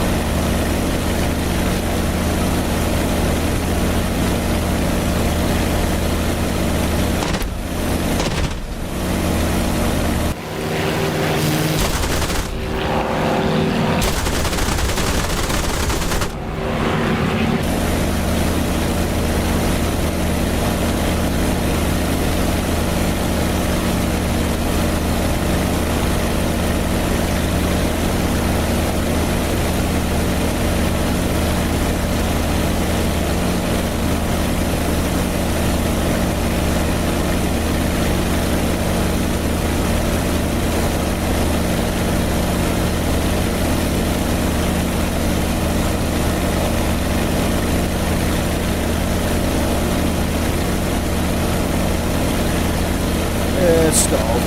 It's stalled.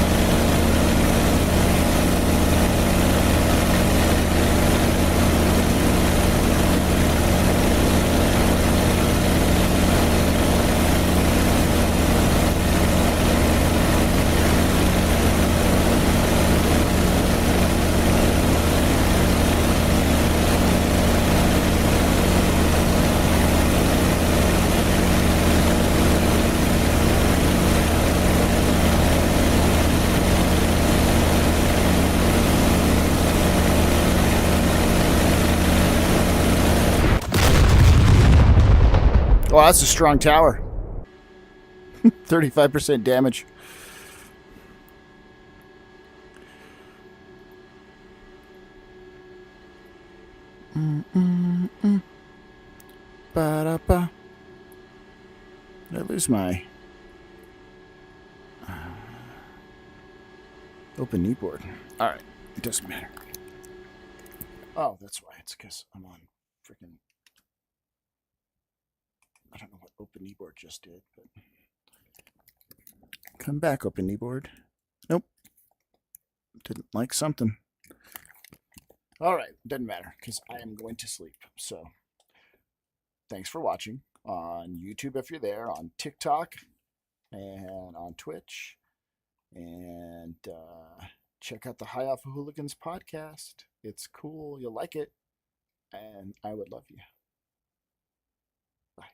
Wow, that's a strong tower. 35% damage. Ba-da-ba. Did I lose my open kneeboard? All right, it doesn't matter. Oh, that's why. It's because I'm on freaking. I don't know what open kneeboard just did, but come back, open kneeboard. Nope. Didn't like something. All right, doesn't matter because I am going to sleep. So thanks for watching on YouTube if you're there, on TikTok and on Twitch. And check out the High Alpha Hooligans podcast. It's cool. You'll like it. And I would love you. Bye.